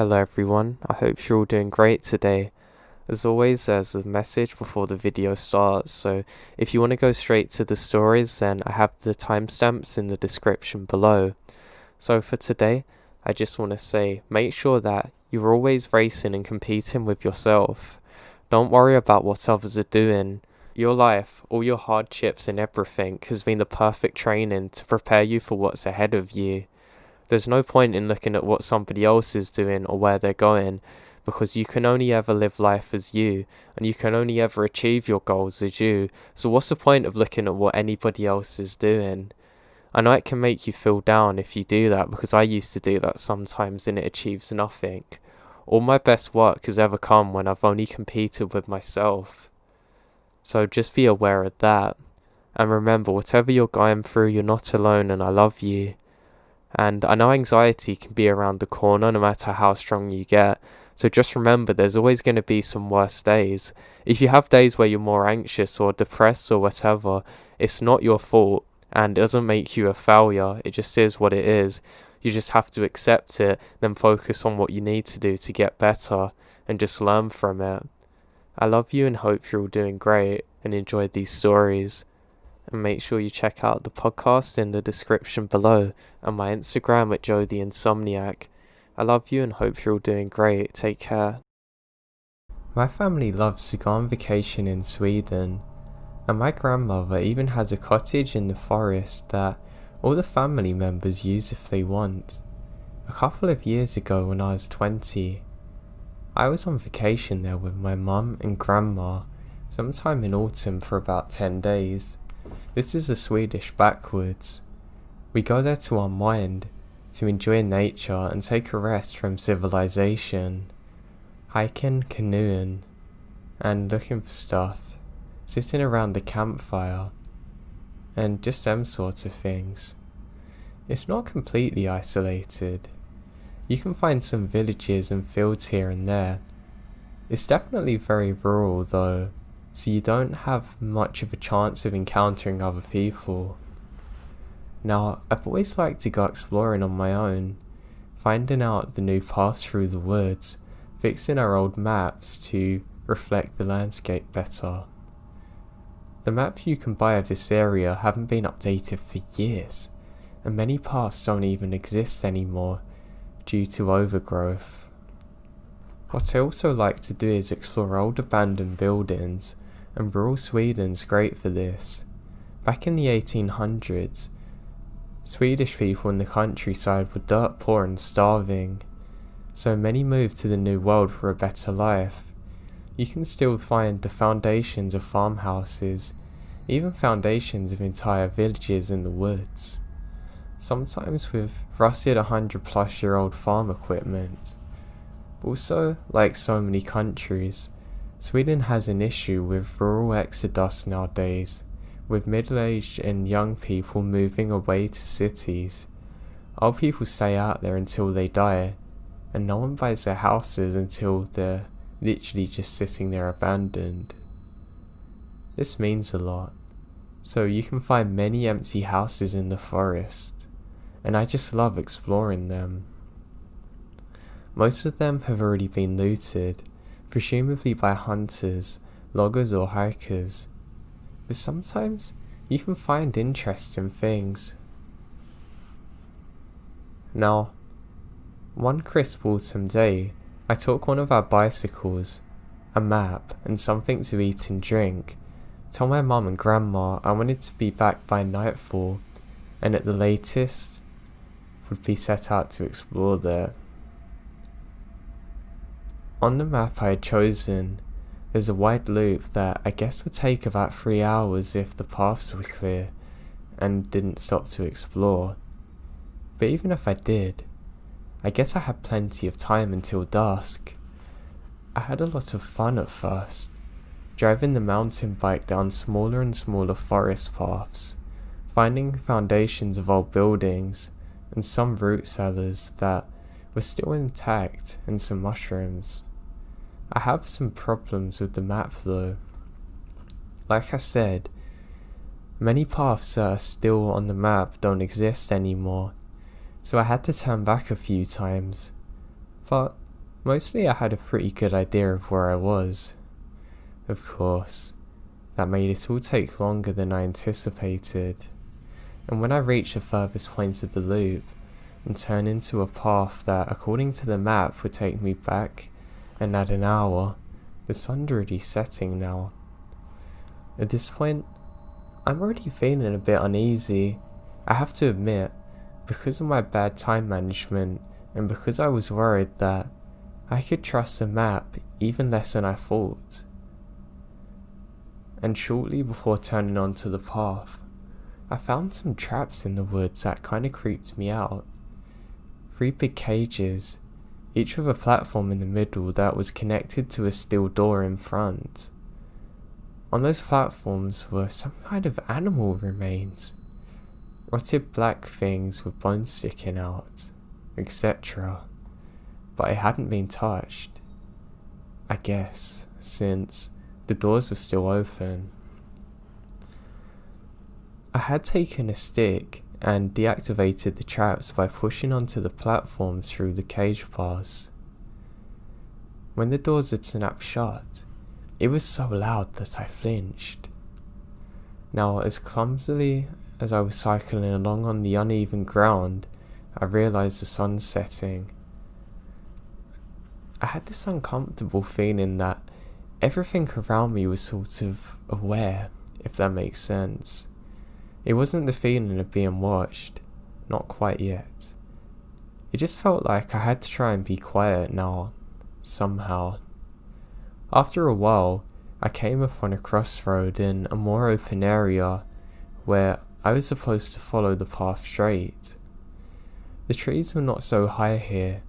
Hello everyone, I hope you're all doing great today. As always, there's a message before the video starts, so if you want to go straight to the stories, then I have the timestamps in the description below. So for today, I just want to say, make sure that you're always racing and competing with yourself. Don't worry about what others are doing. Your life, all your hardships and everything has been the perfect training to prepare you for what's ahead of you. There's no point in looking at what somebody else is doing or where they're going, because you can only ever live life as you, and you can only ever achieve your goals as you. So what's the point of looking at what anybody else is doing? I know it can make you feel down if you do that, because I used to do that sometimes and it achieves nothing. All my best work has ever come when I've only competed with myself. So just be aware of that. And remember, whatever you're going through, you're not alone, and I love you. And I know anxiety can be around the corner no matter how strong you get. So just remember, there's always going to be some worse days. If you have days where you're more anxious or depressed or whatever, it's not your fault and it doesn't make you a failure. It just is what it is. You just have to accept it, then focus on what you need to do to get better and just learn from it. I love you and hope you're all doing great and enjoyed these stories. And make sure you check out the podcast in the description below and my Instagram at Joe the Insomniac. I love you and hope you're all doing great. Take care. My family loves to go on vacation in Sweden, and my grandmother even has a cottage in the forest that all the family members use if they want. A couple of years ago when I was 20, I was on vacation there with my mum and grandma sometime in autumn for about 10 days. This is a Swedish backwoods. We go there to unwind, to enjoy nature and take a rest from civilization. Hiking, canoeing, and looking for stuff. Sitting around the campfire, and just them sorts of things. It's not completely isolated. You can find some villages and fields here and there. It's definitely very rural though, so you don't have much of a chance of encountering other people. Now, I've always liked to go exploring on my own, finding out the new paths through the woods, fixing our old maps to reflect the landscape better. The maps you can buy of this area haven't been updated for years, and many paths don't even exist anymore due to overgrowth. What I also like to do is explore old abandoned buildings, and rural Sweden's great for this. Back in the 1800s, Swedish people in the countryside were dirt poor and starving, so many moved to the New World for a better life. You can still find the foundations of farmhouses, even foundations of entire villages in the woods, sometimes with rusted 100-plus-year-old farm equipment. Also, like so many countries, Sweden has an issue with rural exodus nowadays, with middle-aged and young people moving away to cities. Old people stay out there until they die, and no one buys their houses until they're literally just sitting there abandoned. This means a lot, so you can find many empty houses in the forest, and I just love exploring them. Most of them have already been looted, presumably by hunters, loggers or hikers, but sometimes you can find interesting things. Now, one crisp autumn day, I took one of our bicycles, a map and something to eat and drink, told my mum and grandma I wanted to be back by nightfall, and at the latest would be set out to explore there. On the map I had chosen, there's a wide loop that I guess would take about 3 hours if the paths were clear and didn't stop to explore. But even if I did, I guess I had plenty of time until dusk. I had a lot of fun at first, driving the mountain bike down smaller and smaller forest paths, finding foundations of old buildings and some root cellars that were still intact and some mushrooms. I have some problems with the map though. Like I said, many paths that are still on the map don't exist anymore, so I had to turn back a few times. But Mostly I had a pretty good idea of where I was. Of course, that made it all take longer than I anticipated, and when I reached the furthest point of the loop and turned into a path that, according to the map, would take me back and add an hour, the sun's already setting now. At this point, I'm already feeling a bit uneasy. I have to admit, because of my bad time management and because I was worried that I could trust the map even less than I thought. And shortly before turning onto the path, I found some traps in the woods that kinda creeped me out. 3 big cages, each with a platform in the middle that was connected to a steel door in front. On those platforms were some kind of animal remains, rotted black things with bones sticking out, etc. But it hadn't been touched, I guess, since the doors were still open. I had taken a stick and deactivated the traps by pushing onto the platforms through the cage bars. When the doors had snapped shut, it was so loud that I flinched. Now, as clumsily as I was cycling along on the uneven ground, I realised the sun's setting. I had this uncomfortable feeling that everything around me was sort of aware, if that makes sense. It wasn't the feeling of being watched, not quite yet. It just felt like I had to try and be quiet now, somehow. After a while, I came upon a crossroad in a more open area where I was supposed to follow the path straight. The trees were not so high here,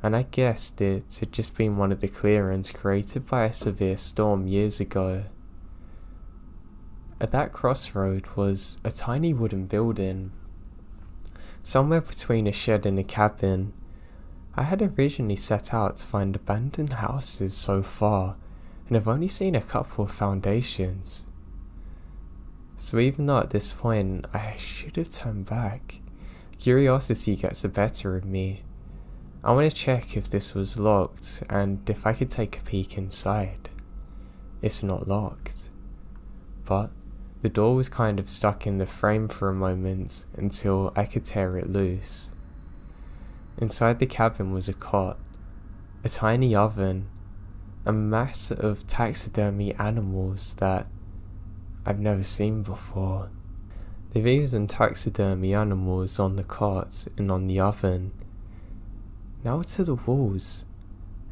and I guessed it had just been one of the clearings created by a severe storm years ago. At that crossroad was a tiny wooden building, somewhere between a shed and a cabin. I had originally set out to find abandoned houses so far, and I've only seen a couple of foundations. So even though at this point I should have turned back, curiosity gets the better of me. I want to check if this was locked and if I could take a peek inside. It's not locked, but the door was kind of stuck in the frame for a moment until I could tear it loose. Inside the cabin was a cot, a tiny oven, a mass of taxidermy animals that I've never seen before. They've even taxidermy animals on the cot and on the oven, now to the walls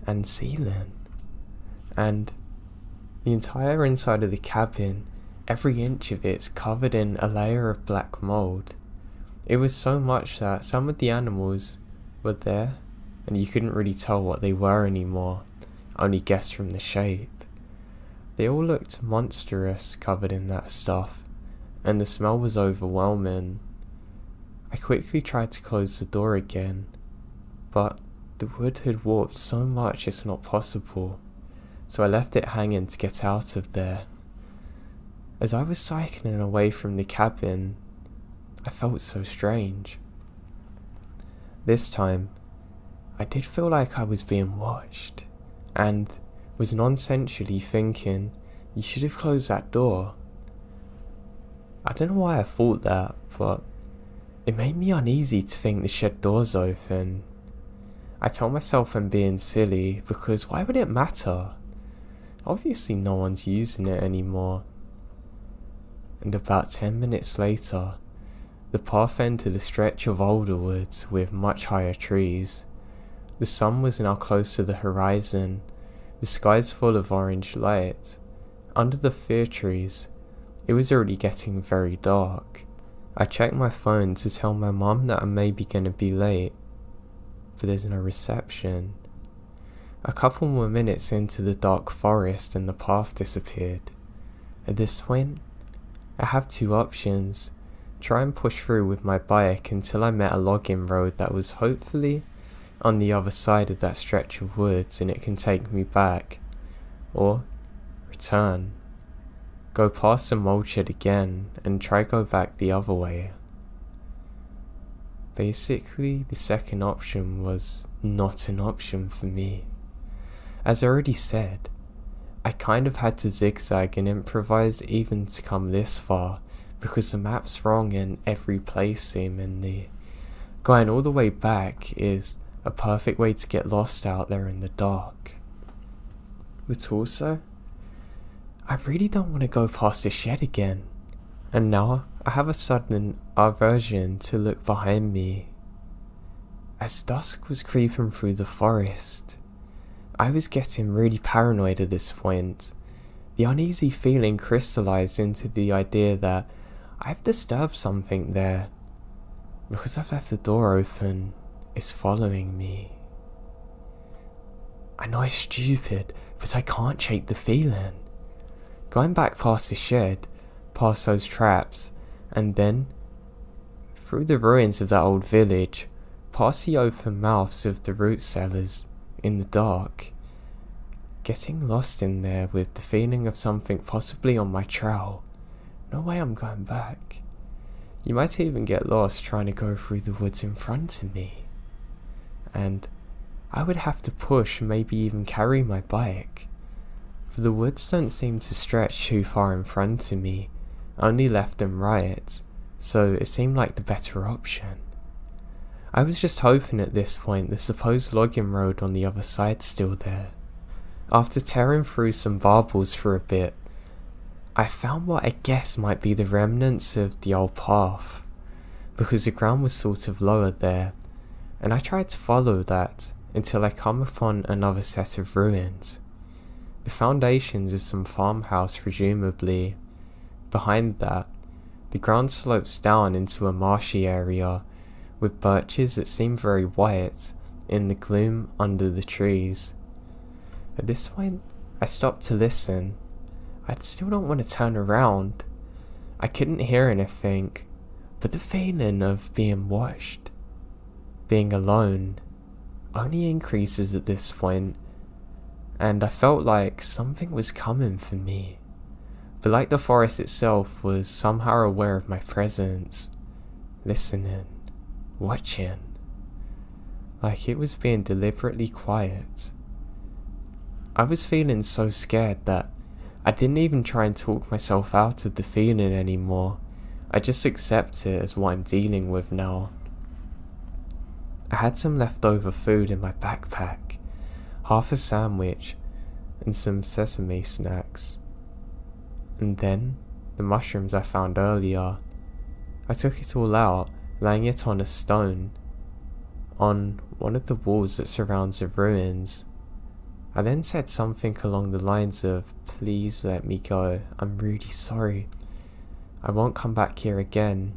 and ceiling, and the entire inside of the cabin, every inch of it's covered in a layer of black mold. It was so much that some of the animals were there and you couldn't really tell what they were anymore, only guess from the shape. They all looked monstrous covered in that stuff, and the smell was overwhelming. I quickly tried to close the door again, but the wood had warped so much it's not possible, so I left it hanging to get out of there. As I was cycling away from the cabin, I felt so strange. This time, I did feel like I was being watched, and was nonsensely thinking, you should have closed that door. I don't know why I thought that, but it made me uneasy to think the shed door's open. I told myself I'm being silly, because why would it matter? Obviously no one's using it anymore. And about 10 minutes later, the path entered a stretch of older woods with much higher trees. The sun was now close to the horizon, the skies full of orange light. Under the fir trees, it was already getting very dark. I checked my phone to tell my mum that I'm maybe gonna be late, but there's no reception. A couple more minutes into the dark forest and the path disappeared. At this point, I have 2 options. Try and push through with my bike until I met a logging road that was hopefully on the other side of that stretch of woods and it can take me back. Or return. Go past the mold shed again and try go back the other way. Basically, the second option was not an option for me. As I already said, I kind of had to zigzag and improvise even to come this far, because the map's wrong in every place seemingly. Going all the way back is a perfect way to get lost out there in the dark. But also, I really don't want to go past the shed again. And now I have a sudden aversion to look behind me. As dusk was creeping through the forest, I was getting really paranoid at this point. The uneasy feeling crystallized into the idea that I've disturbed something there. Because I've left the door open, it's following me. I know it's stupid, but I can't shake the feeling. Going back past the shed, past those traps, and then through the ruins of that old village, past the open mouths of the root cellars in the dark, getting lost in there with the feeling of something possibly on my trail. No way I'm going back. You might even get lost trying to go through the woods in front of me. And I would have to push, maybe even carry my bike. For the woods don't seem to stretch too far in front of me, only left and right, so it seemed like the better option. I was just hoping at this point the supposed logging road on the other side's still there. After tearing through some barbels for a bit, I found what I guess might be the remnants of the old path, because the ground was sort of lower there, and I tried to follow that until I come upon another set of ruins. The foundations of some farmhouse presumably. Behind that, the ground slopes down into a marshy area, with birches that seem very white in the gloom under the trees. At this point, I stopped to listen. I still don't want to turn around. I couldn't hear anything, but the feeling of being watched, being alone, only increases at this point, and I felt like something was coming for me. But like the forest itself was somehow aware of my presence, listening, watching, like it was being deliberately quiet. I was feeling so scared that I didn't even try and talk myself out of the feeling anymore. I just accept it as what I'm dealing with now. I had some leftover food in my backpack, half a sandwich and some sesame snacks. And then, the mushrooms I found earlier. I took it all out, laying it on a stone, on one of the walls that surrounds the ruins. I then said something along the lines of, "Please let me go, I'm really sorry. I won't come back here again.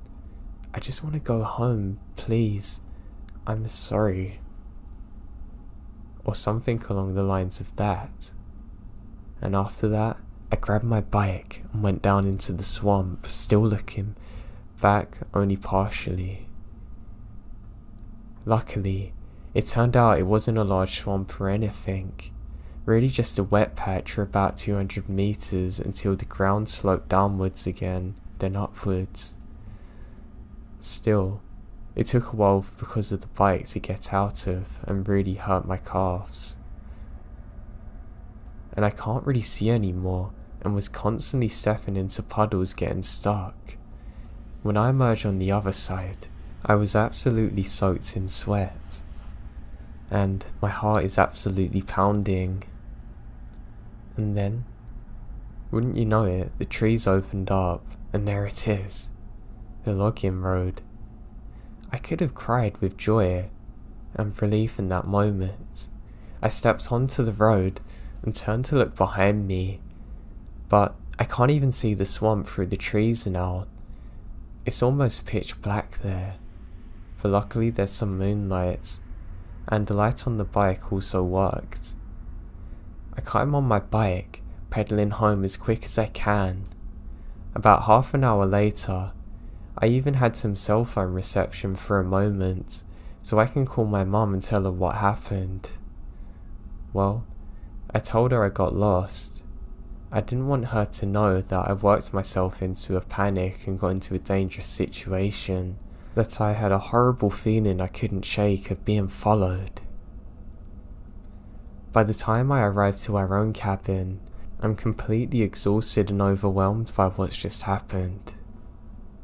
I just want to go home, please. I'm sorry." Or something along the lines of that. And after that, I grabbed my bike and went down into the swamp, still looking back only partially. Luckily, it turned out it wasn't a large swamp or anything, really just a wet patch for about 200 meters until the ground sloped downwards again, then upwards. Still, it took a while because of the bike to get out of and really hurt my calves. And I can't really see anymore, and was constantly stepping into puddles getting stuck. When I emerged on the other side, I was absolutely soaked in sweat, and my heart is absolutely pounding. And then, wouldn't you know it, the trees opened up, and there it is, the logging road. I could have cried with joy and relief in that moment. I stepped onto the road and turned to look behind me, but I can't even see the swamp through the trees now. It's almost pitch black there, but luckily there's some moonlight, and the light on the bike also worked. I climb on my bike, pedaling home as quick as I can. About half an hour later, I even had some cell phone reception for a moment, so I can call my mum and tell her what happened. Well, I told her I got lost. I didn't want her to know that I worked myself into a panic and got into a dangerous situation, that I had a horrible feeling I couldn't shake of being followed. By the time I arrive to our own cabin, I'm completely exhausted and overwhelmed by what's just happened.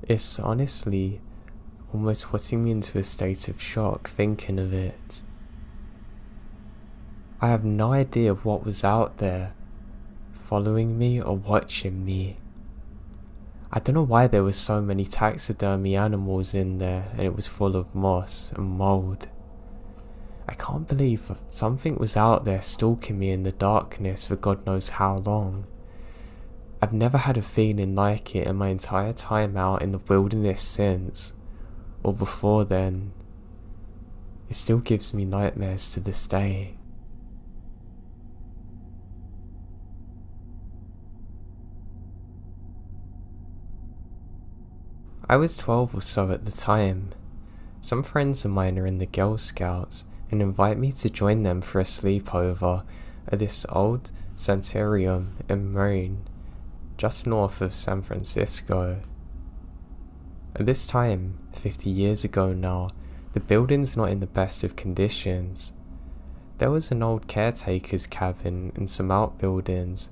It's honestly almost putting me into a state of shock thinking of it. I have no idea what was out there, following me or watching me. I don't know why there were so many taxidermy animals in there and it was full of moss and mould. I can't believe something was out there stalking me in the darkness for God knows how long. I've never had a feeling like it in my entire time out in the wilderness since, or before then. It still gives me nightmares to this day. I was 12 or so at the time. Some friends of mine are in the Girl Scouts and invite me to join them for a sleepover at this old sanitarium in Maine, just north of San Francisco. At this time, 50 years ago now, the building's not in the best of conditions. There was an old caretaker's cabin and some outbuildings.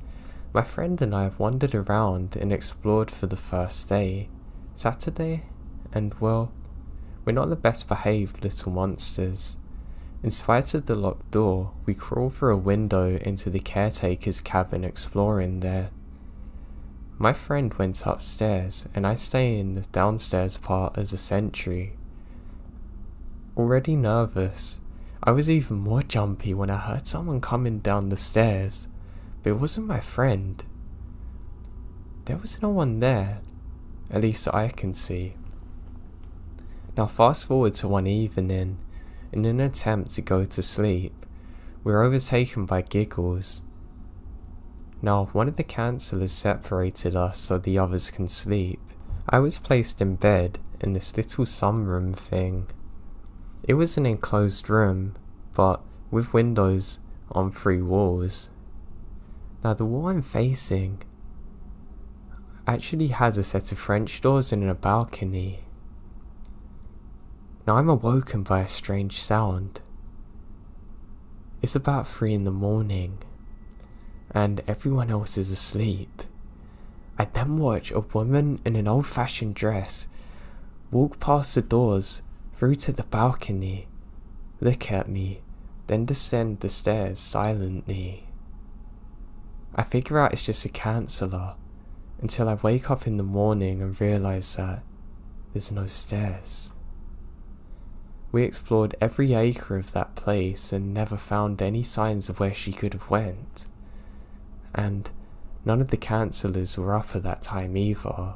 My friend and I have wandered around and explored for the first day, Saturday, and well, we're not the best behaved little monsters. In spite of the locked door, we crawl through a window into the caretaker's cabin exploring there. My friend went upstairs and I stay in the downstairs part as a sentry. Already nervous, I was even more jumpy when I heard someone coming down the stairs, but it wasn't my friend. There was no one there, at least I can see. Now fast forward to one evening, in an attempt to go to sleep, we're overtaken by giggles. Now one of the counsellors separated us so the others can sleep. I was placed in bed in this little sunroom thing. It was an enclosed room, but with windows on 3 walls. Now the wall I'm facing actually has a set of French doors and a balcony. Now I'm awoken by a strange sound. It's about 3 in the morning, and everyone else is asleep. I then watch a woman in an old-fashioned dress walk past the doors through to the balcony, look at me, then descend the stairs silently. I figure out it's just a counsellor, until I wake up in the morning and realise that there's no stairs. We explored every acre of that place and never found any signs of where she could have went. And none of the counsellors were up at that time either.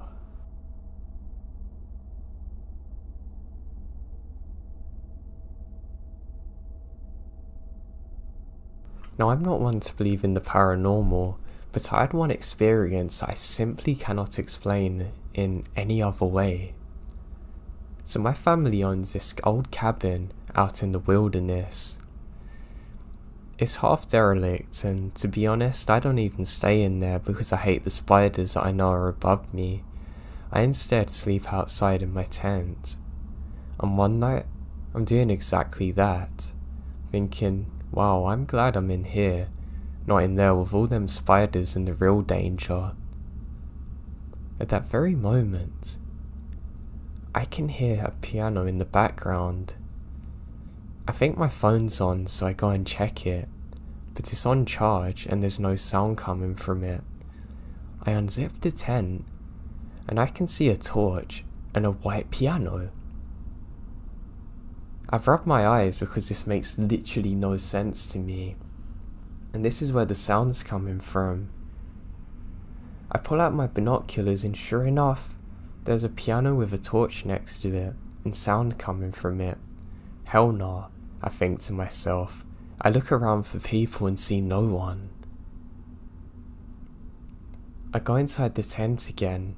Now I'm not one to believe in the paranormal, but I had one experience I simply cannot explain in any other way. So my family owns this old cabin out in the wilderness. It's half derelict, and to be honest, I don't even stay in there because I hate the spiders that I know are above me. I instead sleep outside in my tent. And one night, I'm doing exactly that, thinking, wow, I'm glad I'm in here, not in there with all them spiders and the real danger. At that very moment, I can hear a piano in the background. I think my phone's on, so I go and check it, but it's on charge and there's no sound coming from it. I unzip the tent, and I can see a torch and a white piano. I've rubbed my eyes because this makes literally no sense to me, and this is where the sound's coming from. I pull out my binoculars and sure enough, there's a piano with a torch next to it, and sound coming from it. Hell nah, I think to myself. I look around for people and see no one. I go inside the tent again,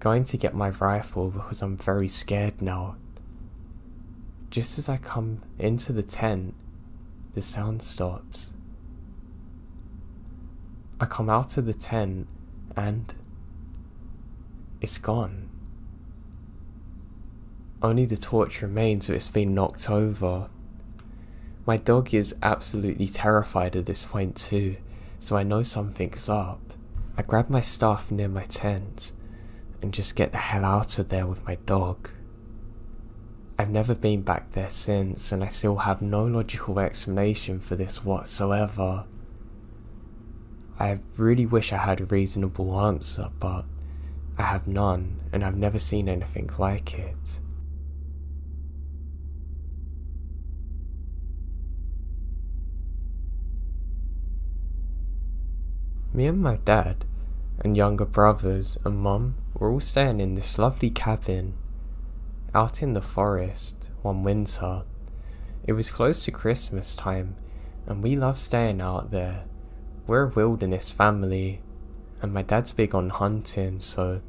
going to get my rifle because I'm very scared now. Just as I come into the tent, the sound stops. I come out of the tent and it's gone. Only the torch remains, so it's been knocked over. My dog is absolutely terrified at this point too, so I know something's up. I grab my stuff near my tent and just get the hell out of there with my dog. I've never been back there since, and I still have no logical explanation for this whatsoever. I really wish I had a reasonable answer, but I have none, and I've never seen anything like it. Me and my dad and younger brothers and mum were all staying in this lovely cabin out in the forest one winter. It was close to Christmas time, and we love staying out there. We're a wilderness family, and my dad's big on hunting, so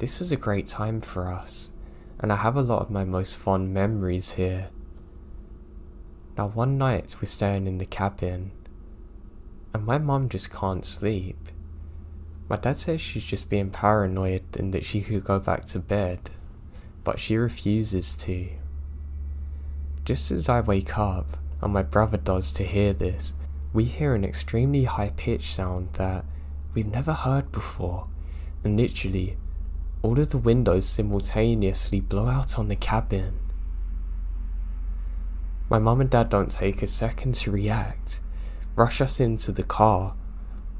this was a great time for us, and I have a lot of my most fond memories here. Now one night we're staying in the cabin, and my mum just can't sleep. My dad says she's just being paranoid and that she could go back to bed, but she refuses to. Just as I wake up, and my brother does to hear this, we hear an extremely high-pitched sound that we've never heard before, and literally, all of the windows simultaneously blow out on the cabin. My mum and dad don't take a second to react, rush us into the car.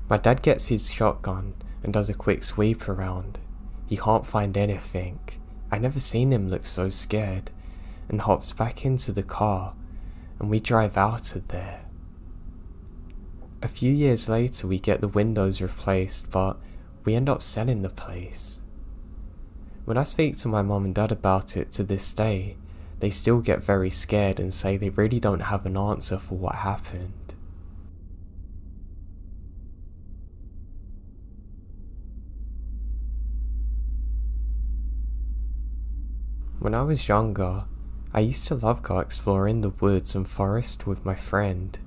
My dad gets his shotgun and does a quick sweep around. He can't find anything. I never seen him look so scared, and hops back into the car, and we drive out of there. A few years later we get the windows replaced, but we end up selling the place. When I speak to my mum and dad about it to this day, they still get very scared and say they really don't have an answer for what happened. When I was younger, I used to love go exploring the woods and forest with my friend.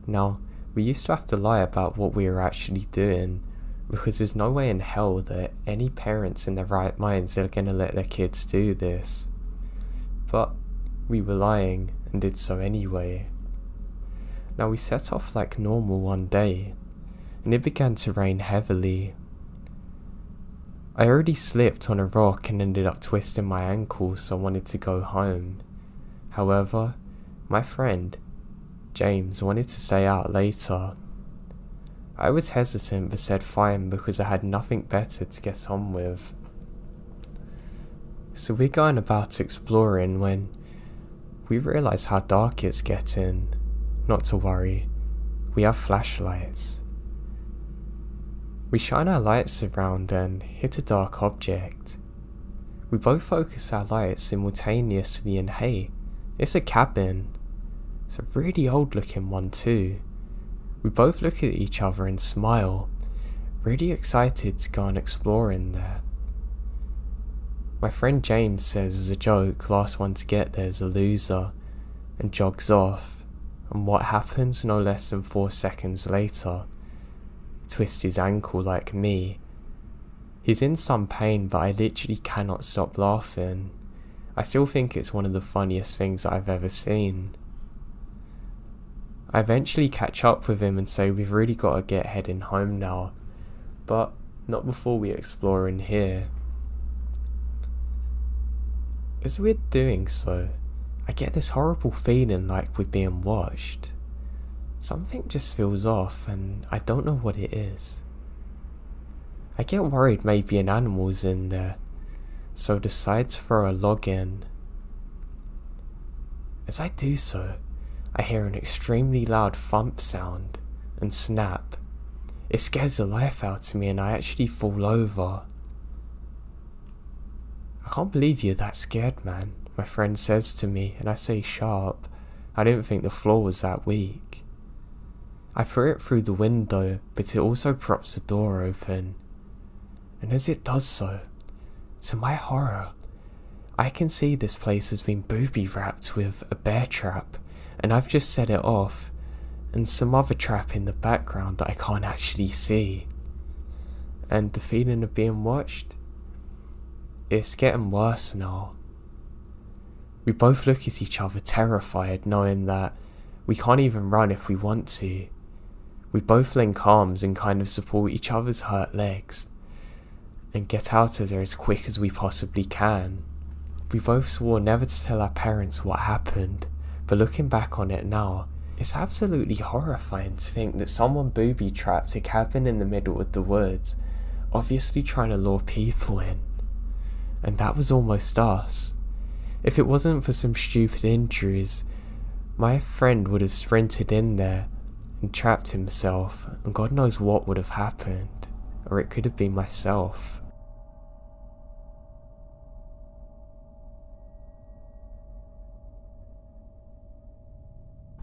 Now, we used to have to lie about what we were actually doing, because there's no way in hell that any parents in their right minds are going to let their kids do this. But we were lying and did so anyway. Now we set off like normal one day, and it began to rain heavily. I already slipped on a rock and ended up twisting my ankle, so I wanted to go home. However, my friend, James, wanted to stay out later. I was hesitant but said fine because I had nothing better to get on with. So we're going about exploring when we realise how dark it's getting. Not to worry, we have flashlights. We shine our lights around and hit a dark object. We both focus our lights simultaneously, and hey, it's a cabin. It's a really old looking one too. We both look at each other and smile, really excited to go and explore in there. My friend James says as a joke, last one to get there is a loser, and jogs off, and what happens no less than 4 seconds later? Twist his ankle like me. He's in some pain, but I literally cannot stop laughing. I still think it's one of the funniest things I've ever seen. I eventually catch up with him and say we've really got to get heading home now, but not before we explore in here. As we're doing so, I get this horrible feeling like we're being watched. Something just feels off, and I don't know what it is. I get worried maybe an animal's in there, so decide to throw a log in. As I do so, I hear an extremely loud thump sound and snap. It scares the life out of me and I actually fall over. I can't believe you're that scared, man, my friend says to me, and I say sharp. I didn't think the floor was that weak. I threw it through the window, but it also props the door open. And as it does so, to my horror, I can see this place has been booby wrapped with a bear trap, and I've just set it off, and some other trap in the background that I can't actually see. And the feeling of being watched? It's getting worse now. We both look at each other terrified, knowing that We can't even run if we want to. We both link arms and kind of support each other's hurt legs and get out of there as quick as we possibly can. We both swore never to tell our parents what happened, but looking back on it now, it's absolutely horrifying to think that someone booby-trapped a cabin in the middle of the woods, obviously trying to lure people in. And that was almost us. If it wasn't for some stupid injuries, my friend would have sprinted in there and trapped himself, and God knows what would have happened. Or it could have been myself.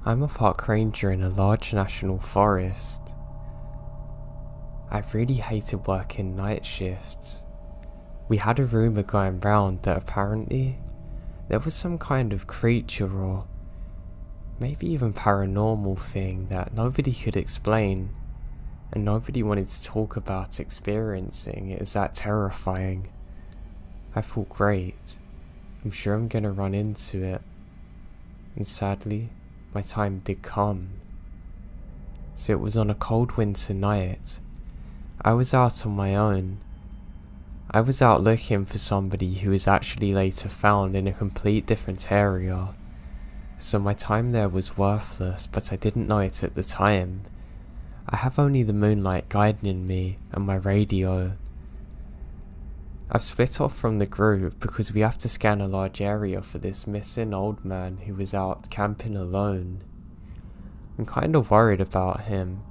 I'm a park ranger in a large national forest. I've really hated working night shifts. We had a rumour going round that apparently there was some kind of creature or maybe even paranormal thing that nobody could explain, and nobody wanted to talk about experiencing it as that terrifying. I thought, great, I'm sure I'm gonna run into it. And sadly, my time did come. So it was on a cold winter night. I was out on my own. I was out looking for somebody who was actually later found in a complete different area. So my time there was worthless, but I didn't know it at the time. I have only the moonlight guiding me and my radio. I've split off from the group because we have to scan a large area for this missing old man who was out camping alone. I'm kind of worried about him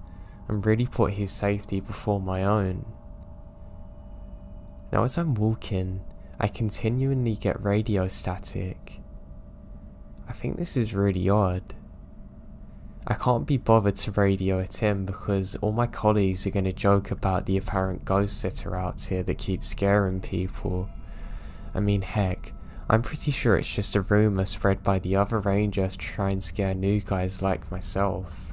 and really put his safety before my own. Now as I'm walking, I continually get radio static. I think this is really odd. I can't be bothered to radio it in because all my colleagues are going to joke about the apparent ghosts that are out here that keep scaring people. I mean, heck, I'm pretty sure it's just a rumour spread by the other rangers to try and scare new guys like myself.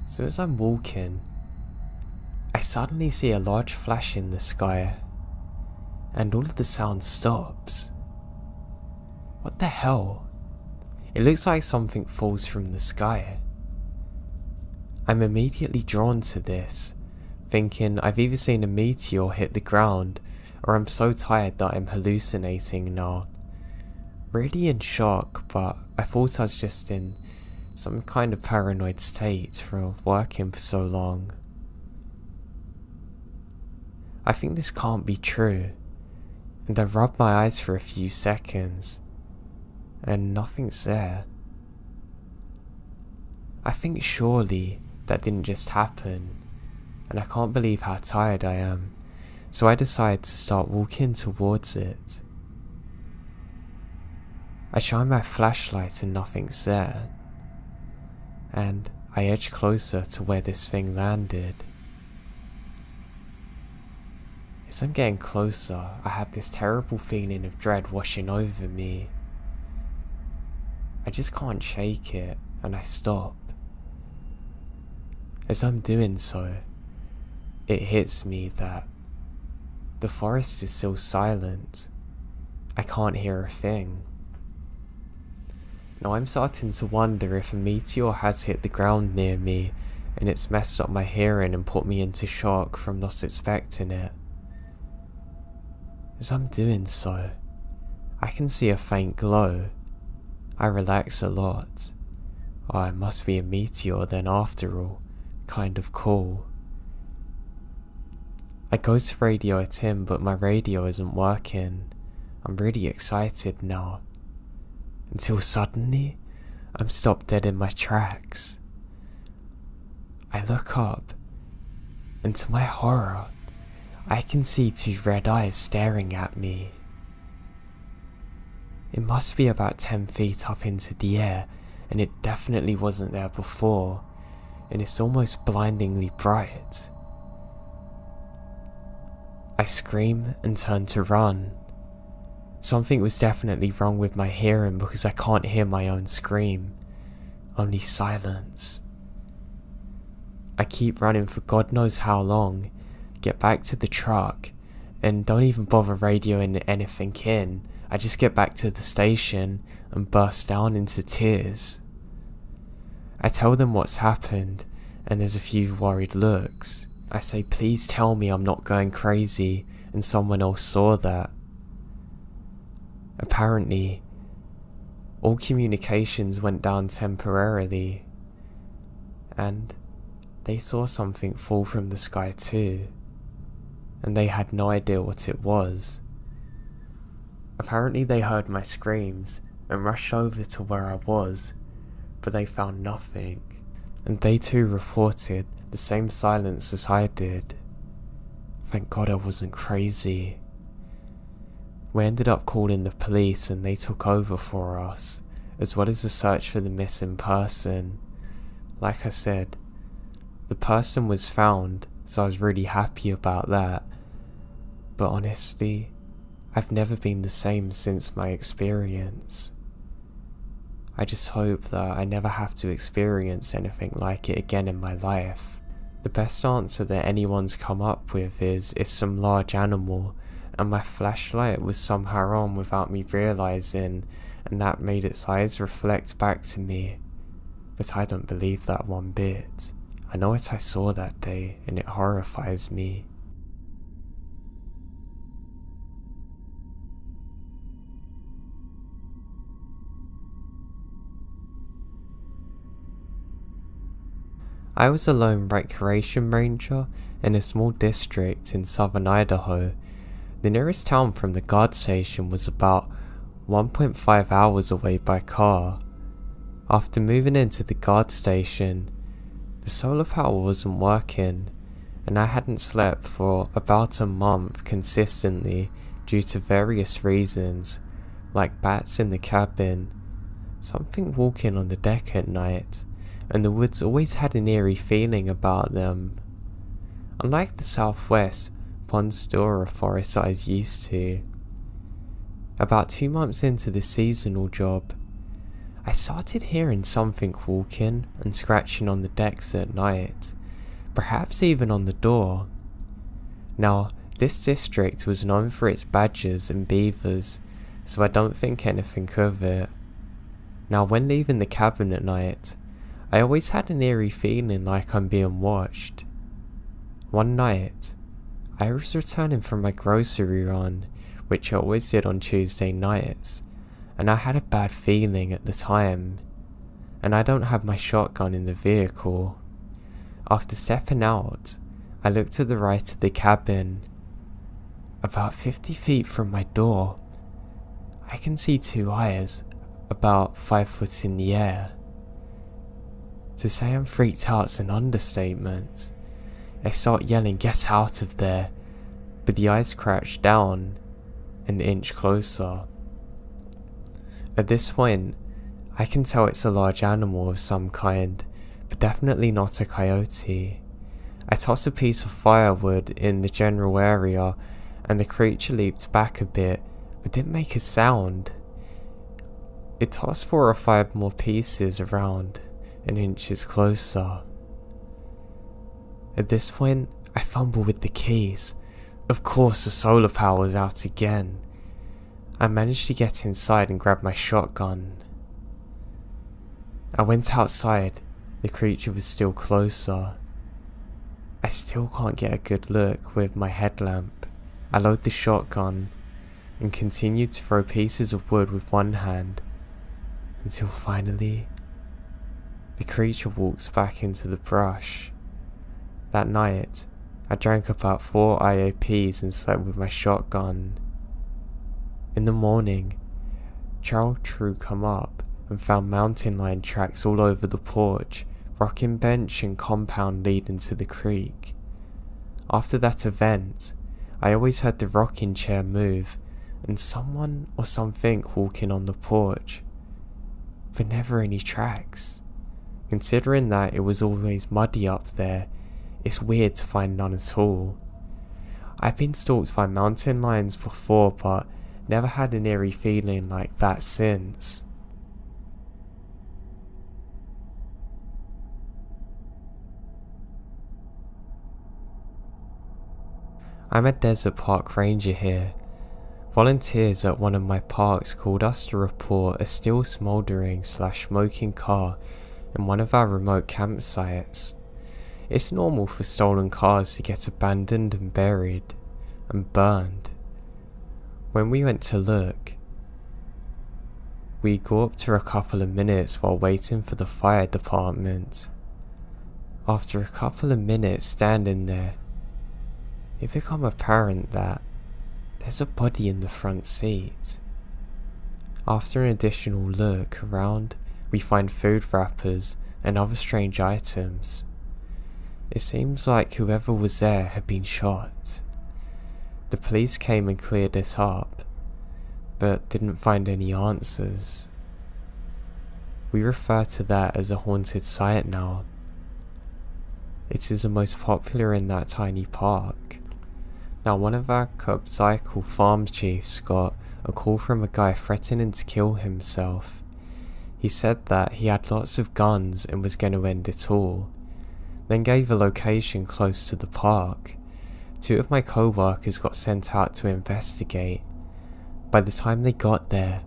So as I'm walking, I suddenly see a large flash in the sky, and all of the sound stops. What the hell? It looks like something falls from the sky. I'm immediately drawn to this, thinking I've either seen a meteor hit the ground, or I'm so tired that I'm hallucinating now. Really in shock, but I thought I was just in some kind of paranoid state from working for so long. I think this can't be true, and I rub my eyes for a few seconds, and nothing's there. I think surely that didn't just happen, and I can't believe how tired I am, so I decide to start walking towards it. I shine my flashlight and nothing's there, and I edge closer to where this thing landed. As I'm getting closer, I have this terrible feeling of dread washing over me. I just can't shake it, and I stop. As I'm doing so, it hits me that the forest is still silent. I can't hear a thing. Now I'm starting to wonder if a meteor has hit the ground near me and it's messed up my hearing and put me into shock from not expecting it. As I'm doing so, I can see a faint glow. I relax a lot. Oh, it must be a meteor then after all. Kind of cool. I go to radio it in, but my radio isn't working. I'm really excited now. Until suddenly, I'm stopped dead in my tracks. I look up, and to my horror, I can see two red eyes staring at me. It must be about 10 feet up into the air, and it definitely wasn't there before, and it's almost blindingly bright. I scream and turn to run. Something was definitely wrong with my hearing because I can't hear my own scream, only silence. I keep running for God knows how long, get back to the truck, and don't even bother radioing anything in. I just get back to the station and burst down into tears. I tell them what's happened, and there's a few worried looks. I say, please tell me I'm not going crazy and someone else saw that. Apparently, all communications went down temporarily, and they saw something fall from the sky too, and they had no idea what it was. Apparently they heard my screams and rushed over to where I was, but they found nothing, and they too reported the same silence as I did. Thank God I wasn't crazy. We ended up calling the police and they took over for us, as well as a search for the missing person. Like I said, the person was found, so I was really happy about that. But honestly, I've never been the same since my experience. I just hope that I never have to experience anything like it again in my life. The best answer that anyone's come up with is it's some large animal, and my flashlight was somehow on without me realizing, and that made its eyes reflect back to me. But I don't believe that one bit. I know what I saw that day, and it horrifies me. I was a lone recreation ranger in a small district in southern Idaho. The nearest town from the guard station was about 1.5 hours away by car. After moving into the guard station, the solar power wasn't working, and I hadn't slept for about a month consistently due to various reasons, like bats in the cabin, something walking on the deck at night, and the woods always had an eerie feeling about them. Unlike the southwest, ponds still are a forest I was used to. About 2 months into the seasonal job, I started hearing something walking and scratching on the decks at night, perhaps even on the door. Now, this district was known for its badgers and beavers, so I don't think anything of it. Now, when leaving the cabin at night, I always had an eerie feeling like I'm being watched. One night, I was returning from my grocery run, which I always did on Tuesday nights, and I had a bad feeling at the time, and I don't have my shotgun in the vehicle. After stepping out, I looked to the right of the cabin. About 50 feet from my door, I can see two eyes about 5 foot in the air. To say I'm freaked out's an understatement. I start yelling, "Get out of there!" but the eyes crouch down an inch closer. At this point, I can tell it's a large animal of some kind, but definitely not a coyote. I toss a piece of firewood in the general area, and the creature leaped back a bit, but didn't make a sound. It tossed 4 or 5 more pieces around, an inches closer. At this point, I fumble with the keys. Of course, the solar power was out again. I managed to get inside and grab my shotgun. I went outside. The creature was still closer. I still can't get a good look with my headlamp. I load the shotgun and continue to throw pieces of wood with one hand until finally the creature walks back into the brush. That night, I drank about 4 IOPs and slept with my shotgun. In the morning, trail crew come up and found mountain lion tracks all over the porch, rocking bench and compound leading to the creek. After that event, I always heard the rocking chair move and someone or something walking on the porch, but never any tracks. Considering that it was always muddy up there, it's weird to find none at all. I've been stalked by mountain lions before, but never had an eerie feeling like that since. I'm a desert park ranger here. Volunteers at one of my parks called us to report a still smouldering / smoking car in one of our remote campsites. It's normal for stolen cars to get abandoned and buried and burned. When we went to look, we gawped for a couple of minutes while waiting for the fire department. After a couple of minutes standing there, it became apparent that there's a body in the front seat. After an additional look around, we find food wrappers and other strange items. It seems like whoever was there had been shot. The police came and cleared it up, but didn't find any answers. We refer to that as a haunted site now. It is the most popular in that tiny park. Now, one of our cycle farm chiefs got a call from a guy threatening to kill himself. He said that he had lots of guns and was going to end it all, then gave a location close to the park. 2 of my co-workers got sent out to investigate. By the time they got there,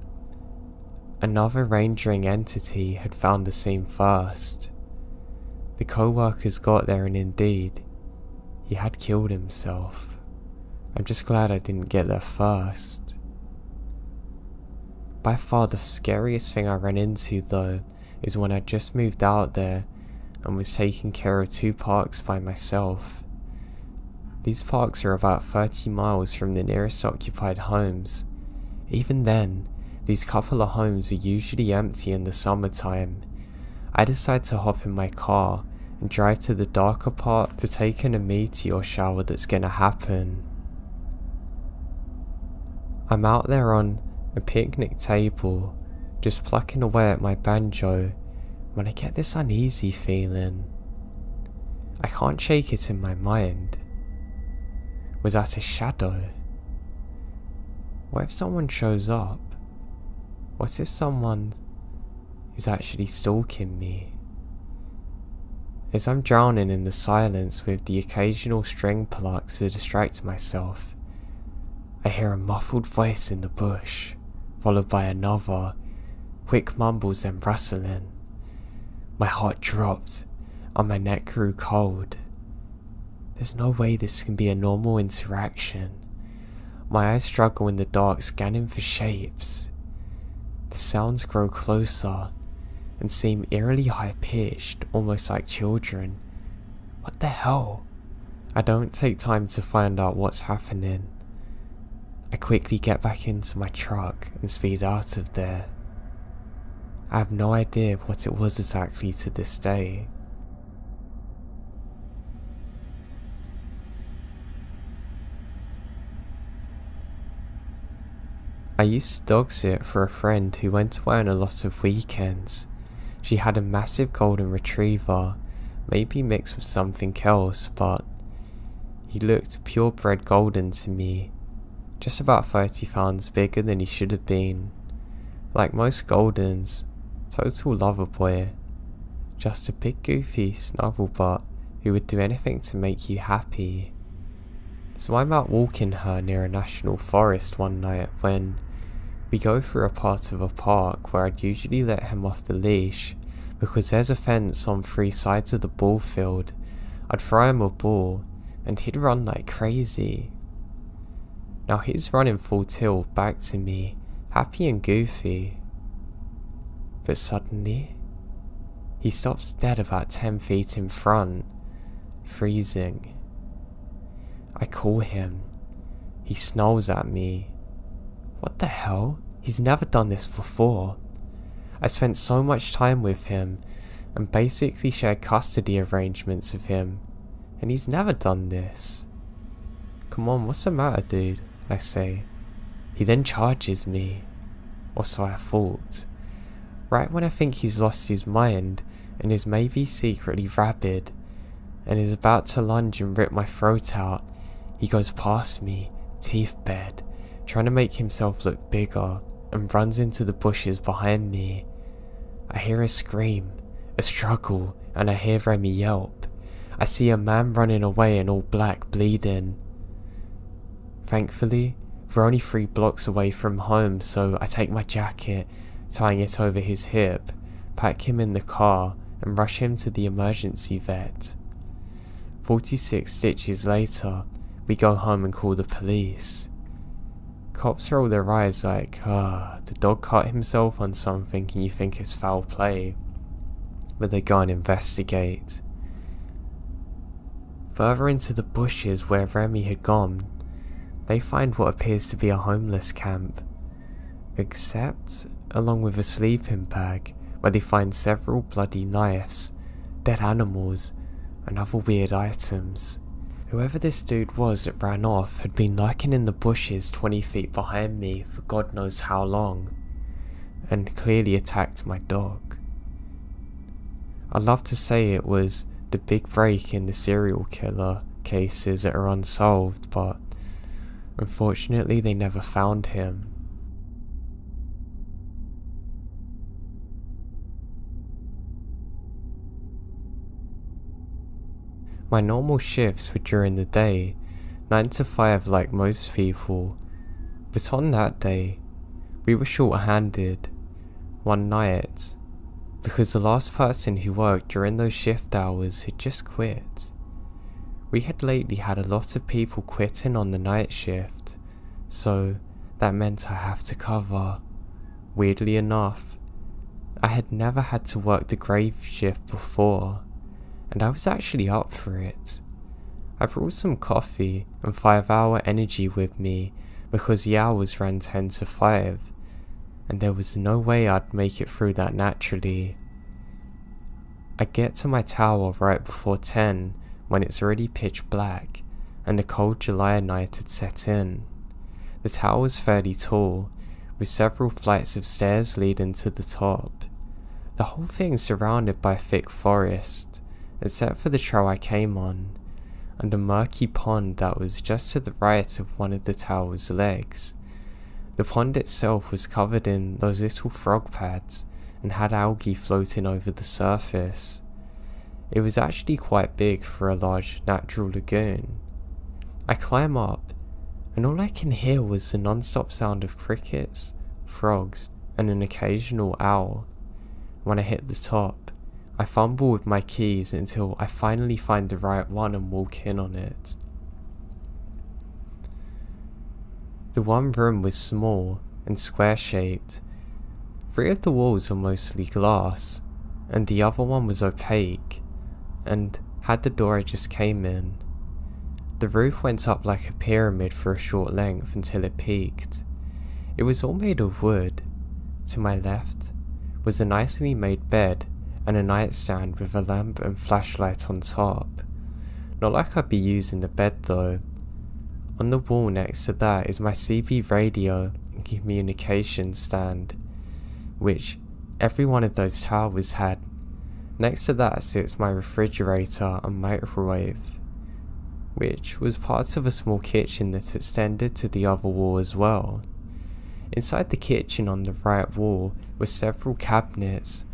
another rangering entity had found the scene first. The co-workers got there and indeed, he had killed himself. I'm just glad I didn't get there first. By far the scariest thing I ran into though is when I just moved out there and was taking care of 2 parks by myself. These parks are about 30 miles from the nearest occupied homes. Even then, these couple of homes are usually empty in the summertime. I decide to hop in my car and drive to the darker part to take in a meteor shower that's gonna happen. I'm out there on a picnic table, just plucking away at my banjo, when I get this uneasy feeling. I can't shake it in my mind. Was that a shadow? What if someone shows up? What if someone is actually stalking me? As I'm drowning in the silence with the occasional string plucks to distract myself, I hear a muffled voice in the bush, followed by another, quick mumbles and rustling. My heart dropped, and my neck grew cold. There's no way this can be a normal interaction. My eyes struggle in the dark, scanning for shapes. The sounds grow closer, and seem eerily high-pitched, almost like children. What the hell? I don't take time to find out what's happening. I quickly get back into my truck and speed out of there. I have no idea what it was exactly to this day. I used to dog sit for a friend who went away on a lot of weekends. She had a massive golden retriever, maybe mixed with something else, but he looked purebred golden to me, just about 30 pounds bigger than he should have been. Like most goldens, total lover boy, just a big goofy snuggle butt who would do anything to make you happy. So I'm out walking her near a national forest one night when we go through a part of a park where I'd usually let him off the leash because there's a fence on 3 sides of the ball field. I'd throw him a ball and he'd run like crazy. Now he's running full tilt back to me, happy and goofy. But suddenly, he stops dead about 10 feet in front, freezing. I call him. He snarls at me. What the hell? He's never done this before. I spent so much time with him and basically shared custody arrangements with him, and he's never done this. Come on, what's the matter, dude? I say. He then charges me, or so I thought. Right when I think he's lost his mind and is maybe secretly rabid and is about to lunge and rip my throat out, he goes past me, teeth bared, trying to make himself look bigger, and runs into the bushes behind me. I hear a scream, a struggle, and I hear Remy yelp. I see a man running away in all black, bleeding. Thankfully, We're only 3 blocks away from home, so I take my jacket, tying it over his hip, pack him in the car, and rush him to the emergency vet. 46 stitches later, we go home and call the police. Cops roll their eyes like, the dog cut himself on something and you think it's foul play. But they go and investigate. Further into the bushes where Remy had gone, they find what appears to be a homeless camp. Except, along with a sleeping bag, where they find several bloody knives, dead animals, and other weird items. Whoever this dude was that ran off had been lurking in the bushes 20 feet behind me for God knows how long, and clearly attacked my dog. I'd love to say it was the big break in the serial killer cases that are unsolved, but unfortunately they never found him. My normal shifts were during the day, 9 to 5 like most people, but on that day, we were short-handed, one night, because the last person who worked during those shift hours had just quit. We had lately had a lot of people quitting on the night shift, so that meant I have to cover. Weirdly enough, I had never had to work the grave shift before, and I was actually up for it. I brought some coffee and 5-hour energy with me because the hours ran 10 to 5, and there was no way I'd make it through that naturally. I get to my tower right before 10 when it's already pitch black and the cold July night had set in. The tower was fairly tall, with several flights of stairs leading to the top. The whole thing surrounded by thick forest, except for the trail I came on, and a murky pond that was just to the right of one of the tower's legs. The pond itself was covered in those little frog pads and had algae floating over the surface. It was actually quite big for a large natural lagoon. I climb up, and all I can hear was the non-stop sound of crickets, frogs, and an occasional owl. When I hit the top, I fumble with my keys until I finally find the right one and walk in on it. The one room was small and square-shaped. 3 of the walls were mostly glass, and the other one was opaque, and had the door I just came in. The roof went up like a pyramid for a short length until it peaked. It was all made of wood. To my left was a nicely made bed and a nightstand with a lamp and flashlight on top. Not like I'd be using the bed though. On the wall next to that is my CB radio and communication stand, which every one of those towers had. Next to that sits my refrigerator and microwave, which was part of a small kitchen that extended to the other wall as well. Inside the kitchen on the right wall were several cabinets,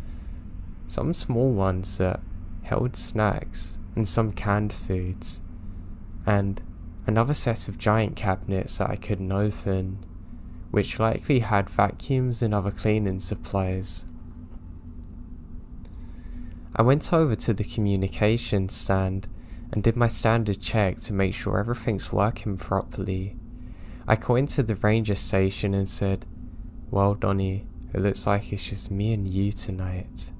some small ones that held snacks and some canned foods, and another set of giant cabinets that I couldn't open, which likely had vacuums and other cleaning supplies. I went over to the communication stand and did my standard check to make sure everything's working properly. I called into the ranger station and said, "Well, Donnie, it looks like it's just me and you tonight."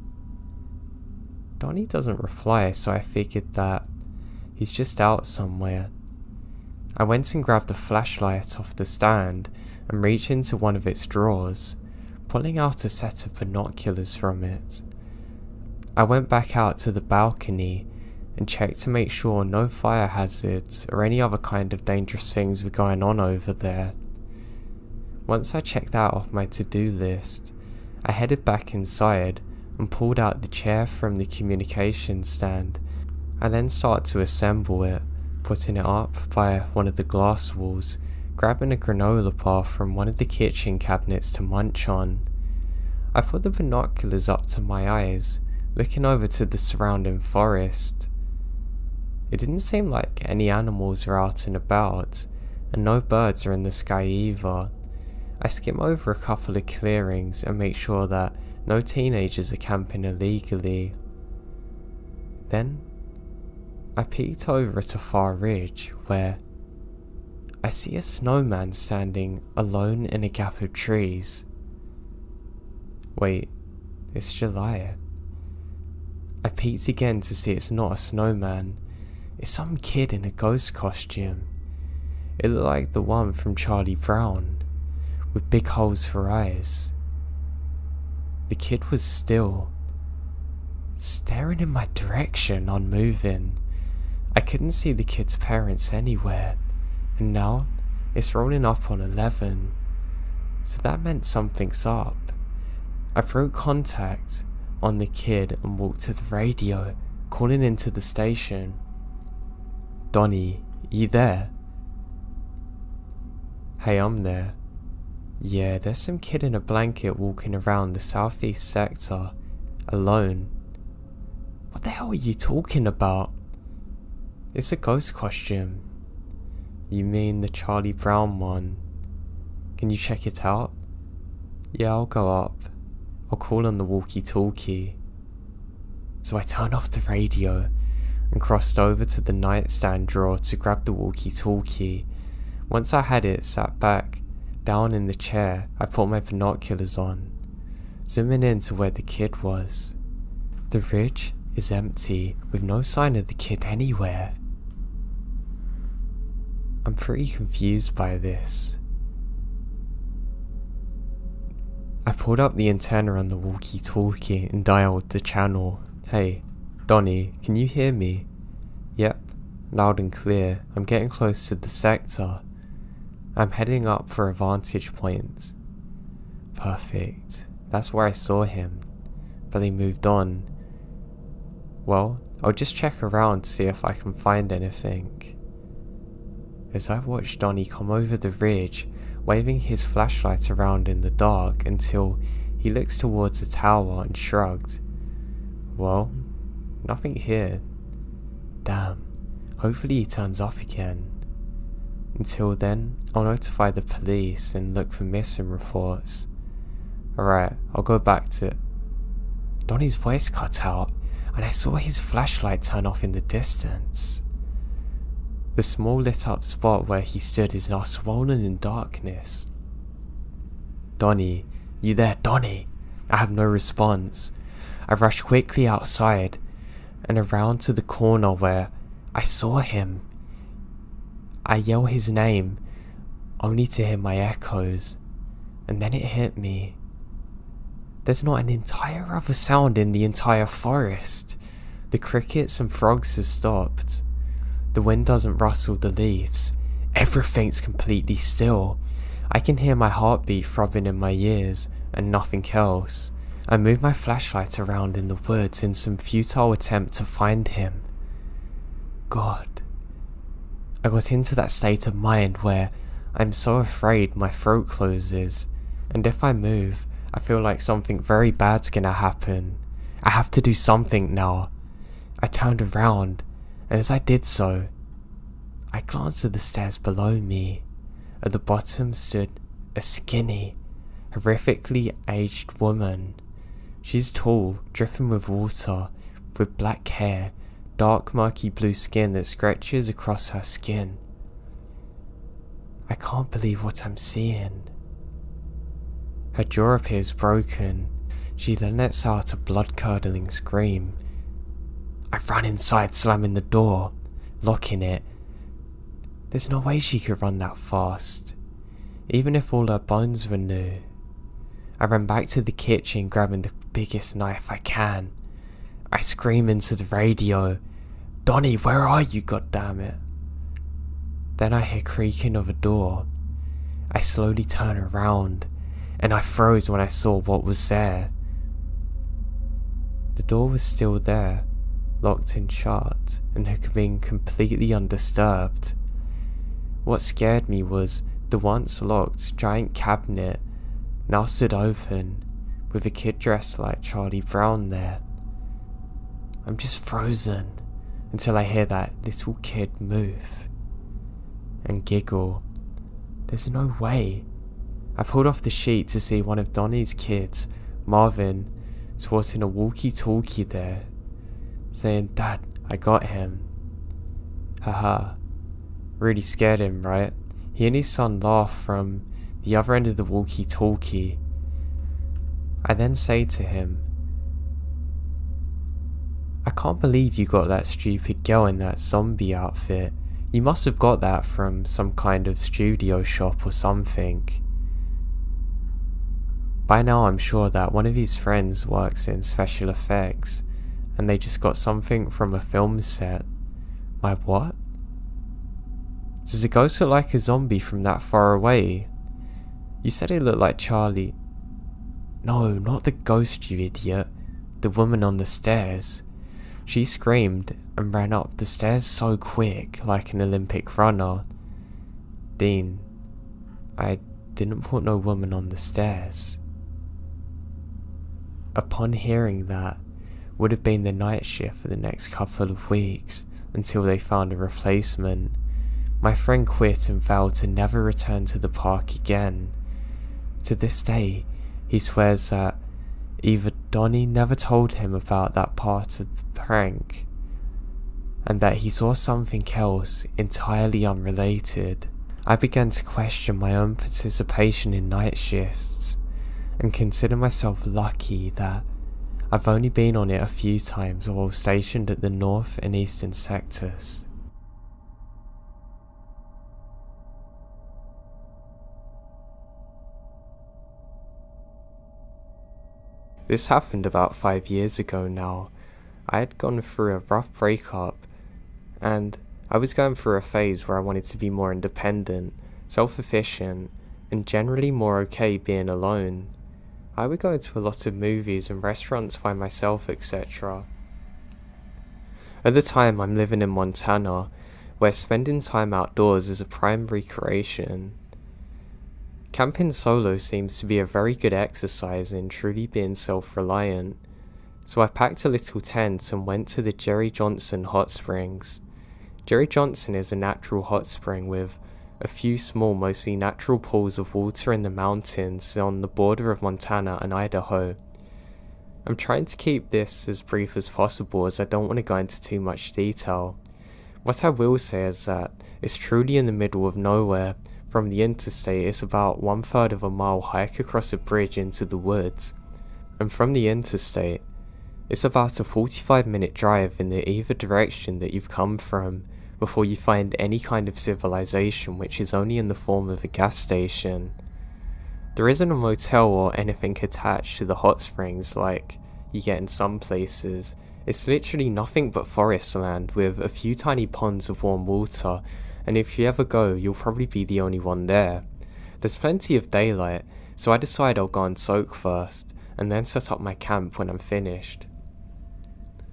Donnie doesn't reply, so I figured that he's just out somewhere. I went and grabbed the flashlight off the stand and reached into one of its drawers, pulling out a set of binoculars from it. I went back out to the balcony and checked to make sure no fire hazards or any other kind of dangerous things were going on over there. Once I checked that off my to-do list, I headed back inside and pulled out the chair from the communication stand. I then started to assemble it, putting it up by one of the glass walls, grabbing a granola bar from one of the kitchen cabinets to munch on. I put the binoculars up to my eyes, looking over to the surrounding forest. It didn't seem like any animals were out and about, and no birds are in the sky either. I skim over a couple of clearings and make sure that no teenagers are camping illegally. Then, I peeked over at a far ridge where I see a snowman standing alone in a gap of trees. Wait, it's July. I peeked again to see it's not a snowman, it's some kid in a ghost costume. It looked like the one from Charlie Brown, with big holes for eyes. The kid was still, staring in my direction, unmoving. I couldn't see the kid's parents anywhere, and now it's rolling up on 11, so that meant something's up. I broke contact on the kid and walked to the radio, calling into the station. "Donnie, you there?" "Hey, I'm there." "Yeah, there's some kid in a blanket walking around the southeast sector, alone." "What the hell are you talking about?" "It's a ghost costume." "You mean the Charlie Brown one? Can you check it out?" "Yeah, I'll go up. I'll call on the walkie-talkie." So I turned off the radio and crossed over to the nightstand drawer to grab the walkie-talkie. Once I had it sat back down in the chair, I put my binoculars on, zooming in to where the kid was. The ridge is empty, with no sign of the kid anywhere. I'm pretty confused by this. I pulled up the antenna on the walkie-talkie and dialed the channel. "Hey, Donnie, can you hear me?" "Yep, loud and clear. I'm getting close to the sector. I'm heading up for a vantage point." "Perfect. That's where I saw him, but they moved on." "Well, I'll just check around to see if I can find anything." As I watched Donnie come over the ridge, waving his flashlight around in the dark until he looks towards the tower and shrugged. "Well, nothing here. Damn, hopefully he turns up again. Until then, I'll notify the police and look for missing reports." "Alright, I'll go back to..." Donnie's voice cut out, and I saw his flashlight turn off in the distance. The small lit up spot where he stood is now swollen in darkness. "Donnie, you there, Donnie?" I have no response. I rush quickly outside and around to the corner where I saw him. I yell his name, only to hear my echoes, and then it hit me. There's not an entire other sound in the entire forest. The crickets and frogs have stopped. The wind doesn't rustle the leaves. Everything's completely still. I can hear my heartbeat throbbing in my ears, and nothing else. I move my flashlight around in the woods in some futile attempt to find him. God. I got into that state of mind where I'm so afraid my throat closes, and if I move, I feel like something very bad's gonna happen. I have to do something now. I turned around, and as I did so, I glanced at the stairs below me. At the bottom stood a skinny, horrifically aged woman. She's tall, dripping with water, with black hair, dark murky blue skin that stretches across her skin. I can't believe what I'm seeing. Her jaw appears broken. She then lets out a blood-curdling scream. I run inside, slamming the door, locking it. There's no way she could run that fast, even if all her bones were new. I ran back to the kitchen, grabbing the biggest knife I can. I scream into the radio, "Donnie, where are you, goddammit?" Then I hear creaking of a door. I slowly turn around, and I froze when I saw what was there. The door was still there, locked and shut, and had been completely undisturbed. What scared me was the once locked giant cabinet now stood open, with a kid dressed like Charlie Brown there. I'm just frozen until I hear that little kid move and giggle There's no way. I pulled off the sheet to see one of Donnie's kids, Marvin, sporting a walkie-talkie there, saying, "Dad, I got him." Haha. Really scared him, right? He and his son laugh from the other end of the walkie-talkie. I then say to him, "I can't believe you got that stupid girl in that zombie outfit. You must have got that from some kind of studio shop or something." By now I'm sure that one of his friends works in special effects, and they just got something from a film set. My what? Does a ghost look like a zombie from that far away? You said it looked like Charlie. No, not the ghost, you idiot. The woman on the stairs. She screamed and ran up the stairs so quick, like an Olympic runner. Dean, I didn't put no woman on the stairs. Upon hearing that, would have been the night shift for the next couple of weeks until they found a replacement. My friend quit and vowed to never return to the park again. To this day, he swears that either Donnie never told him about that part of the prank, and that he saw something else entirely unrelated. I began to question my own participation in night shifts, and consider myself lucky that I've only been on it a few times while stationed at the north and eastern sectors. This happened about 5 years ago now. I had gone through a rough breakup, and I was going through a phase where I wanted to be more independent, self-efficient, and generally more okay being alone. I would go to a lot of movies and restaurants by myself, etc. At the time, I'm living in Montana, where spending time outdoors is a prime recreation. Camping solo seems to be a very good exercise in truly being self-reliant, so I packed a little tent and went to the Jerry Johnson hot springs. Jerry Johnson is a natural hot spring with a few small, mostly natural pools of water in the mountains on the border of Montana and Idaho. I'm trying to keep this as brief as possible as I don't want to go into too much detail. What I will say is that it's truly in the middle of nowhere. From the interstate, it's about 1/3 of a mile hike across a bridge into the woods, and from the interstate, it's about a 45-minute drive in the either direction that you've come from before you find any kind of civilization, which is only in the form of a gas station. There isn't a motel or anything attached to the hot springs like you get in some places. It's literally nothing but forest land with a few tiny ponds of warm water, and if you ever go, you'll probably be the only one there. There's plenty of daylight, so I decide I'll go and soak first, and then set up my camp when I'm finished.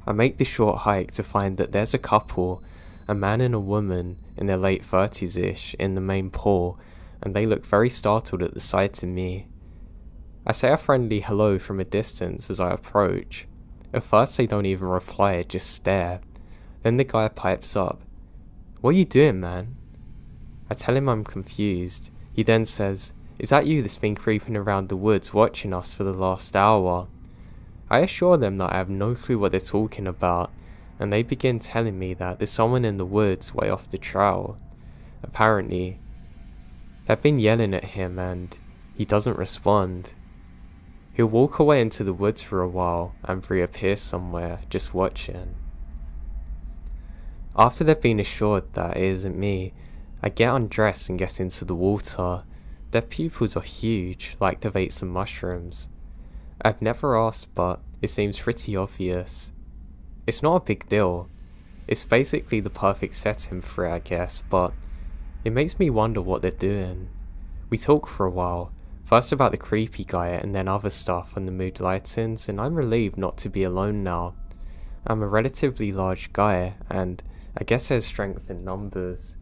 I make the short hike to find that there's a couple, a man and a woman in their late 30s-ish, in the main pool, and they look very startled at the sight of me. I say a friendly hello from a distance as I approach. At first they don't even reply, just stare. Then the guy pipes up, "What are you doing, man?" I tell him I'm confused. He then says, "Is that you that's been creeping around the woods watching us for the last hour?" I assure them that I have no clue what they're talking about, and they begin telling me that there's someone in the woods way off the trail. Apparently, they've been yelling at him and he doesn't respond. He'll walk away into the woods for a while and reappear somewhere, just watching. After they've been assured that it isn't me, I get undressed and get into the water. Their pupils are huge, like they've ate some mushrooms. I've never asked, but it seems pretty obvious. It's not a big deal. It's basically the perfect setting for it, I guess, but it makes me wonder what they're doing. We talk for a while, first about the creepy guy and then other stuff when the mood lightens, and I'm relieved not to be alone now. I'm a relatively large guy, and I guess there's strength in numbers.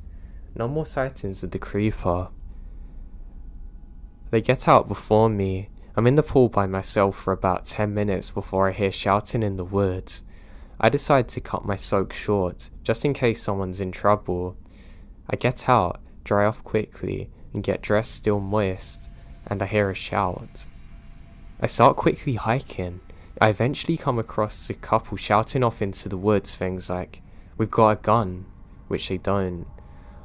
No more sightings of the creeper. They get out before me. I'm in the pool by myself for about 10 minutes before I hear shouting in the woods. I decide to cut my soak short, just in case someone's in trouble. I get out, dry off quickly, and get dressed still moist, and I hear a shout. I start quickly hiking. I eventually come across a couple shouting off into the woods things like, "We've got a gun," which they don't.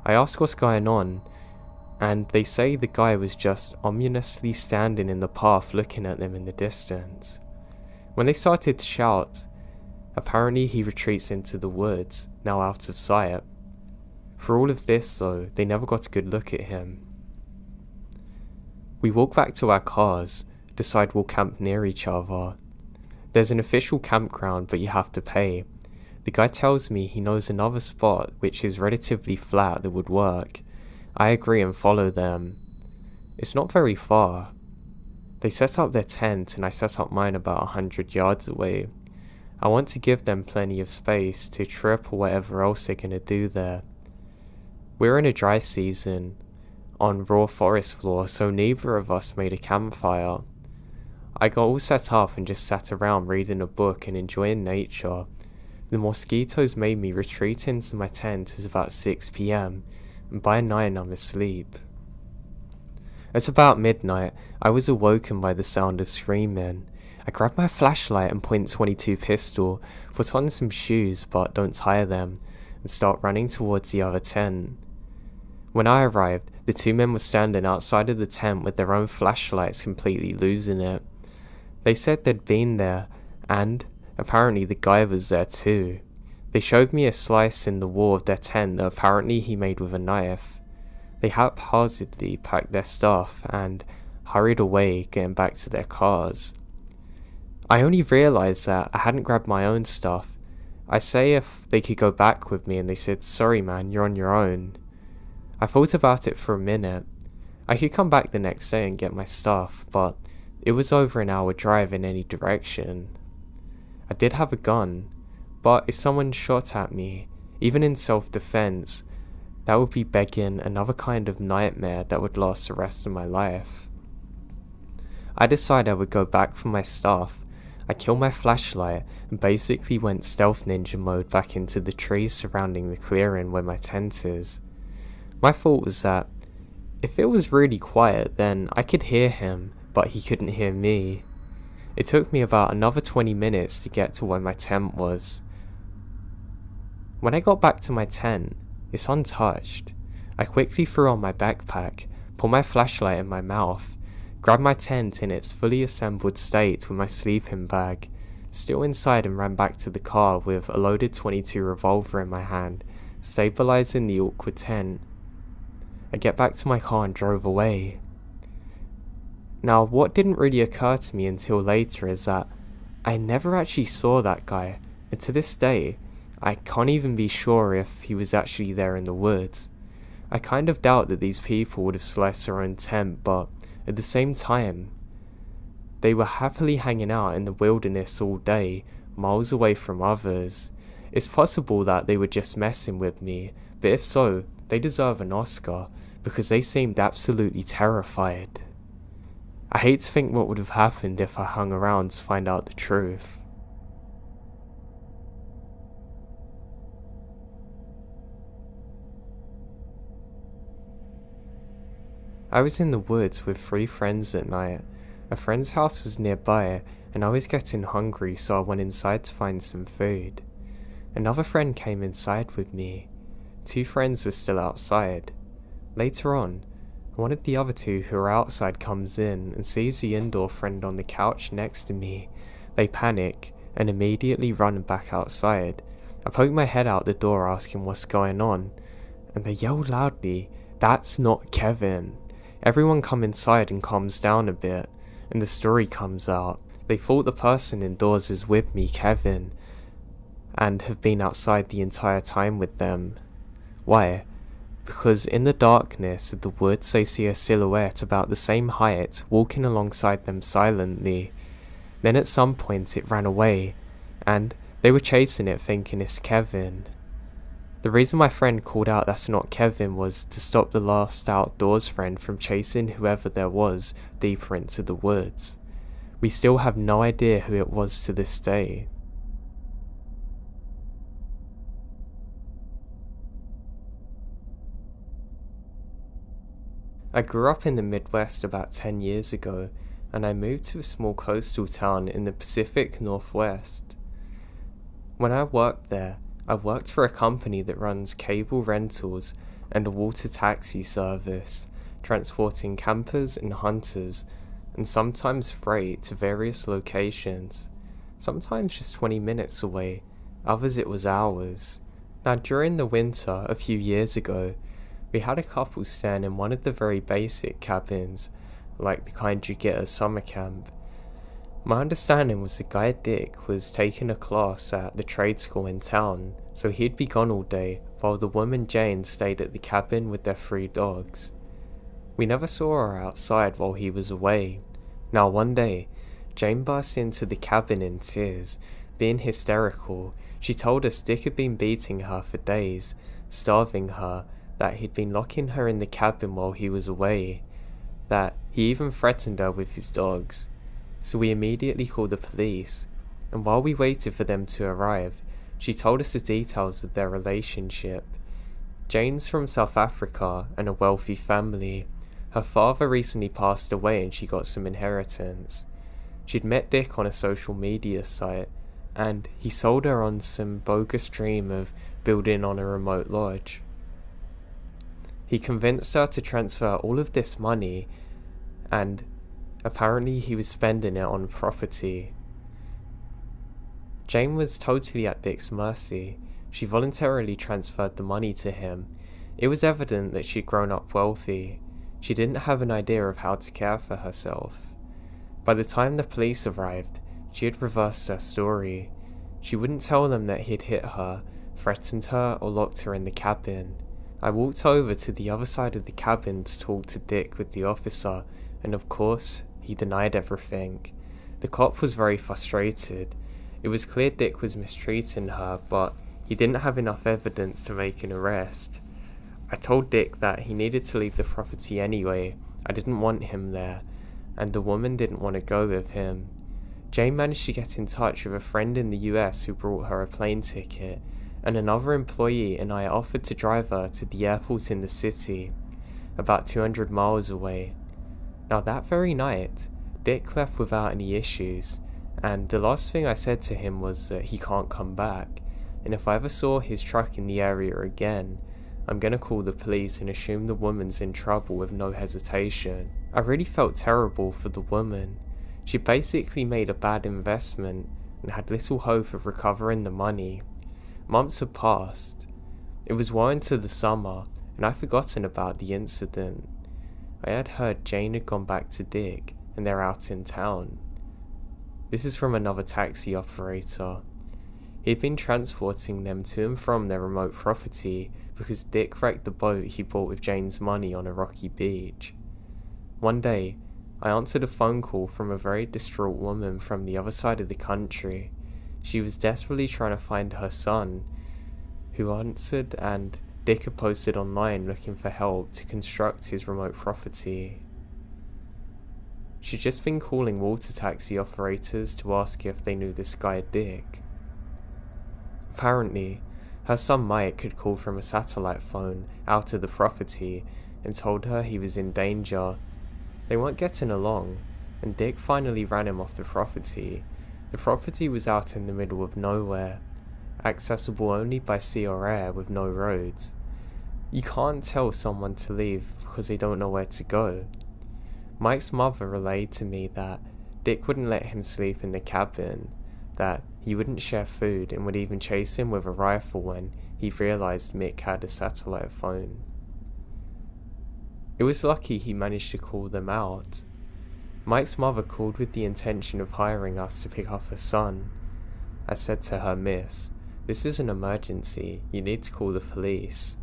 I ask what's going on, and they say the guy was just ominously standing in the path looking at them in the distance. When they started to shout, apparently he retreats into the woods, now out of sight. For all of this though, they never got a good look at him. We walk back to our cars, decide we'll camp near each other. There's an official campground, but you have to pay. The guy tells me he knows another spot which is relatively flat that would work. I agree and follow them. It's not very far. They set up their tent and I set up mine about 100 yards away. I want to give them plenty of space to trip or whatever else they're gonna do there. We're in a dry season, on raw forest floor, so neither of us made a campfire. I got all set up and just sat around reading a book and enjoying nature. The mosquitoes made me retreat into my tent at about 6 PM, and by 9 I'm asleep. At about midnight, I was awoken by the sound of screaming. I grab my flashlight and .22 pistol, put on some shoes but don't tire them, and start running towards the other tent. When I arrived, the two men were standing outside of the tent with their own flashlights completely losing it. They said they'd been there, and apparently the guy was there too. They showed me a slice in the wall of their tent that apparently he made with a knife. They haphazardly packed their stuff and hurried away, getting back to their cars. I only realised that I hadn't grabbed my own stuff. I say if they could go back with me and they said, "Sorry man, you're on your own." I thought about it for a minute. I could come back the next day and get my stuff, but it was over an hour drive in any direction. I did have a gun, but if someone shot at me, even in self-defense, that would be begging another kind of nightmare that would last the rest of my life. I decided I would go back for my stuff. I killed my flashlight and basically went stealth ninja mode back into the trees surrounding the clearing where my tent is. My thought was that if it was really quiet, then I could hear him, but he couldn't hear me. It took me about another 20 minutes to get to where my tent was. When I got back to my tent, it's untouched. I quickly threw on my backpack, put my flashlight in my mouth, grabbed my tent in its fully assembled state with my sleeping bag, still inside, and ran back to the car with a loaded .22 revolver in my hand, stabilizing the awkward tent. I get back to my car and drove away. Now, what didn't really occur to me until later is that I never actually saw that guy, and to this day, I can't even be sure if he was actually there in the woods. I kind of doubt that these people would have sliced their own tent, but at the same time, they were happily hanging out in the wilderness all day, miles away from others. It's possible that they were just messing with me, but if so, they deserve an Oscar, because they seemed absolutely terrified. I hate to think what would have happened if I hung around to find out the truth. I was in the woods with 3 friends at night. A friend's house was nearby, and I was getting hungry, so I went inside to find some food. Another friend came inside with me. 2 friends were still outside. Later on, one of the other 2 who are outside comes in and sees the indoor friend on the couch next to me. They panic and immediately run back outside. I poke my head out the door asking what's going on, and they yell loudly, "That's not Kevin." Everyone come inside and calms down a bit, and the story comes out. They thought the person indoors is with me, Kevin, and have been outside the entire time with them. Why? Because in the darkness of the woods they see a silhouette about the same height walking alongside them silently. Then at some point it ran away, and they were chasing it thinking it's Kevin. The reason my friend called out "that's not Kevin" was to stop the last outdoors friend from chasing whoever there was deeper into the woods. We still have no idea who it was to this day. I grew up in the Midwest about 10 years ago, and I moved to a small coastal town in the Pacific Northwest. When I worked there, I worked for a company that runs cable rentals and a water taxi service, transporting campers and hunters, and sometimes freight to various locations, sometimes just 20 minutes away, others it was hours. Now during the winter, a few years ago, we had a couple staying in one of the very basic cabins, like the kind you get at summer camp. My understanding was the guy Dick was taking a class at the trade school in town, so he'd be gone all day, while the woman Jane stayed at the cabin with their 3 dogs. We never saw her outside while he was away. Now one day, Jane burst into the cabin in tears, being hysterical. She told us Dick had been beating her for days, starving her, that he'd been locking her in the cabin while he was away, that he even threatened her with his dogs. So we immediately called the police, and while we waited for them to arrive, she told us the details of their relationship. Jane's from South Africa and a wealthy family. Her father recently passed away and she got some inheritance. She'd met Dick on a social media site, and he sold her on some bogus dream of building on a remote lodge. He convinced her to transfer all of this money, and apparently he was spending it on property. Jane was totally at Dick's mercy. She voluntarily transferred the money to him. It was evident that she'd grown up wealthy. She didn't have an idea of how to care for herself. By the time the police arrived, she had reversed her story. She wouldn't tell them that he'd hit her, threatened her, or locked her in the cabin. I walked over to the other side of the cabin to talk to Dick with the officer, and of course, he denied everything. The cop was very frustrated. It was clear Dick was mistreating her, but he didn't have enough evidence to make an arrest. I told Dick that he needed to leave the property anyway. I didn't want him there, and the woman didn't want to go with him. Jane managed to get in touch with a friend in the US who brought her a plane ticket, and another employee and I offered to drive her to the airport in the city, about 200 miles away. Now that very night, Dick left without any issues, and the last thing I said to him was that he can't come back, and if I ever saw his truck in the area again, I'm gonna call the police and assume the woman's in trouble with no hesitation. I really felt terrible for the woman. She basically made a bad investment and had little hope of recovering the money. Months had passed. It was well into the summer, and I'd forgotten about the incident. I had heard Jane had gone back to Dick, and they're out in town. This is from another taxi operator. He'd been transporting them to and from their remote property because Dick wrecked the boat he bought with Jane's money on a rocky beach. One day, I answered a phone call from a very distraught woman from the other side of the country. She was desperately trying to find her son, who answered, and Dick had posted online looking for help to construct his remote property. She'd just been calling water taxi operators to ask if they knew this guy Dick. Apparently, her son Mike had called from a satellite phone out of the property and told her he was in danger. They weren't getting along, and Dick finally ran him off the property. The property was out in the middle of nowhere, accessible only by sea or air with no roads. You can't tell someone to leave because they don't know where to go. Mike's mother relayed to me that Dick wouldn't let him sleep in the cabin, that he wouldn't share food and would even chase him with a rifle when he realized Mick had a satellite phone. It was lucky he managed to call them out. Mike's mother called with the intention of hiring us to pick up her son. I said to her, "Miss, this is an emergency, you need to call the police."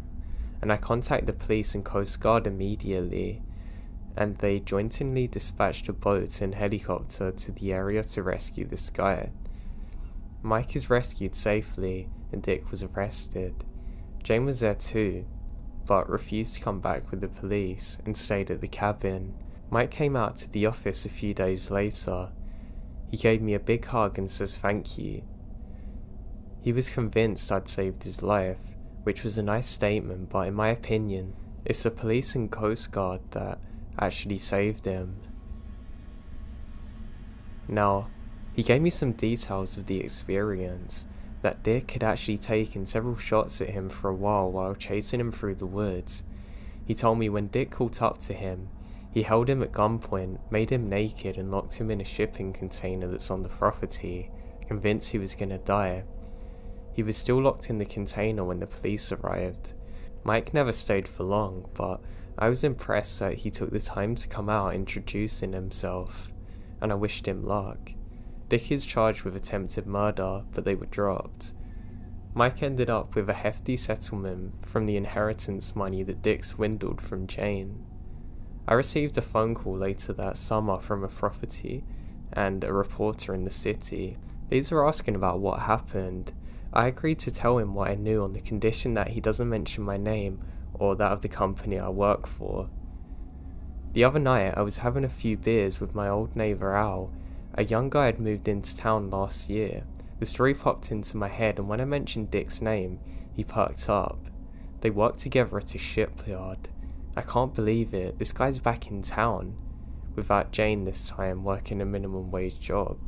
And I contacted the police and Coast Guard immediately, and they jointly dispatched a boat and helicopter to the area to rescue this guy. Mike is rescued safely, and Dick was arrested. Jane was there too, but refused to come back with the police and stayed at the cabin. Mike came out to the office a few days later. He gave me a big hug and says thank you. He was convinced I'd saved his life, which was a nice statement, but in my opinion, It's the police and Coast Guard that actually saved him. Now, he gave me some details of the experience, that Dick had actually taken several shots at him for a while chasing him through the woods. He told me when Dick caught up to him, he held him at gunpoint, made him naked and locked him in a shipping container that's on the property, convinced he was gonna die. He was still locked in the container when the police arrived. Mike never stayed for long, but I was impressed that he took the time to come out introducing himself, and I wished him luck. Dick is charged with attempted murder, but they were dropped. Mike ended up with a hefty settlement from the inheritance money that Dick swindled from Jane. I received a phone call later that summer from a property and a reporter in the city. These were asking about what happened. I agreed to tell him what I knew on the condition that he doesn't mention my name or that of the company I work for. The other night I was having a few beers with my old neighbour Al. A young guy had moved into town last year. The story popped into my head, and when I mentioned Dick's name, he perked up. They worked together at a shipyard. I can't believe it, this guy's back in town, without Jane this time working a minimum wage job.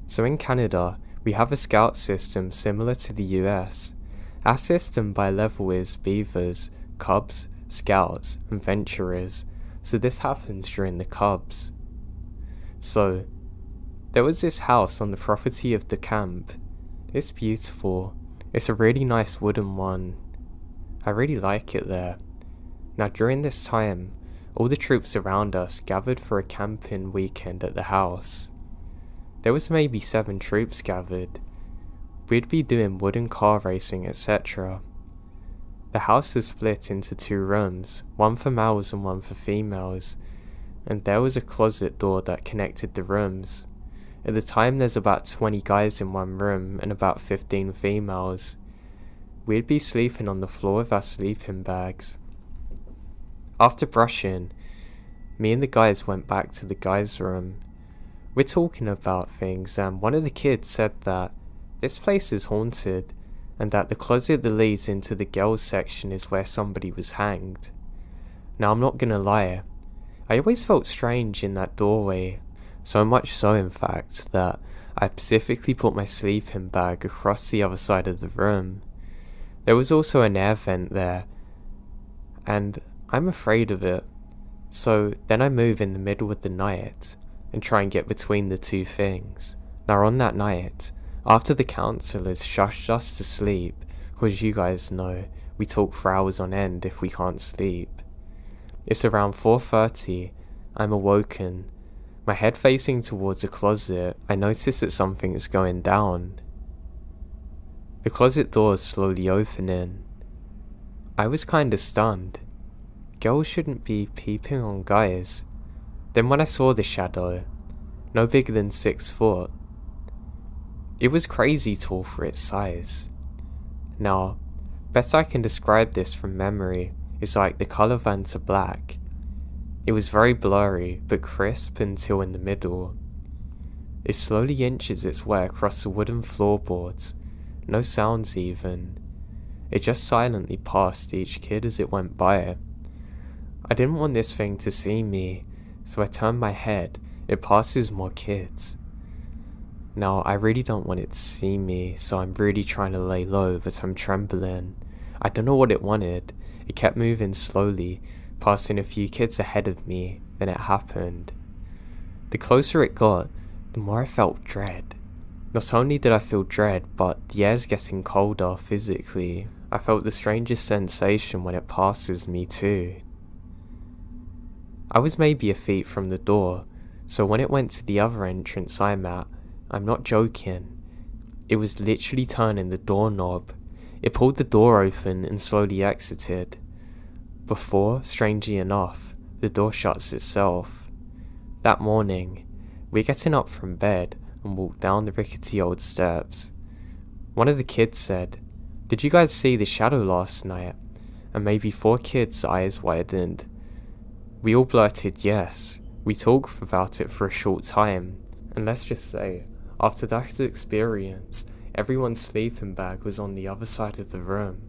So in Canada, we have a scout system similar to the US. Our system by level is beavers, cubs, scouts, and venturers, so this happens during the cubs. So, there was this house on the property of the camp. It's beautiful. It's a really nice wooden one. I really like it there. Now during this time, all the troops around us gathered for a camping weekend at the house. There was maybe 7 troops gathered. We'd be doing wooden car racing, etc. The house was split into 2 rooms, one for males and one for females, and there was a closet door that connected the rooms. At the time there's about 20 guys in one room and about 15 females. We'd be sleeping on the floor with our sleeping bags. After brushing, me and the guys went back to the guys' room. We're talking about things, and one of the kids said that this place is haunted, and that the closet that leads into the girls section is where somebody was hanged. Now I'm not gonna lie, I always felt strange in that doorway, so much so in fact that I specifically put my sleeping bag across the other side of the room. There was also an air vent there, and I'm afraid of it, so then I move in the middle of the night and try and get between the 2 things. Now on that night, after the counsellors shushed us to sleep, cause you guys know, we talk for hours on end if we can't sleep. It's around 4:30, I'm awoken, my head facing towards a closet. I notice that something is going down. The closet door is slowly opening. I was kinda stunned. Girls shouldn't be peeping on guys. Then when I saw the shadow, no bigger than 6 foot, it was crazy tall for its size. Now, best I can describe this from memory is like the colour Vanta black. It was very blurry but crisp until in the middle. It slowly inches its way across the wooden floorboards, no sounds even. It just silently passed each kid as it went by. I didn't want this thing to see me, so I turned my head. It passes more kids. Now I really don't want it to see me, so I'm really trying to lay low, but I'm trembling. I don't know what it wanted. It kept moving slowly, passing a few kids ahead of me, then it happened. The closer it got, the more I felt dread. Not only did I feel dread, but the air's getting colder physically. I felt the strangest sensation when it passes me too. I was maybe a feet from the door, so when it went to the other entrance I'm at, I'm not joking, it was literally turning the doorknob. It pulled the door open and slowly exited. Before, strangely enough, the door shuts itself. That morning, we're getting up from bed and walk down the rickety old steps. One of the kids said, "Did you guys see the shadow last night?" And maybe 4 kids' eyes widened. We all blurted yes. We talked about it for a short time. And let's just say, after that experience, everyone's sleeping bag was on the other side of the room.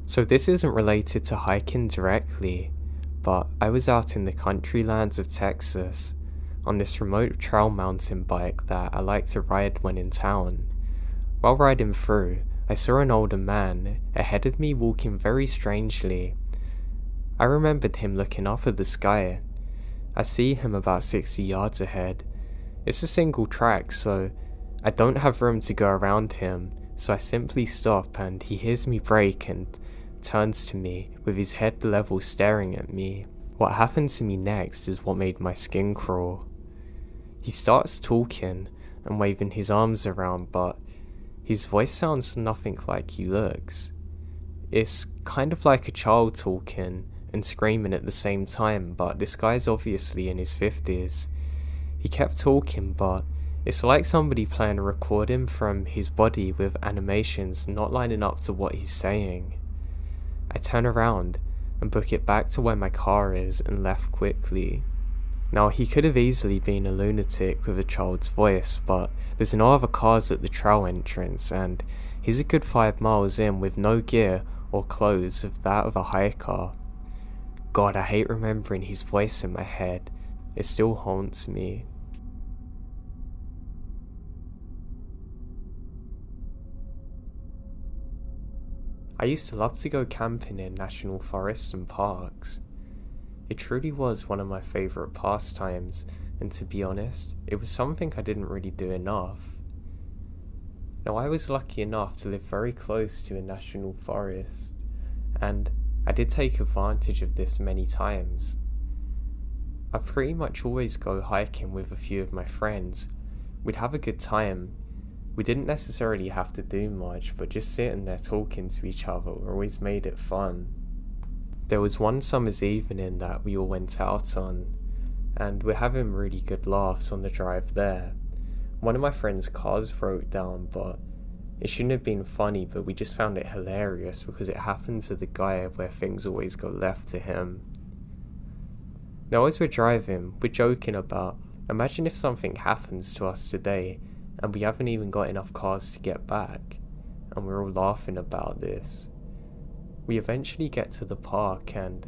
So this isn't related to hiking directly, but I was out in the country lands of Texas on this remote trail mountain bike that I like to ride when in town. While riding through, I saw an older man ahead of me walking very strangely. I remembered him looking up at the sky. I see him about 60 yards ahead. It's a single track, so I don't have room to go around him, so I simply stop and he hears me brake and turns to me with his head level staring at me. What happened to me next is what made my skin crawl. He starts talking and waving his arms around, but his voice sounds nothing like he looks. It's kind of like a child talking and screaming at the same time, but this guy's obviously in his 50s. He kept talking, but it's like somebody playing a recording from his body with animations not lining up to what he's saying. I turn around and book it back to where my car is and left quickly. Now, he could have easily been a lunatic with a child's voice, but there's no other cars at the trail entrance, and he's a good 5 miles in with no gear or clothes of that of a hiker. God, I hate remembering his voice in my head. It still haunts me. I used to love to go camping in national forests and parks. It truly was one of my favourite pastimes, and to be honest, it was something I didn't really do enough. Now, I was lucky enough to live very close to a national forest, and I did take advantage of this many times. I pretty much always go hiking with a few of my friends. We'd have a good time. We didn't necessarily have to do much, but just sitting there talking to each other always made it fun. There was one summer's evening that we all went out on, and we're having really good laughs on the drive there. One of my friend's cars broke down, but it shouldn't have been funny, but we just found it hilarious because it happened to the guy where things always go left to him. Now, as we're driving, we're joking about, imagine if something happens to us today and we haven't even got enough cars to get back, and we're all laughing about this. We eventually get to the park and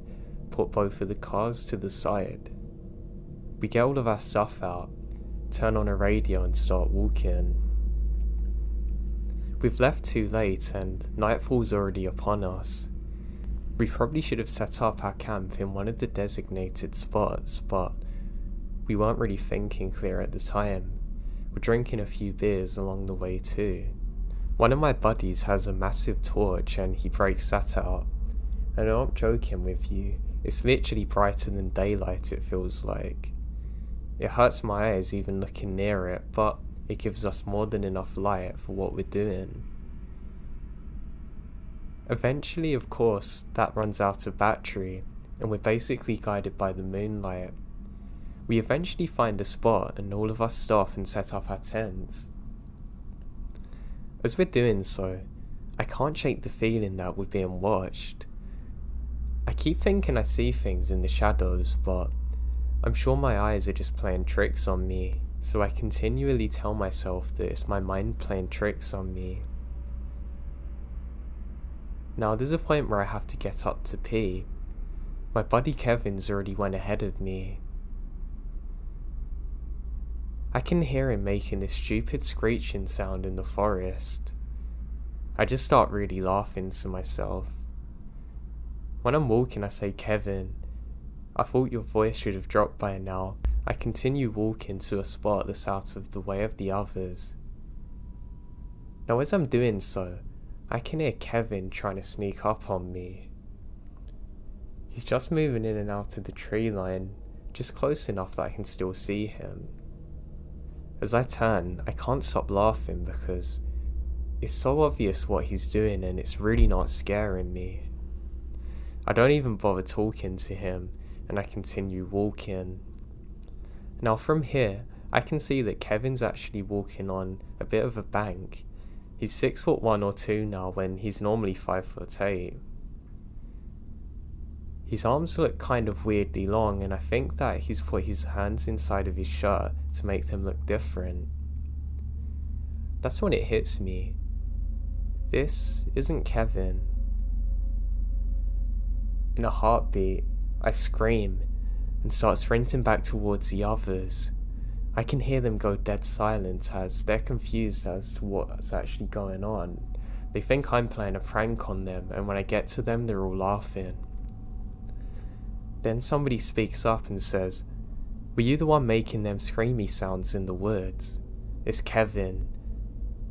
put both of the cars to the side. We get all of our stuff out, turn on a radio and start walking. We've left too late and nightfall's already upon us. We probably should have set up our camp in one of the designated spots, but we weren't really thinking clear at the time. We're drinking a few beers along the way too. One of my buddies has a massive torch and he breaks that out. And I'm not joking with you, it's literally brighter than daylight, it feels like. It hurts my eyes even looking near it, but it gives us more than enough light for what we're doing. Eventually, of course, that runs out of battery, and we're basically guided by the moonlight. We eventually find a spot and all of us stop and set up our tents. As we're doing so, I can't shake the feeling that we're being watched. I keep thinking I see things in the shadows, but I'm sure my eyes are just playing tricks on me, so I continually tell myself that it's my mind playing tricks on me. Now, there's a point where I have to get up to pee. My buddy Kevin's already went ahead of me. I can hear him making this stupid screeching sound in the forest. I just start really laughing to myself. When I'm walking, I say, "Kevin, I thought your voice should have dropped by now." I continue walking to a spot that's out of the way of the others. Now, as I'm doing so, I can hear Kevin trying to sneak up on me. He's just moving in and out of the tree line, just close enough that I can still see him. As I turn, I can't stop laughing because it's so obvious what he's doing and it's really not scaring me. I don't even bother talking to him and I continue walking. Now from here, I can see that Kevin's actually walking on a bit of a bank. He's 6'1" or 2" now when he's normally 5'8". His arms look kind of weirdly long, and I think that he's put his hands inside of his shirt to make them look different. That's when it hits me. This isn't Kevin. In a heartbeat, I scream and start sprinting back towards the others. I can hear them go dead silent as they're confused as to what's actually going on. They think I'm playing a prank on them, and when I get to them, they're all laughing. Then somebody speaks up and says, "Were you the one making them screamy sounds in the woods?" It's Kevin.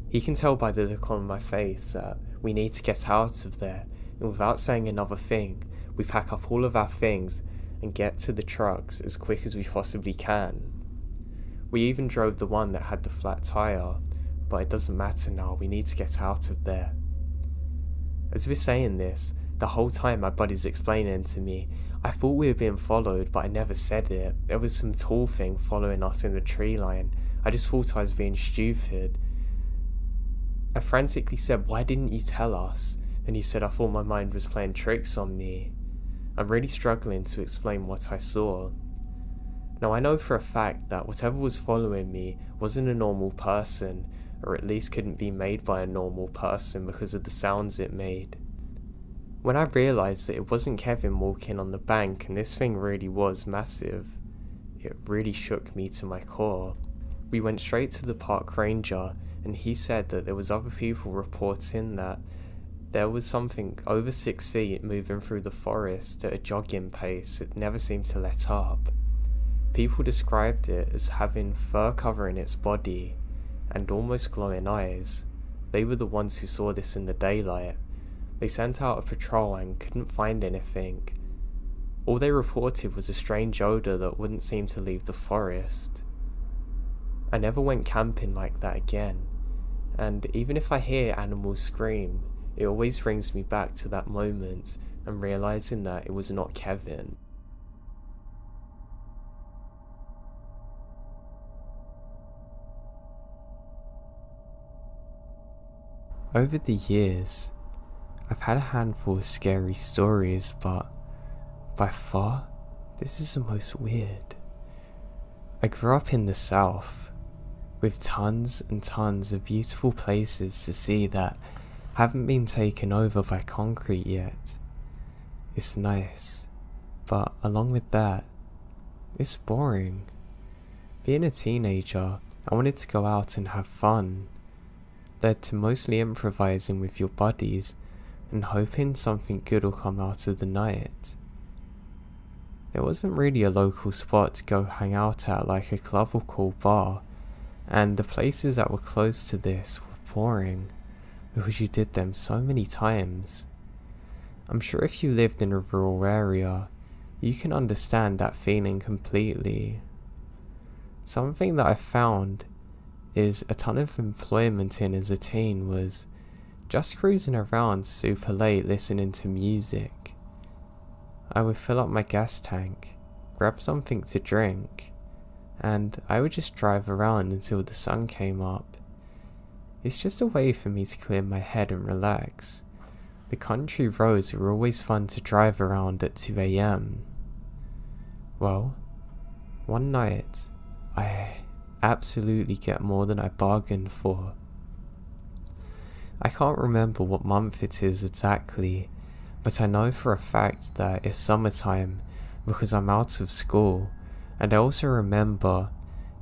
He can tell by the look on my face that we need to get out of there, and without saying another thing, we pack up all of our things and get to the trucks as quick as we possibly can. We even drove the one that had the flat tire, but it doesn't matter now, we need to get out of there. As we're saying this, the whole time my buddy's explaining to me, I thought we were being followed, but I never said it. There was some tall thing following us in the tree line. I just thought I was being stupid. I frantically said, "Why didn't you tell us?" And he said, "I thought my mind was playing tricks on me." I'm really struggling to explain what I saw. Now I know for a fact that whatever was following me wasn't a normal person, or at least couldn't be made by a normal person because of the sounds it made. When I realised that it wasn't Kevin walking on the bank and this thing really was massive, it really shook me to my core. We went straight to the park ranger, and he said that there was other people reporting that there was something over 6 feet moving through the forest at a jogging pace. It never seemed to let up. People described it as having fur covering its body and almost glowing eyes. They were the ones who saw this in the daylight. They sent out a patrol and couldn't find anything. All they reported was a strange odour that wouldn't seem to leave the forest. I never went camping like that again, and even if I hear animals scream, it always brings me back to that moment and realising that it was not Kevin. Over the years, I've had a handful of scary stories, but by far, this is the most weird. I grew up in the South, with tons and tons of beautiful places to see that haven't been taken over by concrete yet. It's nice, but along with that, it's boring. Being a teenager, I wanted to go out and have fun, led to mostly improvising with your buddies and hoping something good will come out of the night. There wasn't really a local spot to go hang out at like a club or cool bar, and the places that were close to this were boring because you did them so many times. I'm sure if you lived in a rural area, you can understand that feeling completely. Something that I found is a ton of employment in as a teen was just cruising around super late listening to music. I would fill up my gas tank, grab something to drink, and I would just drive around until the sun came up. It's just a way for me to clear my head and relax. The country roads were always fun to drive around at 2 AM. Well, one night, I absolutely get more than I bargained for. I can't remember what month it is exactly, but I know for a fact that it's summertime because I'm out of school, and I also remember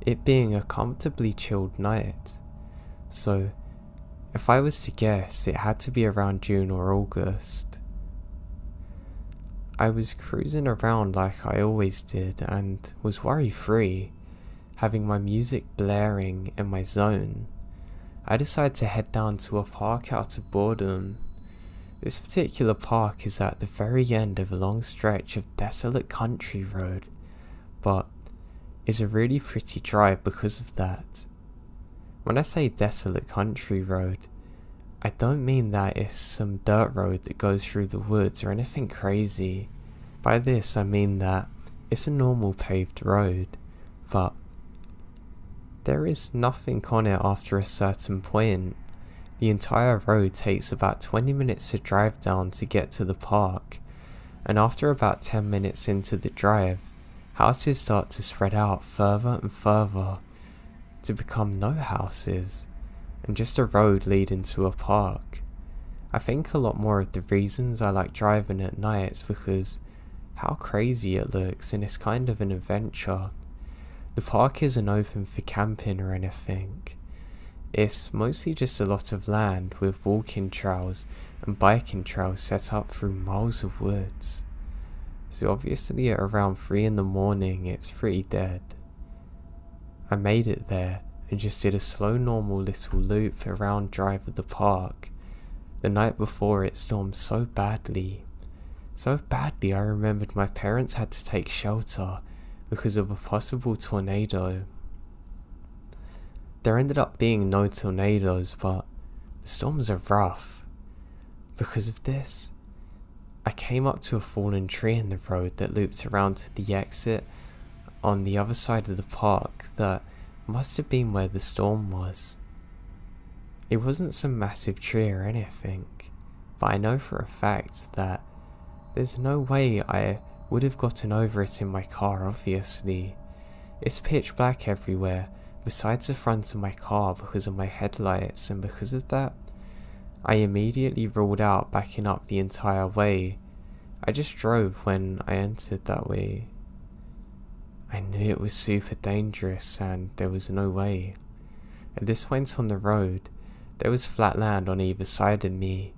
it being a comfortably chilled night. So, if I was to guess, it had to be around June or August. I was cruising around like I always did and was worry-free, having my music blaring in my zone. I decided to head down to a park out of boredom. This particular park is at the very end of a long stretch of desolate country road, but is a really pretty drive because of that. When I say desolate country road, I don't mean that it's some dirt road that goes through the woods or anything crazy. By this I mean that it's a normal paved road, but there is nothing on it after a certain point. The entire road takes about 20 minutes to drive down to get to the park, and after about 10 minutes into the drive, houses start to spread out further and further to become no houses and just a road leading to a park. I think a lot more of the reasons I like driving at night is because how crazy it looks, and it's kind of an adventure. The park isn't open for camping or anything. It's mostly just a lot of land with walking trails and biking trails set up through miles of woods. So obviously at around 3 in the morning it's pretty dead. I made it there and just did a slow normal little loop around drive of the park. The night before it stormed so badly I remembered my parents had to take shelter because of a possible tornado. There ended up being no tornadoes, but the storms are rough. Because of this, I came up to a fallen tree in the road that looped around to the exit on the other side of the park that must have been where the storm was. It wasn't some massive tree or anything, but I know for a fact that there's no way I would have gotten over it in my car, obviously. It's pitch black everywhere, besides the front of my car because of my headlights, and because of that, I immediately ruled out backing up the entire way. I just drove when I entered that way. I knew it was super dangerous and there was no way. At this point on the road, there was flat land on either side of me.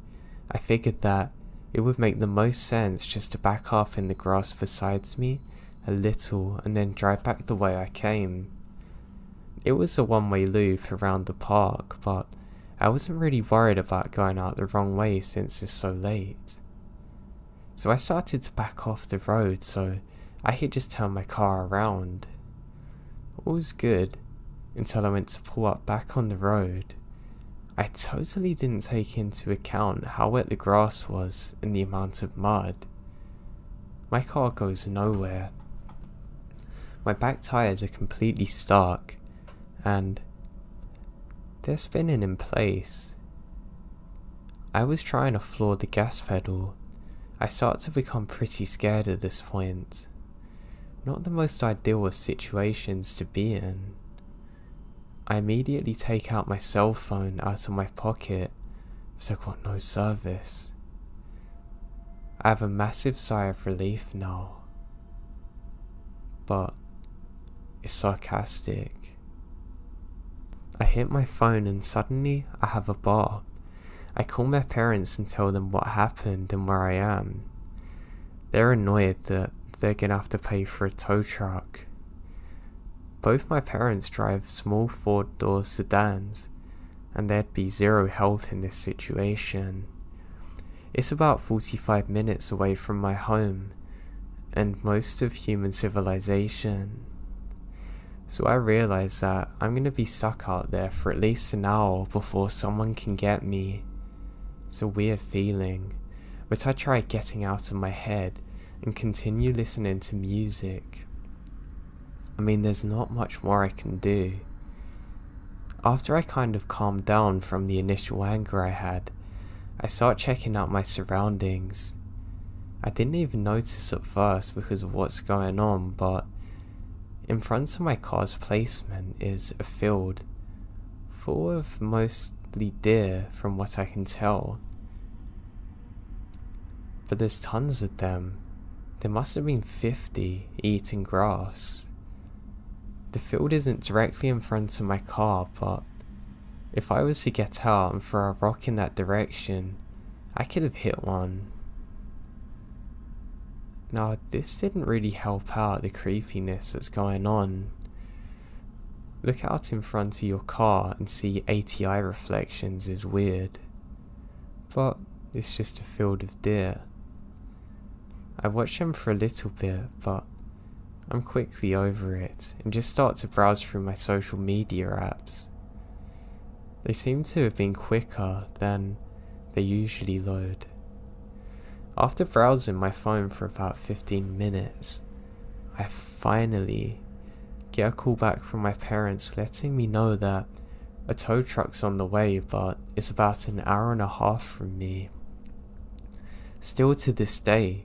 I figured that it would make the most sense just to back up in the grass beside me a little and then drive back the way I came. It was a one-way loop around the park, but I wasn't really worried about going out the wrong way since it's so late. So I started to back off the road so I could just turn my car around. All was good until I went to pull up back on the road. I totally didn't take into account how wet the grass was and the amount of mud. My car goes nowhere. My back tyres are completely stuck and they're spinning in place. I was trying to floor the gas pedal. I start to become pretty scared at this point. Not the most ideal of situations to be in. I immediately take out my cell phone out of my pocket because I've got no service. I have a massive sigh of relief now, but it's sarcastic. I hit my phone and suddenly I have a bar. I call my parents and tell them what happened and where I am. They're annoyed that they're gonna have to pay for a tow truck. Both my parents drive small 4-door sedans, and there'd be zero help in this situation. It's about 45 minutes away from my home, and most of human civilization. So I realize that I'm gonna be stuck out there for at least an hour before someone can get me. It's a weird feeling, but I try getting out of my head and continue listening to music. I mean, there's not much more I can do. After I kind of calmed down from the initial anger I had, I start checking out my surroundings. I didn't even notice at first because of what's going on, but in front of my car's placement is a field full of mostly deer from what I can tell. But there's tons of them. There must have been 50 eating grass. The field isn't directly in front of my car, but if I was to get out and throw a rock in that direction, I could have hit one. Now, this didn't really help out the creepiness that's going on. Look out in front of your car and see ATI reflections is weird, but it's just a field of deer. I watched them for a little bit, but I'm quickly over it and just start to browse through my social media apps. They seem to have been quicker than they usually load. After browsing my phone for about 15 minutes, I finally get a call back from my parents letting me know that a tow truck's on the way, but it's about an hour and a half from me. Still to this day,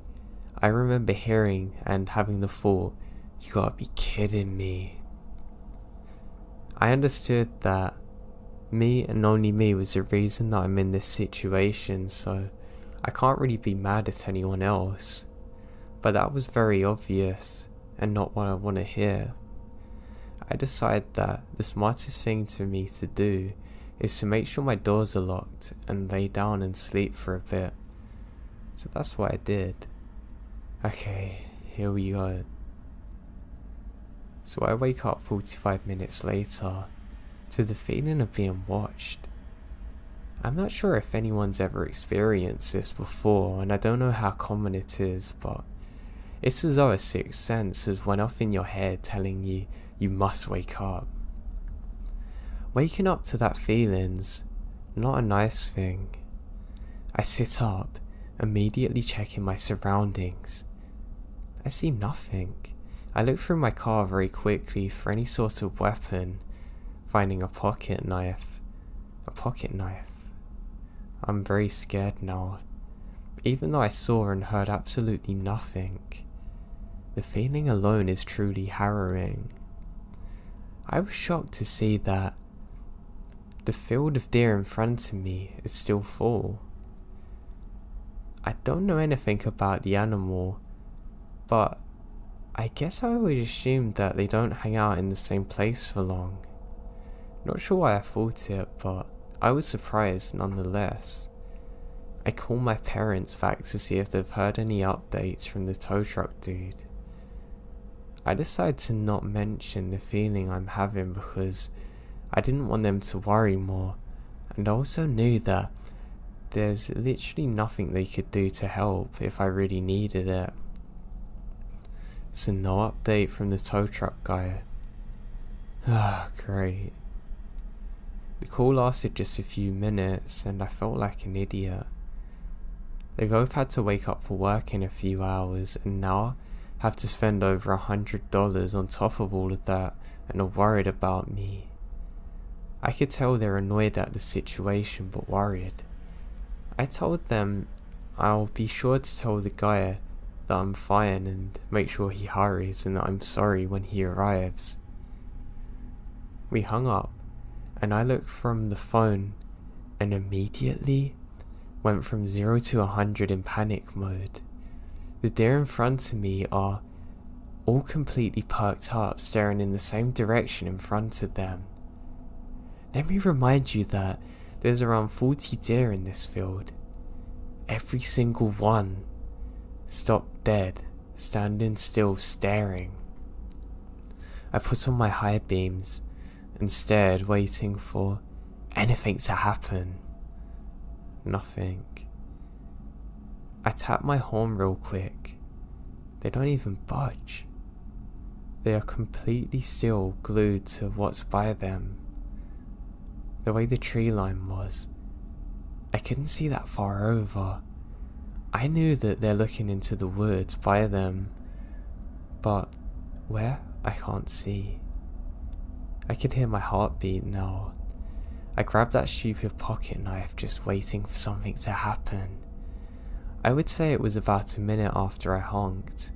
I remember hearing and having the thought, you gotta be kidding me. I understood that me and only me was the reason that I'm in this situation, so I can't really be mad at anyone else. But that was very obvious and not what I want to hear. I decided that the smartest thing for me to do is to make sure my doors are locked and lay down and sleep for a bit. So that's what I did. Okay, here we go. So I wake up 45 minutes later to the feeling of being watched. I'm not sure if anyone's ever experienced this before, and I don't know how common it is, but it's as though a sixth sense has went off in your head telling you you must wake up. Waking up to that feeling's not a nice thing. I sit up, immediately checking my surroundings. I see nothing. I look through my car very quickly for any sort of weapon, finding a pocket knife. A pocket knife. I'm very scared now, even though I saw and heard absolutely nothing. The feeling alone is truly harrowing. I was shocked to see that the field of deer in front of me is still full. I don't know anything about the animal, but I guess I always assumed that they don't hang out in the same place for long. Not sure why I thought it, but I was surprised nonetheless. I called my parents back to see if they've heard any updates from the tow truck dude. I decided to not mention the feeling I'm having because I didn't want them to worry more, and I also knew that there's literally nothing they could do to help if I really needed it. So no update from the tow truck guy. Ah, great. The call lasted just a few minutes and I felt like an idiot. They both had to wake up for work in a few hours and now have to spend over $100 on top of all of that and are worried about me. I could tell they're annoyed at the situation but worried. I told them I'll be sure to tell the guy that I'm fine and make sure he hurries and that I'm sorry when he arrives. We hung up and I looked from the phone and immediately went from 0 to 100 in panic mode. The deer in front of me are all completely perked up, staring in the same direction in front of them. Let me remind you that there's around 40 deer in this field. Every single one stopped dead, standing still, staring. I put on my high beams and stared, waiting for anything to happen. Nothing. I tapped my horn real quick. They don't even budge. They are completely still, glued to what's by them. The way the tree line was, I couldn't see that far over. I knew that they're looking into the woods by them, but where? I can't see. I could hear my heartbeat now. I grabbed that stupid pocket knife, just waiting for something to happen. I would say it was about a minute after I honked.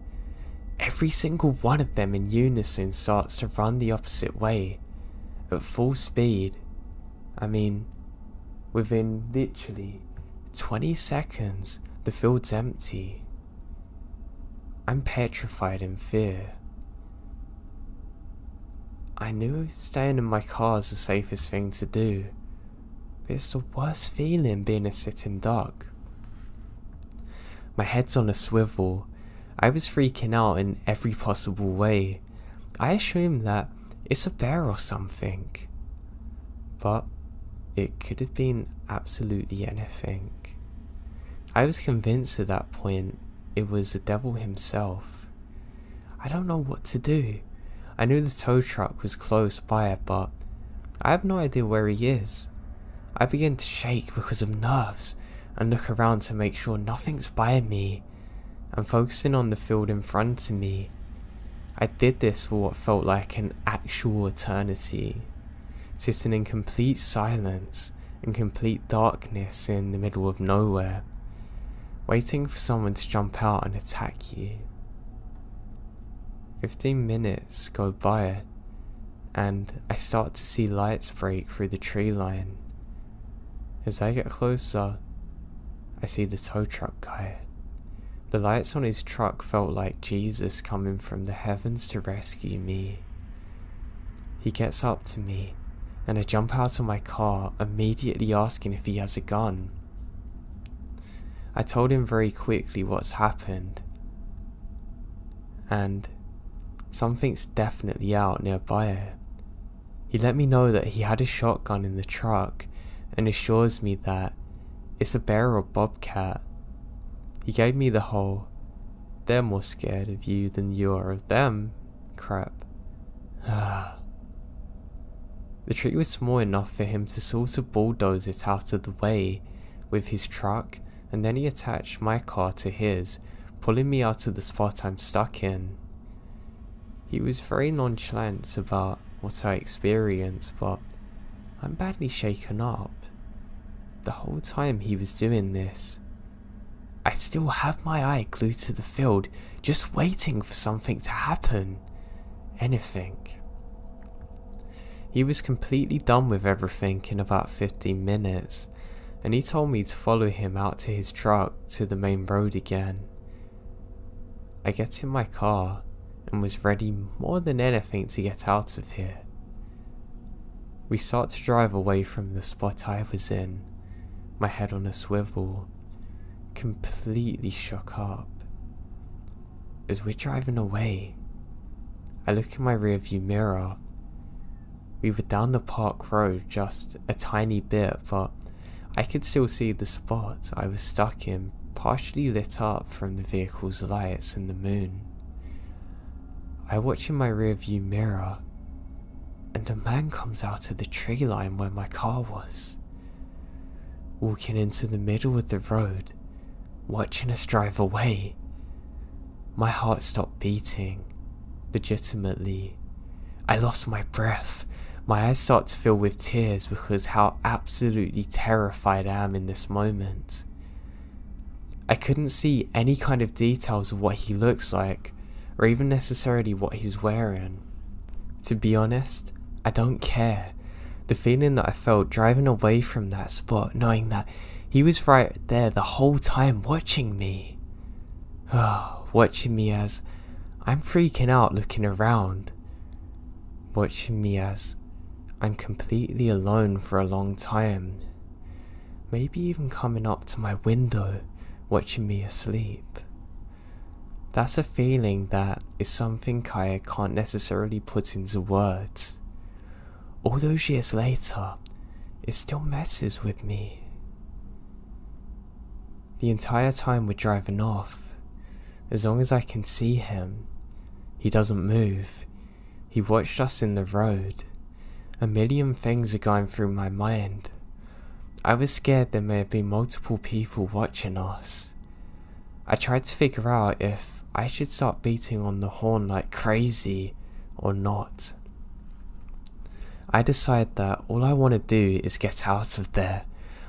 Every single one of them in unison starts to run the opposite way, at full speed. I mean, within literally 20 seconds, the field's empty. I'm petrified in fear. I knew staying in my car is the safest thing to do, but it's the worst feeling being a sitting duck. My head's on a swivel. I was freaking out in every possible way. I assumed that it's a bear or something, but it could have been absolutely anything. I was convinced at that point it was the devil himself. I don't know what to do. I knew the tow truck was close by, but I have no idea where he is. I begin to shake because of nerves and look around to make sure nothing's by me. I'm focusing on the field in front of me. I did this for what felt like an actual eternity, sitting in complete silence and complete darkness in the middle of nowhere. waiting for someone to jump out and attack you. 15 minutes go by, and I start to see lights break through the tree line. As I get closer, I see the tow truck guy. The lights on his truck felt like Jesus coming from the heavens to rescue me. He gets up to me, and I jump out of my car, immediately asking if he has a gun. I told him very quickly what's happened, and something's definitely out nearby. He let me know that he had a shotgun in the truck and assures me that it's a bear or bobcat. He gave me the whole, they're more scared of you than you are of them crap. The tree was small enough for him to sort of bulldoze it out of the way with his truck, and then he attached my car to his, pulling me out of the spot I'm stuck in. He was very nonchalant about what I experienced, but I'm badly shaken up. The whole time he was doing this, I still have my eye glued to the field, just waiting for something to happen. Anything. He was completely done with everything in about 15 minutes, and he told me to follow him out to his truck to the main road again. I get in my car and was ready more than anything to get out of here. We start to drive away from the spot I was in, my head on a swivel, completely shook up. As we're driving away, I look in my rearview mirror. We were down the park road just a tiny bit, but I could still see the spot I was stuck in, partially lit up from the vehicle's lights and the moon. I watch in my rearview mirror, and a man comes out of the tree line where my car was, walking into the middle of the road, watching us drive away. My heart stopped beating, legitimately. I lost my breath. My eyes start to fill with tears because how absolutely terrified I am in this moment. I couldn't see any kind of details of what he looks like, or even necessarily what he's wearing. To be honest, I don't care. The feeling that I felt driving away from that spot, knowing that he was right there the whole time watching me. Watching me as I'm freaking out looking around. Watching me as I'm completely alone for a long time. Maybe even coming up to my window, watching me asleep. That's a feeling that is something I can't necessarily put into words. All those years later, it still messes with me. The entire time we're driving off, as long as I can see him, he doesn't move. He watched us in the road. A million things are going through my mind. I was scared there may have been multiple people watching us. I tried to figure out if I should start beating on the horn like crazy or not. I decide that all I want to do is get out of there,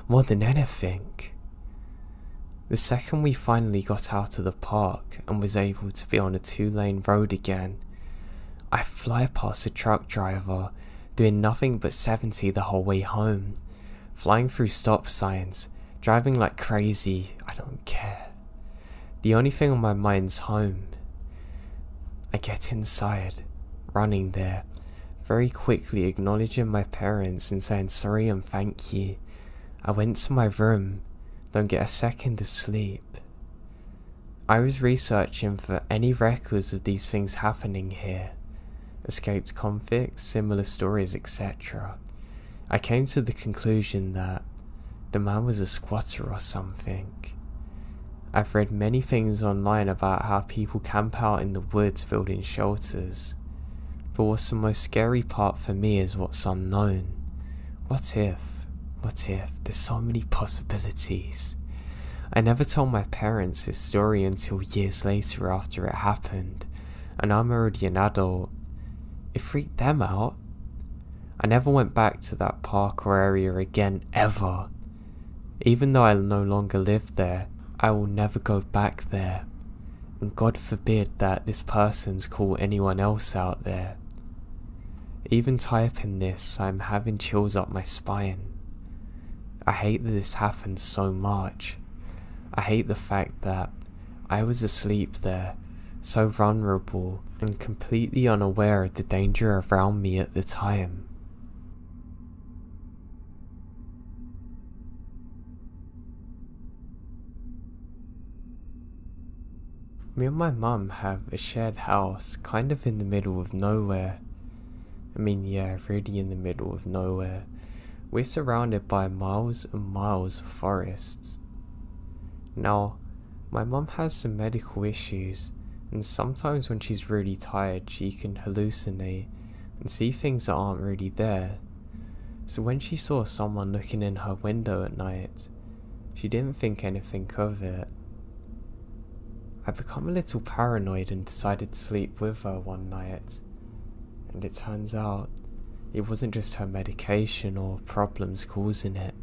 more than anything. The second we finally got out of the park and was able to be on a 2-lane road again, I fly past a truck driver doing nothing but 70 the whole way home, flying through stop signs, driving like crazy. I don't care. The only thing on my mind's home. I get inside, running there, very quickly acknowledging my parents and saying sorry and thank you. I went to my room, don't get a second of sleep. I was researching for any records of these things happening here. Escaped convicts, similar stories, etc. I came to the conclusion that the man was a squatter or something. I've read many things online about how people camp out in the woods building shelters. But what's the most scary part for me is what's unknown. What if there's so many possibilities? I never told my parents this story until years later after it happened, and I'm already an adult. It freaked them out. I never went back to that park or area again, ever. Even though I no longer lived there, I will never go back there, and God forbid that this person's call anyone else out there. Even typing this, I'm having chills up my spine. I hate that this happened so much. I hate the fact that I was asleep there, so vulnerable and completely unaware of the danger around me at the time. Me and my mum have a shared house kind of in the middle of nowhere. I mean, yeah, really in the middle of nowhere. We're surrounded by miles and miles of forests. Now, my mum has some medical issues, and sometimes when she's really tired she can hallucinate and see things that aren't really there. So when she saw someone looking in her window at night, she didn't think anything of it. I become a little paranoid and decided to sleep with her one night, and it turns out it wasn't just her medication or problems causing it.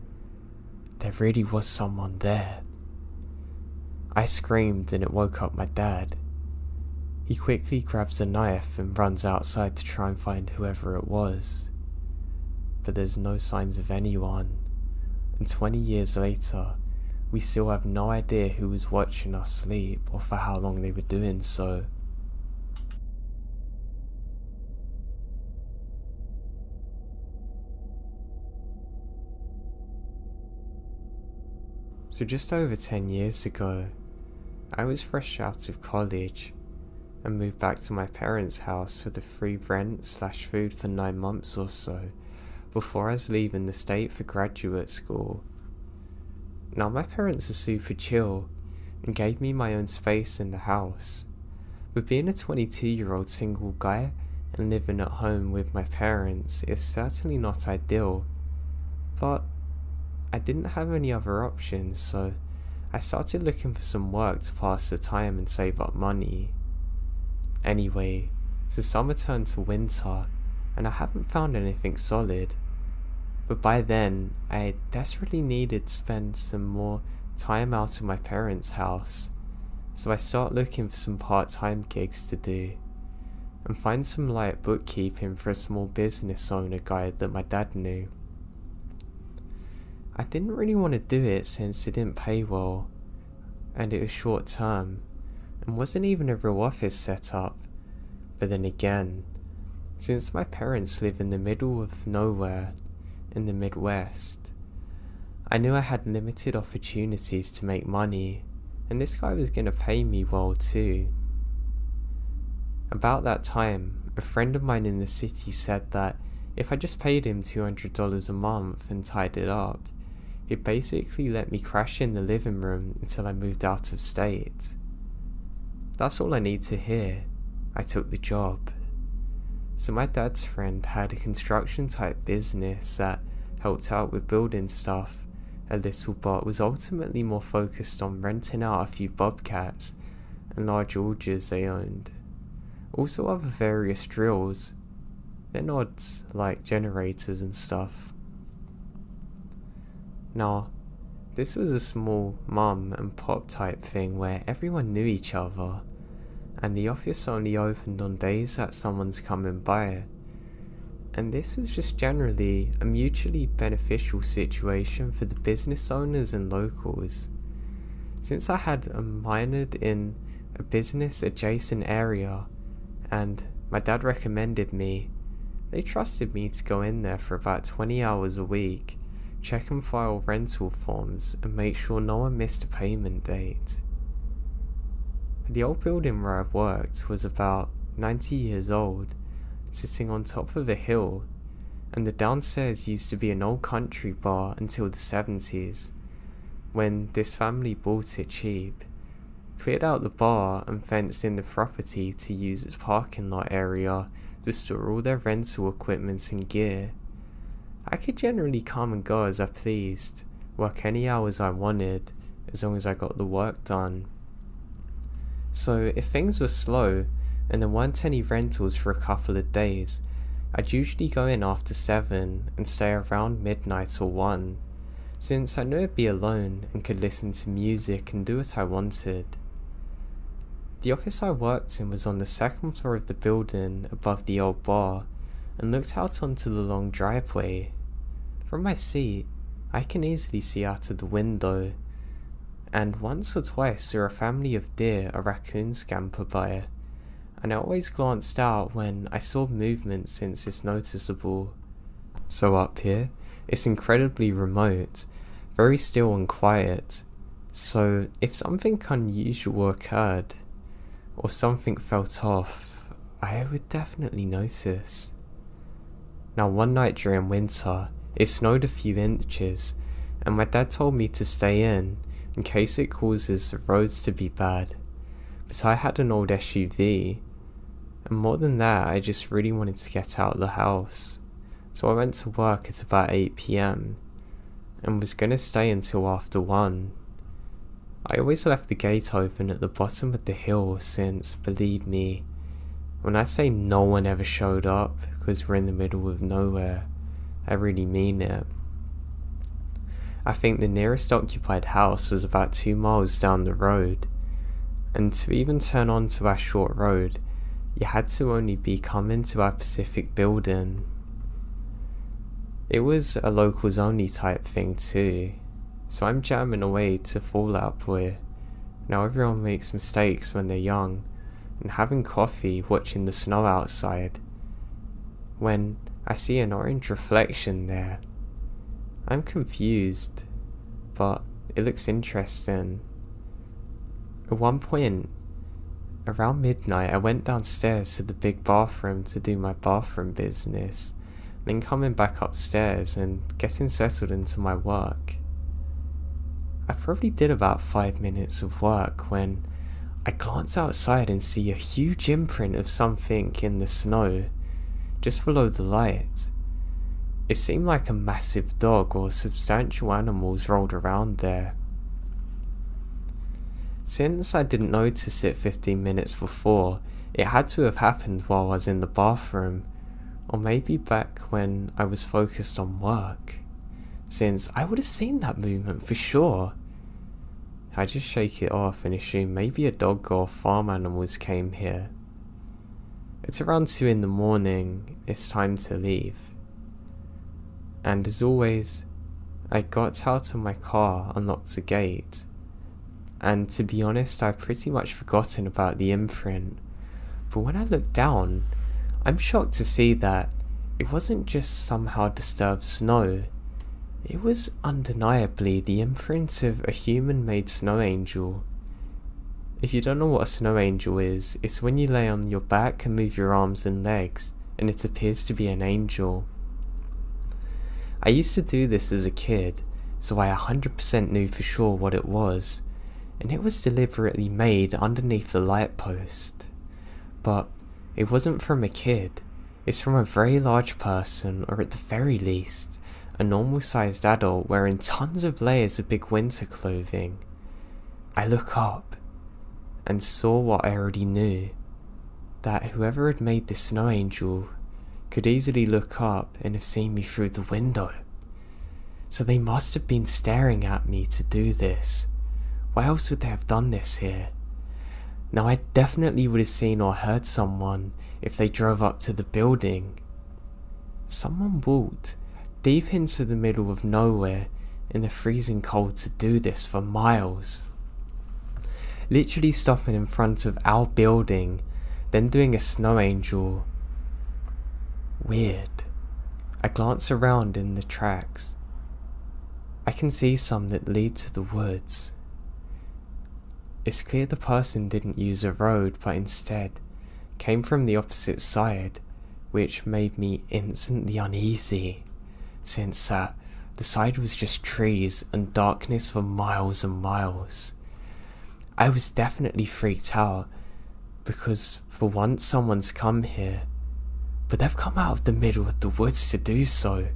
There really was someone there. I screamed and it woke up my dad. He quickly grabs a knife and runs outside to try and find whoever it was. But there's no signs of anyone, and 20 years later, we still have no idea who was watching us sleep or for how long they were doing so. So just over 10 years ago, I was fresh out of college and moved back to my parents' house for the free rent/food for 9 months or so before I was leaving the state for graduate school. Now my parents are super chill and gave me my own space in the house, but being a 22-year-old single guy and living at home with my parents is certainly not ideal, but I didn't have any other options, so I started looking for some work to pass the time and save up money. Anyway, so summer turned to winter and I haven't found anything solid. But by then, I desperately needed to spend some more time out of my parents' house, so I start looking for some part-time gigs to do, and find some light bookkeeping for a small business owner guy that my dad knew. I didn't really want to do it since it didn't pay well, and it was short term, and wasn't even a real office setup. But then again, since my parents live in the middle of nowhere, in the Midwest, I knew I had limited opportunities to make money, and this guy was going to pay me well too. About that time, a friend of mine in the city said that if I just paid him $200 a month and tied it up, he'd basically let me crash in the living room until I moved out of state. That's all I need to hear. I took the job. So my dad's friend had a construction type business that helped out with building stuff a little, but was ultimately more focused on renting out a few bobcats and large augers they owned. Also other various drills, then odds like generators and stuff. Now, this was a small mum and pop type thing where everyone knew each other, and the office only opened on days that someone's coming by. And this was just generally a mutually beneficial situation for the business owners and locals. Since I had minored in a business adjacent area and my dad recommended me, they trusted me to go in there for about 20 hours a week, check and file rental forms and make sure no one missed a payment date. The old building where I worked was about 90 years old, sitting on top of a hill, and the downstairs used to be an old country bar until the 70s, when this family bought it cheap, cleared out the bar and fenced in the property to use its parking lot area to store all their rental equipment and gear. I could generally come and go as I pleased, work any hours I wanted, as long as I got the work done. So if things were slow and there weren't any rentals for a couple of days, I'd usually go in after 7 and stay around midnight or 1, since I knew I'd be alone and could listen to music and do what I wanted. The office I worked in was on the second floor of the building above the old bar and looked out onto the long driveway. From my seat, I can easily see out of the window, and once or twice saw a family of deer or raccoons scamper by, and I always glanced out when I saw movement since it's noticeable. So up here, it's incredibly remote, very still and quiet, so if something unusual occurred, or something felt off, I would definitely notice. Now one night during winter, it snowed a few inches, and my dad told me to stay in case it causes the roads to be bad, but I had an old SUV, and more than that I just really wanted to get out of the house, so I went to work at about 8 PM, and was going to stay until after 1. I always left the gate open at the bottom of the hill since, believe me, when I say no one ever showed up because we're in the middle of nowhere, I really mean it. I think the nearest occupied house was about 2 miles down the road, and to even turn onto our short road, you had to only be coming to our Pacific building. It was a locals only type thing too, so I'm jamming away to Fallout Boy. Now everyone makes mistakes when they're young, and having coffee watching the snow outside, when I see an orange reflection there. I'm confused, but it looks interesting. At one point, around midnight, I went downstairs to the big bathroom to do my bathroom business, then coming back upstairs and getting settled into my work. I probably did about 5 minutes of work when I glance outside and see a huge imprint of something in the snow, just below the light. It seemed like a massive dog or substantial animals rolled around there. Since I didn't notice it 15 minutes before, it had to have happened while I was in the bathroom, or maybe back when I was focused on work, since I would have seen that movement for sure. I just shake it off and assume maybe a dog or farm animals came here. It's around 2 in the morning, it's time to leave. And as always, I got out of my car, unlocked the gate, and to be honest, I'd pretty much forgotten about the imprint, but when I looked down, I'm shocked to see that it wasn't just somehow disturbed snow, it was undeniably the imprint of a human-made snow angel. If you don't know what a snow angel is, it's when you lay on your back and move your arms and legs, and it appears to be an angel. I used to do this as a kid, so I 100% knew for sure what it was, and it was deliberately made underneath the light post. But it wasn't from a kid, it's from a very large person, or at the very least, a normal-sized adult wearing tons of layers of big winter clothing. I look up, and saw what I already knew, that whoever had made this snow angel could easily look up and have seen me through the window. So they must have been staring at me to do this. Why else would they have done this here? Now I definitely would have seen or heard someone if they drove up to the building. Someone walked deep into the middle of nowhere in the freezing cold to do this for miles. Literally stopping in front of our building, then doing a snow angel. Weird. I glance around in the tracks. I can see some that lead to the woods. It's clear the person didn't use a road, but instead came from the opposite side, which made me instantly uneasy, since the side was just trees and darkness for miles and miles. I was definitely freaked out, because for once someone's come here, but they've come out of the middle of the woods to do so.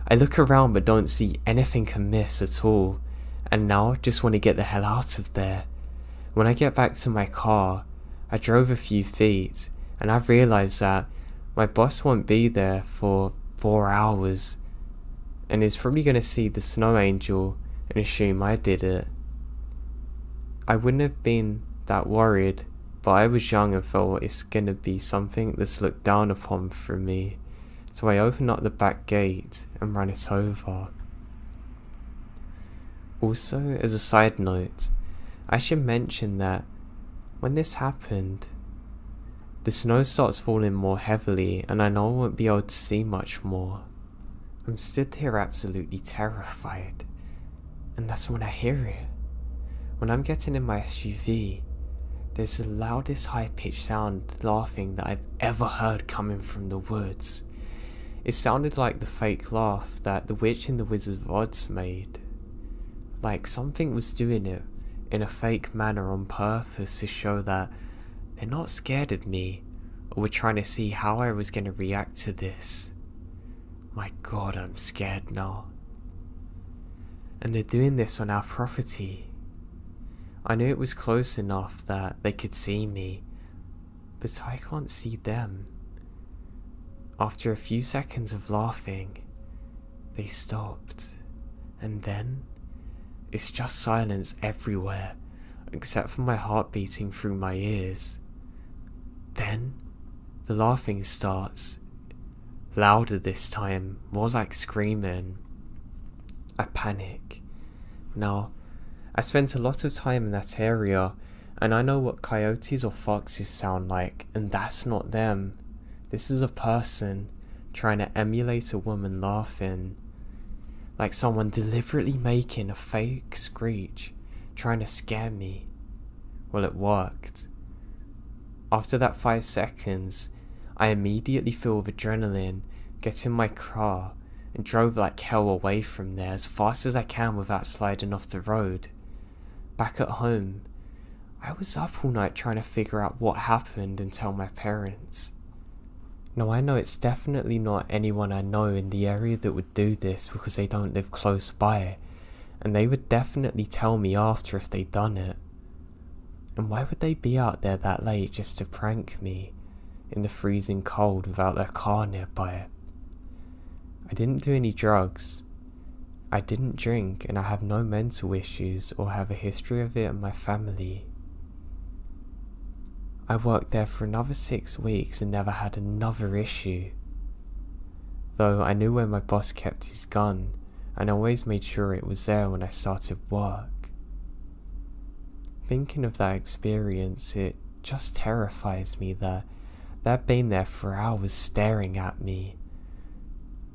I look around but don't see anything amiss at all, and now just want to get the hell out of there. When I get back to my car, I drove a few feet, and I realised that my boss won't be there for 4 hours, and is probably going to see the snow angel and assume I did it. I wouldn't have been that worried, but I was young and felt it's going to be something that's looked down upon from me, so I opened up the back gate and ran it over. Also, as a side note, I should mention that when this happened, the snow starts falling more heavily and I know I won't be able to see much more. I'm stood here absolutely terrified, and that's when I hear it. When I'm getting in my SUV, there's the loudest high-pitched sound laughing that I've ever heard coming from the woods. It sounded like the fake laugh that the witch in the Wizard of Oz made. Like something was doing it in a fake manner on purpose to show that they're not scared of me, or were trying to see how I was going to react to this. My god, I'm scared now. And they're doing this on our property. I knew it was close enough that they could see me, but I can't see them. After a few seconds of laughing, they stopped, and then it's just silence everywhere, except for my heart beating through my ears. Then the laughing starts, louder this time, more like screaming. I panic. Now, I spent a lot of time in that area, and I know what coyotes or foxes sound like, and that's not them. This is a person trying to emulate a woman laughing, like someone deliberately making a fake screech, trying to scare me. Well, it worked. After that 5 seconds, I immediately filled with adrenaline, get in my car, and drove like hell away from there as fast as I can without sliding off the road. Back at home, I was up all night trying to figure out what happened and tell my parents. Now I know it's definitely not anyone I know in the area that would do this because they don't live close by, and they would definitely tell me after if they'd done it. And why would they be out there that late just to prank me in the freezing cold without their car nearby? I didn't do any drugs. I didn't drink, and I have no mental issues or have a history of it in my family. I worked there for another 6 weeks and never had another issue. Though I knew where my boss kept his gun, and I always made sure it was there when I started work. Thinking of that experience, it just terrifies me that they'd been there for hours staring at me,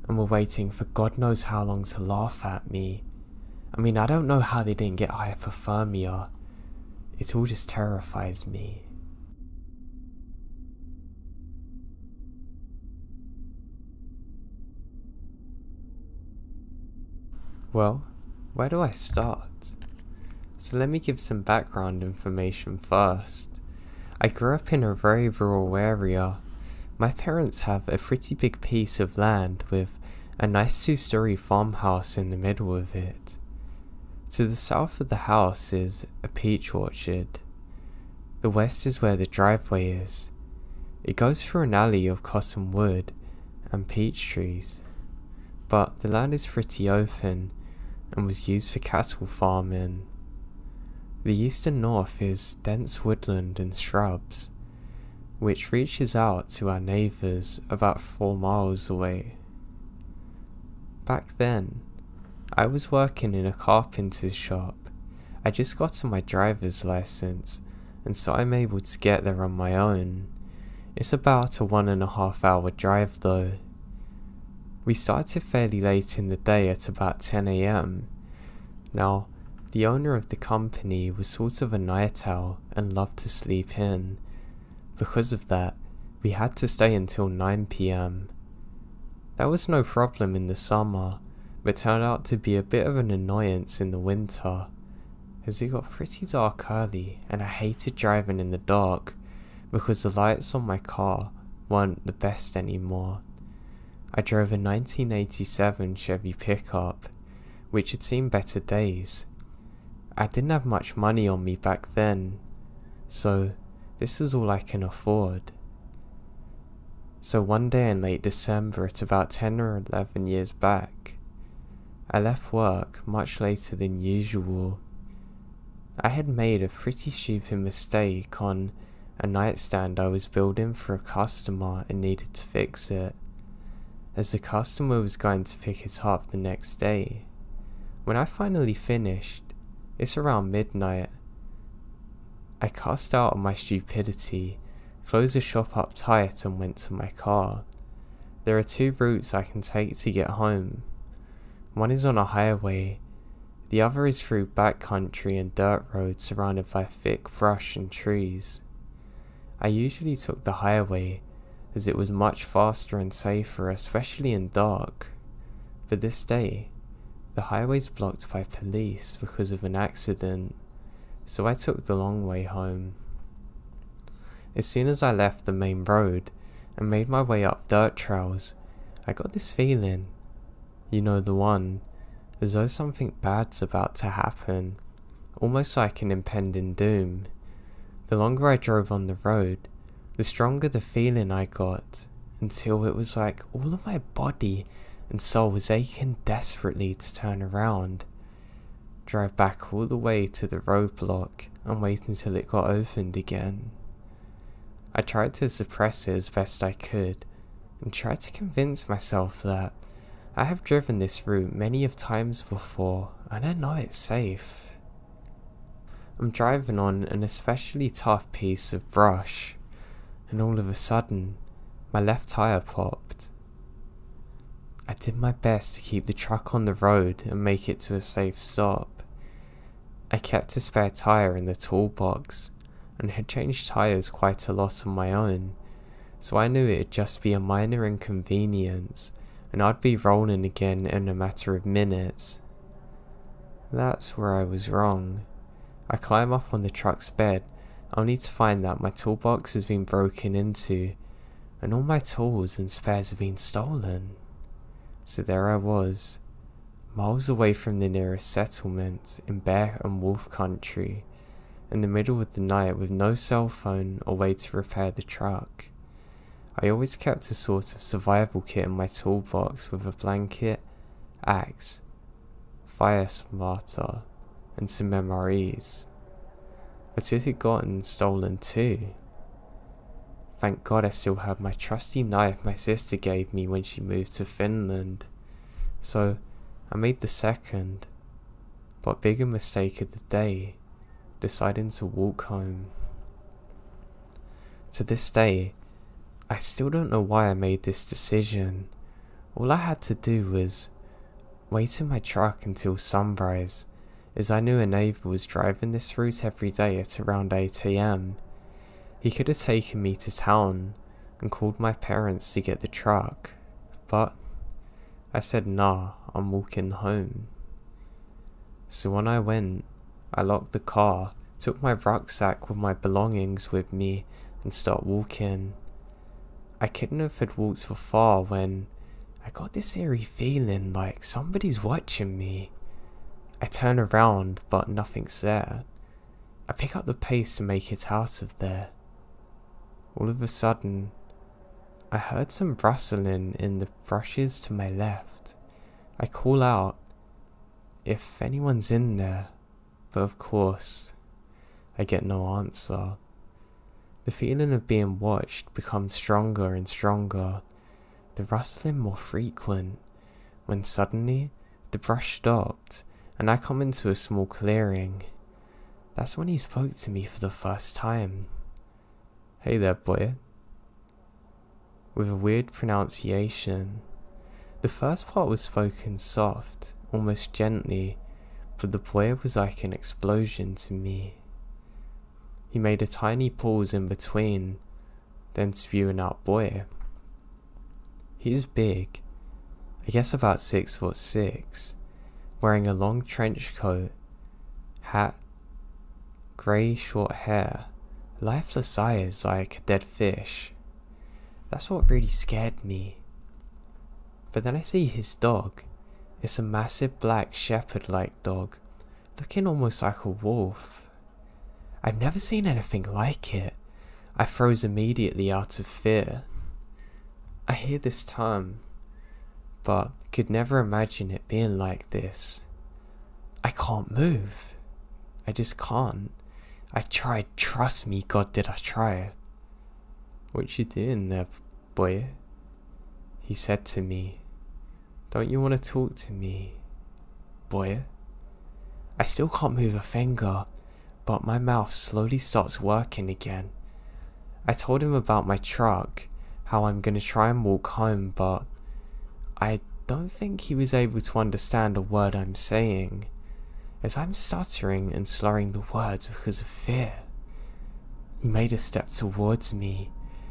and were waiting for God knows how long to laugh at me. I mean, I don't know how they didn't get hypothermia. It all just terrifies me. Well, where do I start? So let me give some background information first. I grew up in a very rural area. My parents have a pretty big piece of land with a nice 2-story farmhouse in the middle of it. To the south of the house is a peach orchard. The west is where the driveway is. It goes through an alley of cottonwood and peach trees, but the land is pretty open and was used for cattle farming. The east and north is dense woodland and shrubs, which reaches out to our neighbours about 4 miles away. Back then, I was working in a carpenter's shop. I just got my driver's license, and so I'm able to get there on my own. It's about a 1.5 hour drive though. We started fairly late in the day at about 10 AM. Now, the owner of the company was sort of a night owl and loved to sleep in. Because of that, we had to stay until 9 PM. That was no problem in the summer, but turned out to be a bit of an annoyance in the winter, as it got pretty dark early and I hated driving in the dark because the lights on my car weren't the best anymore. I drove a 1987 Chevy pickup, which had seen better days. I didn't have much money on me back then, so this was all I can afford. So one day in late December at about 10 or 11 years back, I left work much later than usual. I had made a pretty stupid mistake on a nightstand I was building for a customer and needed to fix it, as the customer was going to pick it up the next day. When I finally finished, it's around midnight, I cast out on my stupidity, closed the shop up tight and went to my car. There are 2 routes I can take to get home. One is on a highway, the other is through backcountry and dirt roads surrounded by thick brush and trees. I usually took the highway, as it was much faster and safer, especially in dark. But this day, the highway's blocked by police because of an accident, so I took the long way home. As soon as I left the main road and made my way up dirt trails, I got this feeling, you know the one, as though something bad's about to happen, almost like an impending doom. The longer I drove on the road, the stronger the feeling I got, until it was like all of my body and soul was aching desperately to turn around, drive back all the way to the roadblock and wait until it got opened again. I tried to suppress it as best I could, and tried to convince myself that I have driven this route many of times before and I know it's safe. I'm driving on an especially tough piece of brush, and all of a sudden, my left tire popped. I did my best to keep the truck on the road and make it to a safe stop. I kept a spare tire in the toolbox, and had changed tires quite a lot on my own, so I knew it'd just be a minor inconvenience, and I'd be rolling again in a matter of minutes. That's where I was wrong. I climb up on the truck's bed, only to find that my toolbox has been broken into, and all my tools and spares have been stolen. So there I was, miles away from the nearest settlement in bear and wolf country, in the middle of the night with no cell phone or way to repair the truck. I always kept a sort of survival kit in my toolbox with a blanket, axe, fire starter, and some MREs. But it had gotten stolen too. Thank God I still had my trusty knife my sister gave me when she moved to Finland. So I made the second, but bigger mistake of the day, deciding to walk home. To this day, I still don't know why I made this decision. All I had to do was wait in my truck until sunrise, as I knew a neighbour was driving this route every day at around 8 AM. He could have taken me to town and called my parents to get the truck, but I said nah, I'm walking home. So when I went, I locked the car, took my rucksack with my belongings with me, and started walking. I couldn't have had walked for far when I got this eerie feeling like somebody's watching me. I turn around, but nothing's there. I pick up the pace to make it out of there. All of a sudden, I heard some rustling in the brushes to my left. I call out if anyone's in there, but of course, I get no answer. The feeling of being watched becomes stronger and stronger, the rustling more frequent, when suddenly the brush stopped and I come into a small clearing. That's when he spoke to me for the first time. "Hey there, boy," with a weird pronunciation. The first part was spoken soft, almost gently, but the boy was like an explosion to me. He made a tiny pause in between, then spewing out "boy." He's big, I guess about 6'6", wearing a long trench coat, hat, grey short hair, lifeless eyes like a dead fish. That's what really scared me. But then I see his dog. It's a massive black shepherd-like dog, looking almost like a wolf. I've never seen anything like it. I froze immediately out of fear. I hear this term, but could never imagine it being like this. I can't move. I just can't. I tried, trust me, God, did I try. What you doing there, boy? He said to me. Don't you want to talk to me, boy? I still can't move a finger, but my mouth slowly starts working again. I told him about my truck, how I'm going to try and walk home, but I don't think he was able to understand a word I'm saying, as I'm stuttering and slurring the words because of fear. He made a step towards me,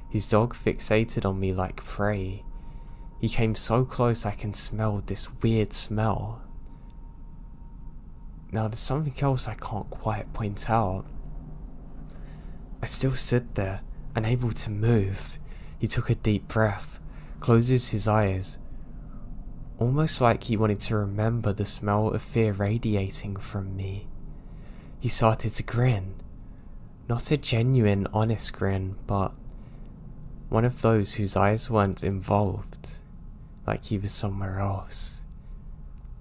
his dog fixated on me like prey. He came so close I can smell this weird smell. Now there's something else I can't quite point out. I still stood there, unable to move. He took a deep breath, closes his eyes, almost like he wanted to remember the smell of fear radiating from me. He started to grin. Not a genuine, honest grin, but one of those whose eyes weren't involved, like he was somewhere else.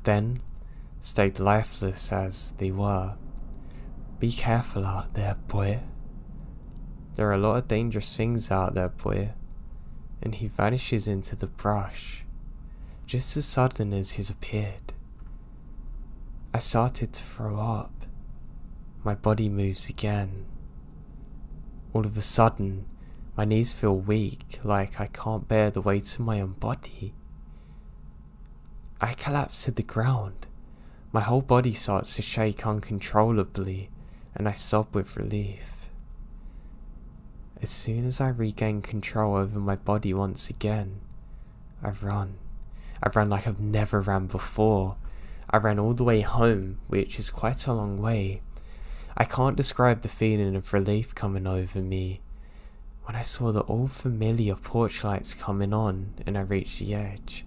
Then stayed lifeless as they were. Be careful out there, boy. There are a lot of dangerous things out there, boy. And he vanishes into the brush, just as sudden as he's appeared. I started to throw up. My body moves again. All of a sudden, my knees feel weak, like I can't bear the weight of my own body. I collapse to the ground. My whole body starts to shake uncontrollably, and I sob with relief. As soon as I regain control over my body once again, I run. I ran like I've never ran before. I ran all the way home, which is quite a long way. I can't describe the feeling of relief coming over me when I saw the old familiar porch lights coming on and I reached the edge.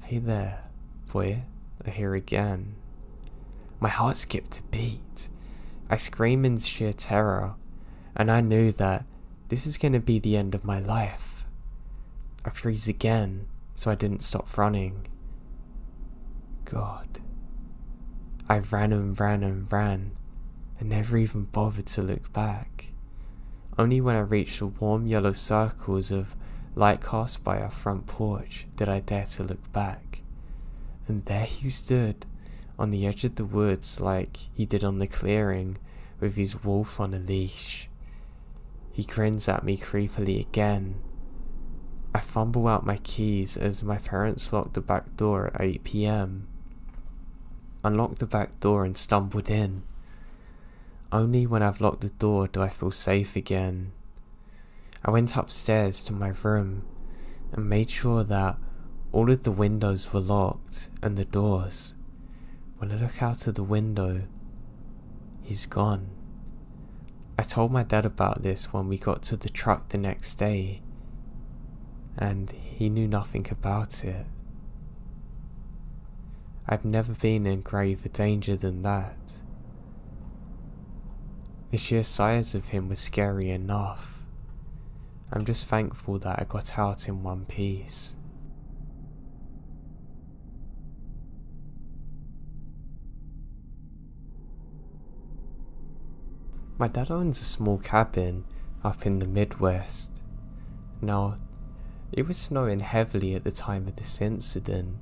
Hey there, boy, I hear again. My heart skipped a beat. I scream in sheer terror, and I knew that this is going to be the end of my life. I freeze again, so I didn't stop running. God. I ran and ran and ran, and never even bothered to look back. Only when I reached the warm yellow circles of light cast by our front porch did I dare to look back. And there he stood, on the edge of the woods like he did on the clearing, with his wolf on a leash. He grins at me creepily again. I fumble out my keys as my parents locked the back door at 8 PM. Unlocked the back door and stumbled in. Only when I've locked the door do I feel safe again. I went upstairs to my room and made sure that all of the windows were locked and the doors. When I look out of the window, he's gone. I told my dad about this when we got to the truck the next day, and he knew nothing about it. I've never been in graver danger than that. The sheer size of him was scary enough. I'm just thankful that I got out in one piece. My dad owns a small cabin up in the Midwest. Now, it was snowing heavily at the time of this incident.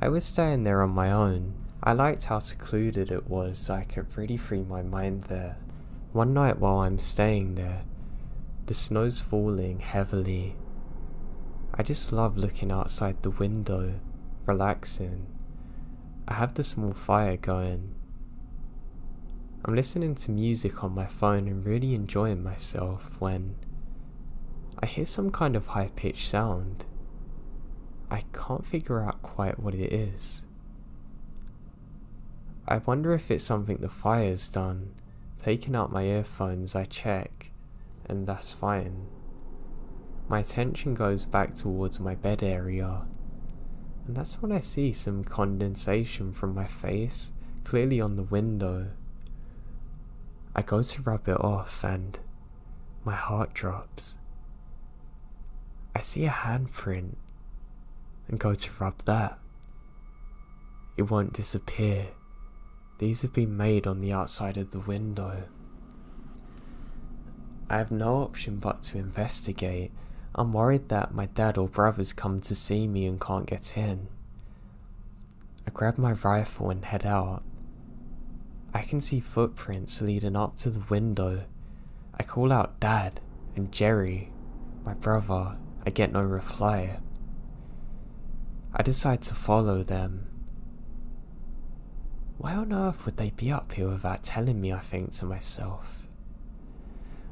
I was staying there on my own. I liked how secluded it was, so I could really free my mind there. One night while I'm staying there, the snow's falling heavily. I just love looking outside the window, relaxing. I have the small fire going. I'm listening to music on my phone and really enjoying myself when I hear some kind of high-pitched sound. I can't figure out quite what it is. I wonder if it's something the fire's done. Taking out my earphones, I check, and that's fine. My attention goes back towards my bed area, and that's when I see some condensation from my face clearly on the window. I go to rub it off and my heart drops. I see a handprint. and go to rub that. It won't disappear. These have been made on the outside of the window. I have no option but to investigate. I'm worried that my dad or brothers come to see me and can't get in. I grab my rifle and head out. I can see footprints leading up to the window. I call out Dad and Jerry, my brother. I get no reply. I decide to follow them. Why on earth would they be up here without telling me, I think to myself.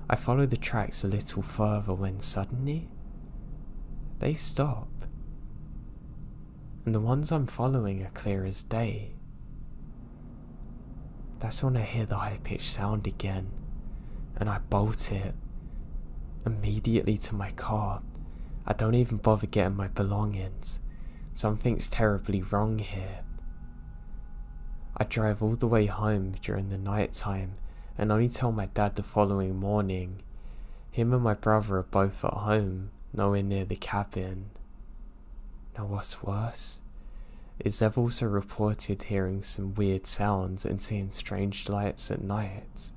I follow the tracks a little further when suddenly, they stop. And the ones I'm following are clear as day. That's when I hear the high-pitched sound again, and I bolt it immediately to my car. I don't even bother getting my belongings. Something's terribly wrong here. I drive all the way home during the night time and only tell my dad the following morning. Him and my brother are both at home, nowhere near the cabin. Now what's worse is they've also reported hearing some weird sounds and seeing strange lights at night.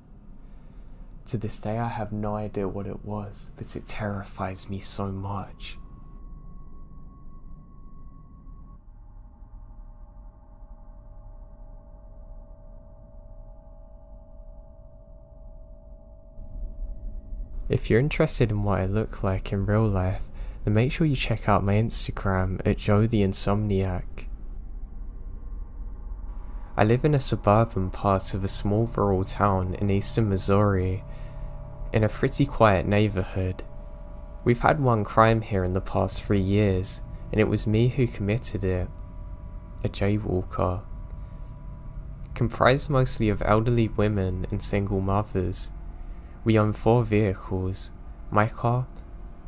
To this day I have no idea what it was, but it terrifies me so much. If you're interested in what I look like in real life, then make sure you check out my Instagram at Joe the Insomniac. I live in a suburban part of a small rural town in eastern Missouri, in a pretty quiet neighborhood. We've had one crime here in the past 3 years, and it was me who committed it, a jaywalker. Comprised mostly of elderly women and single mothers. We own 4 vehicles: my car,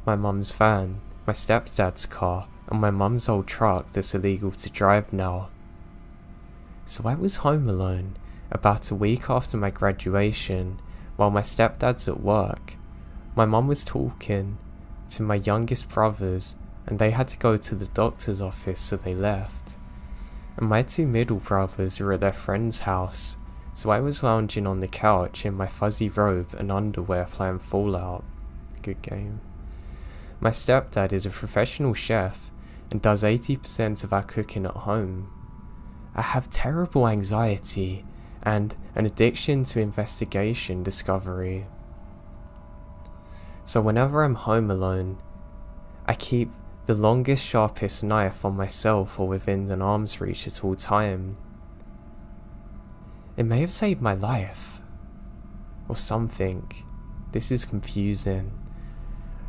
my mum's van, my stepdad's car, and my mum's old truck that's illegal to drive now. So I was home alone, about a week after my graduation, while my stepdad's at work. My mum was talking to my youngest brothers, and they had to go to the doctor's office, so they left. And my 2 middle brothers were at their friend's house, so I was lounging on the couch in my fuzzy robe and underwear playing Fallout. Good game. My stepdad is a professional chef and does 80% of our cooking at home. I have terrible anxiety and an addiction to investigation discovery. So whenever I'm home alone, I keep the longest, sharpest knife on myself or within an arm's reach at all time. It may have saved my life, or something. This is confusing.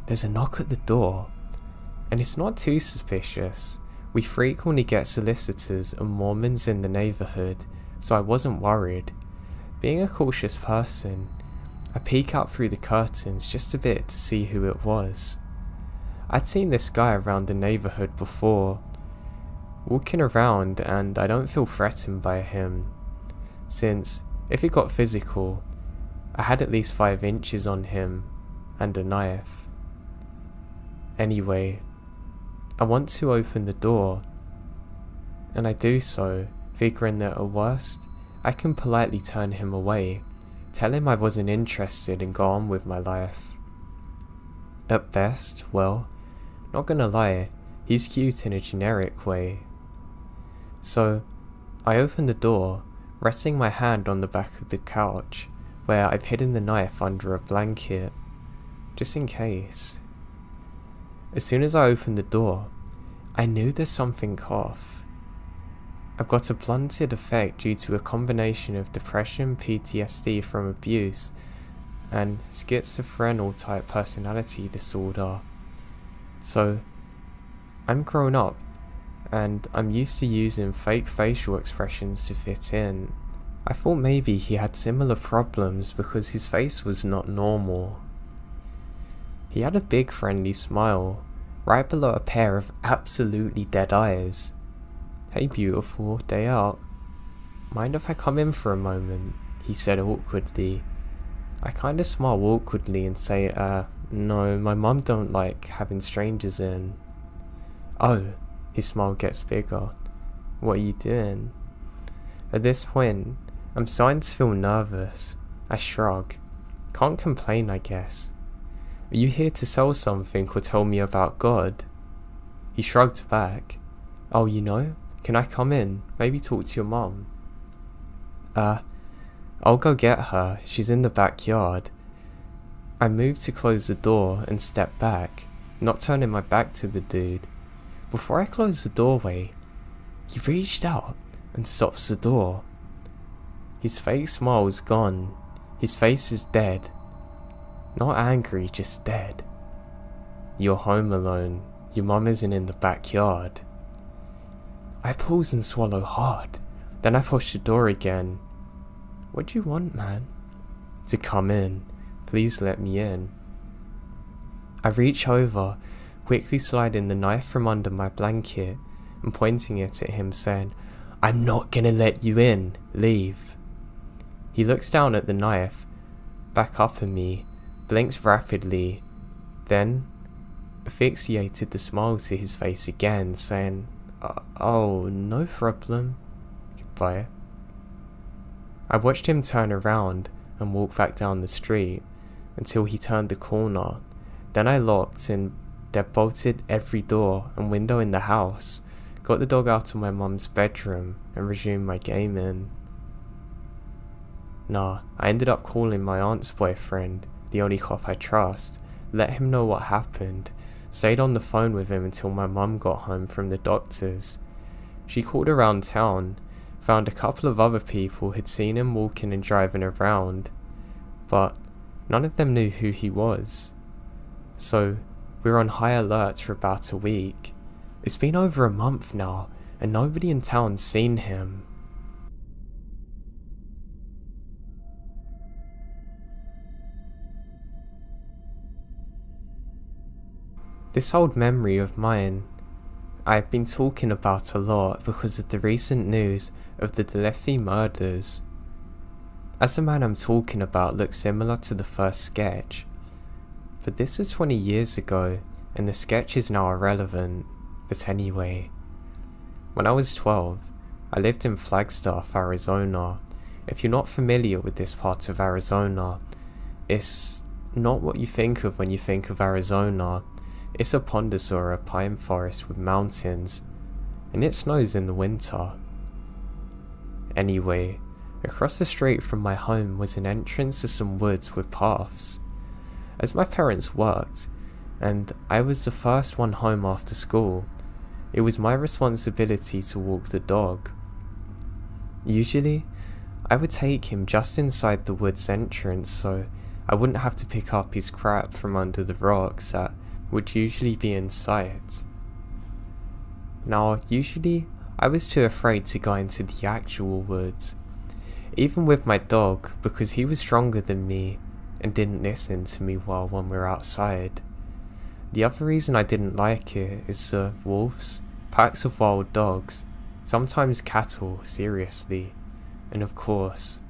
There's a knock at the door, and it's not too suspicious. We frequently get solicitors and Mormons in the neighborhood, so I wasn't worried. Being a cautious person, I peek out through the curtains just a bit to see who it was. I'd seen this guy around the neighborhood before, walking around, and I don't feel threatened by him. Since, if it got physical, I had at least 5 inches on him, and a knife. Anyway, I want to open the door, and I do so, figuring that at worst, I can politely turn him away, tell him I wasn't interested and go on with my life. At best, well, not gonna lie, he's cute in a generic way. So, I open the door, resting my hand on the back of the couch, where I've hidden the knife under a blanket, just in case. As soon as I opened the door, I knew there's something off. I've got a blunted effect due to a combination of depression, PTSD from abuse, and schizophrenic type personality disorder. So, I'm grown up, and I'm used to using fake facial expressions to fit in. I thought maybe he had similar problems because his face was not normal. He had a big friendly smile, right below a pair of absolutely dead eyes. "Hey beautiful, day out. Mind if I come in for a moment?" he said awkwardly. I kinda smile awkwardly and say, no, my mum don't like having strangers in." "Oh, His smile gets bigger. What are you doing? At this point, I'm starting to feel nervous. I shrug. Can't complain, I guess. Are you here to sell something or tell me about God? He shrugged back. Oh, can I come in? Maybe talk to your mom. I'll go get her. She's in the backyard. I moved to close the door and step back, not turning my back to the dude. Before I close the doorway, he reached out and stops the door. His fake smile's gone. His face is dead. Not angry, just dead. You're home alone. Your mum isn't in the backyard. I pause and swallow hard. Then I push the door again. What do you want, man? To come in. Please let me in. I reach over, quickly sliding the knife from under my blanket and pointing it at him, saying, I'm not gonna let you in. Leave. He looks down at the knife, back up at me, blinks rapidly, then asphyxiated the smile to his face again, saying, oh, no problem. Goodbye. I watched him turn around and walk back down the street until he turned the corner. Then I locked and deadbolted every door and window in the house, got the dog out of my mum's bedroom and resumed my gaming. I ended up calling my aunt's boyfriend, the only cop I trust, let him know what happened, stayed on the phone with him until my mum got home from the doctors. She called around town, found a couple of other people had seen him walking and driving around, but none of them knew who he was. So we were on high alert for about a week. It's been over a month now, and nobody in town's seen him. This old memory of mine, I've been talking about a lot because of the recent news of the Delefi murders. As the man I'm talking about looks similar to the first sketch, but this is 20 years ago and the sketch is now irrelevant. But anyway, when I was 12, I lived in Flagstaff, Arizona. If you're not familiar with this part of Arizona, it's not what you think of when you think of Arizona. It's a ponderosa pine forest with mountains, and it snows in the winter. Anyway, across the street from my home was an entrance to some woods with paths. As my parents worked, and I was the first one home after school, it was my responsibility to walk the dog. Usually, I would take him just inside the woods entrance so I wouldn't have to pick up his crap from under the rocks that would usually be in sight. Now, usually, I was too afraid to go into the actual woods, even with my dog, because he was stronger than me and didn't listen to me well when we were outside. The other reason I didn't like it is the wolves, packs of wild dogs, sometimes cattle, seriously, and of course,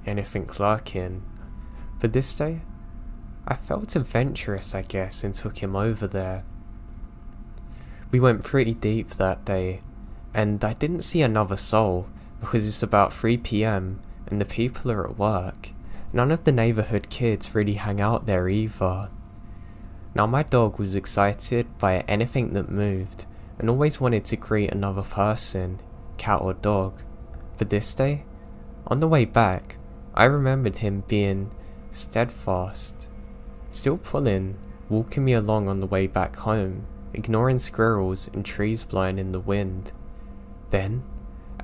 anything lurking. But this day, I felt adventurous, I guess, and took him over there. We went pretty deep that day, and I didn't see another soul because it's about 3 PM and the people are at work. None of the neighborhood kids really hang out there either. Now my dog was excited by anything that moved and always wanted to greet another person, cat or dog. But this day, on the way back, I remembered him being steadfast, still pulling, walking me along on the way back home, ignoring squirrels and trees blowing in the wind. Then,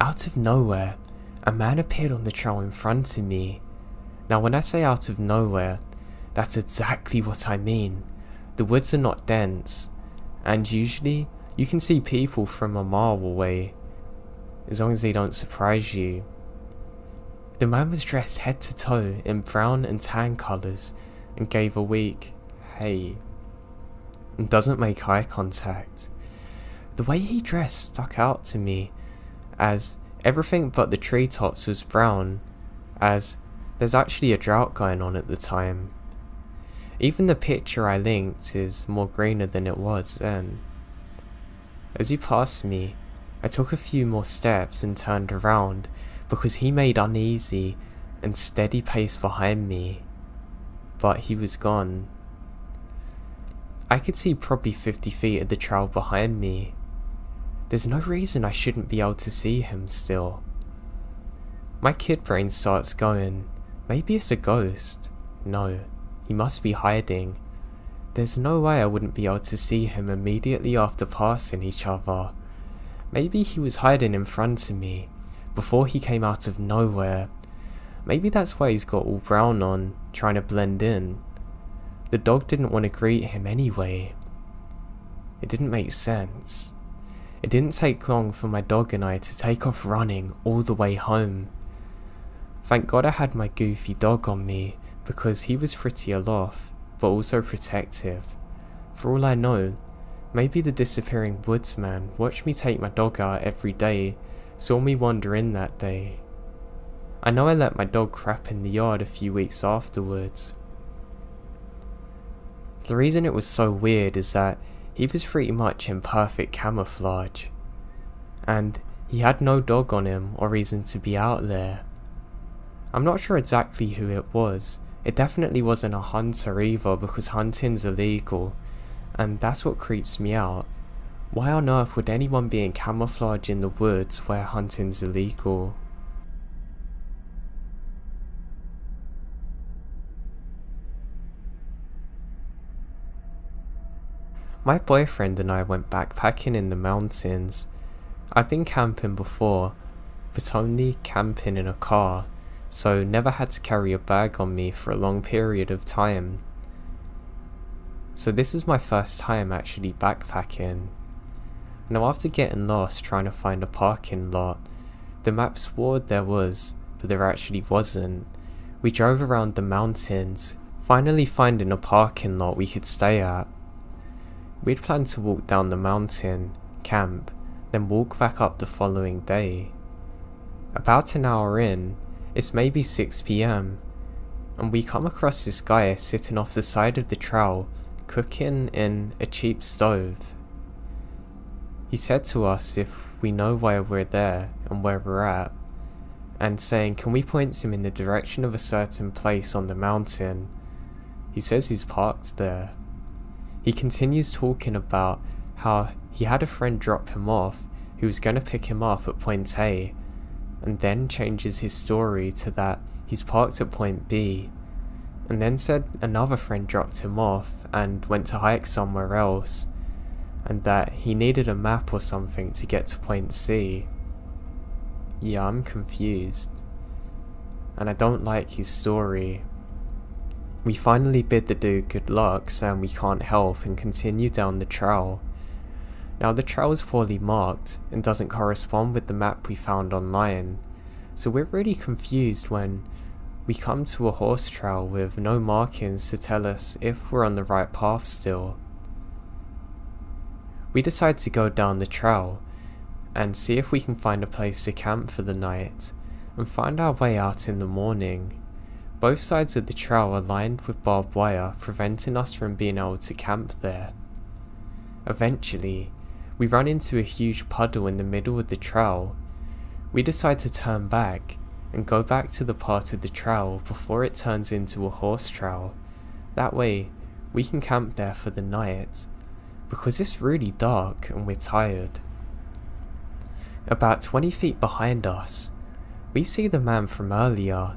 out of nowhere, a man appeared on the trail in front of me. Now when I say out of nowhere, that's exactly what I mean. The woods are not dense, and usually you can see people from a mile away, as long as they don't surprise you. The man was dressed head to toe in brown and tan colours and gave a weak "hey" and doesn't make eye contact. The way he dressed stuck out to me, as everything but the treetops was brown, as there's actually a drought going on at the time. Even the picture I linked is more greener than it was then. As he passed me, I took a few more steps and turned around because he made uneasy and steady pace behind me, but he was gone. I could see probably 50 feet of the trail behind me. There's no reason I shouldn't be able to see him still. My kid brain starts going, maybe it's a ghost. No, he must be hiding. There's no way I wouldn't be able to see him immediately after passing each other. Maybe he was hiding in front of me, before he came out of nowhere. Maybe that's why he's got all brown on, trying to blend in. The dog didn't want to greet him anyway. It didn't make sense. It didn't take long for my dog and I to take off running all the way home. Thank God I had my goofy dog on me, because he was pretty aloft, but also protective. For all I know, maybe the disappearing woodsman watched me take my dog out every day, saw me wander in that day. I know I let my dog crap in the yard a few weeks afterwards. The reason it was so weird is that he was pretty much in perfect camouflage, and he had no dog on him or reason to be out there. I'm not sure exactly who it was. It definitely wasn't a hunter either, because hunting's illegal, and that's what creeps me out. Why on earth would anyone be in camouflage in the woods where hunting's illegal? My boyfriend and I went backpacking in the mountains. I'd been camping before, but only camping in a car, so never had to carry a bag on me for a long period of time. So this is my first time actually backpacking. Now after getting lost trying to find a parking lot, the map swore there was, but there actually wasn't. We drove around the mountains, finally finding a parking lot we could stay at. We'd planned to walk down the mountain, camp, then walk back up the following day. About an hour in, it's maybe 6 PM, and we come across this guy sitting off the side of the trail, cooking in a cheap stove. He said to us if we know why we're there and where we're at, and saying can we point him in the direction of a certain place on the mountain. He says he's parked there. He continues talking about how he had a friend drop him off who was going to pick him up at point A, and then changes his story to that he's parked at point B, and then said another friend dropped him off and went to hike somewhere else, and that he needed a map or something to get to point C. Yeah, I'm confused, and I don't like his story. We finally bid the dude good luck, saying we can't help, and continue down the trail. Now the trail is poorly marked and doesn't correspond with the map we found online, so we're really confused when we come to a horse trail with no markings to tell us if we're on the right path still. We decide to go down the trail and see if we can find a place to camp for the night, and find our way out in the morning. Both sides of the trail are lined with barbed wire, preventing us from being able to camp there. Eventually, we run into a huge puddle in the middle of the trail. We decide to turn back and go back to the part of the trail before it turns into a horse trail. That way, we can camp there for the night, because it's really dark and we're tired. About 20 feet behind us, we see the man from earlier.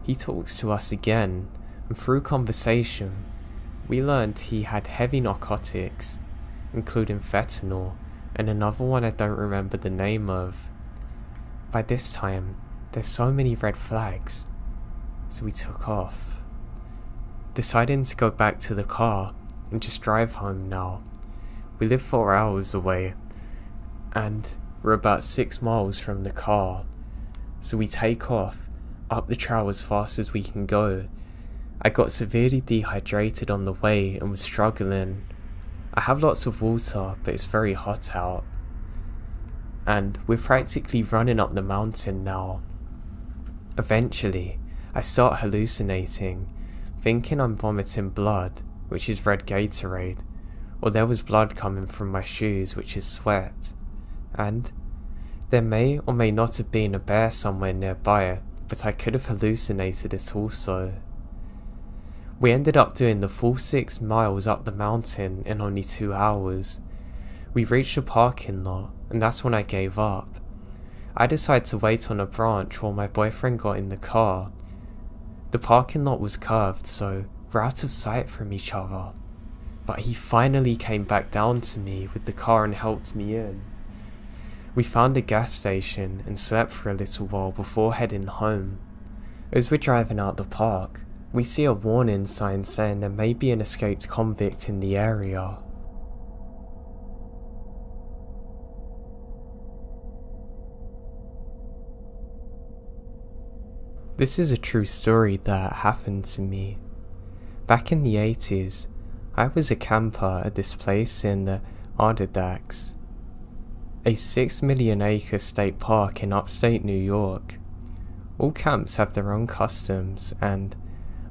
He talks to us again, and through conversation, we learned he had heavy narcotics, including fentanyl, and another one I don't remember the name of. By this time, there's so many red flags, so we took off, deciding to go back to the car and just drive home now. We live 4 hours away, and we're about 6 miles from the car, so we take off up the trail as fast as we can go. I got severely dehydrated on the way and was struggling. I have lots of water, but it's very hot out, and we're practically running up the mountain now. Eventually, I start hallucinating, thinking I'm vomiting blood, which is red Gatorade, or there was blood coming from my shoes, which is sweat, and there may or may not have been a bear somewhere nearby, but I could have hallucinated it also. We ended up doing the full 6 miles up the mountain in only 2 hours. We reached a parking lot, and that's when I gave up. I decided to wait on a branch while my boyfriend got in the car. The parking lot was curved, so we're out of sight from each other. But he finally came back down to me with the car and helped me in. We found a gas station and slept for a little while before heading home. As we're driving out the park, we see a warning sign saying there may be an escaped convict in the area. This is a true story that happened to me. Back in the 80s, I was a camper at this place in the Adirondacks, a 6 million acre state park in upstate New York. All camps have their own customs, and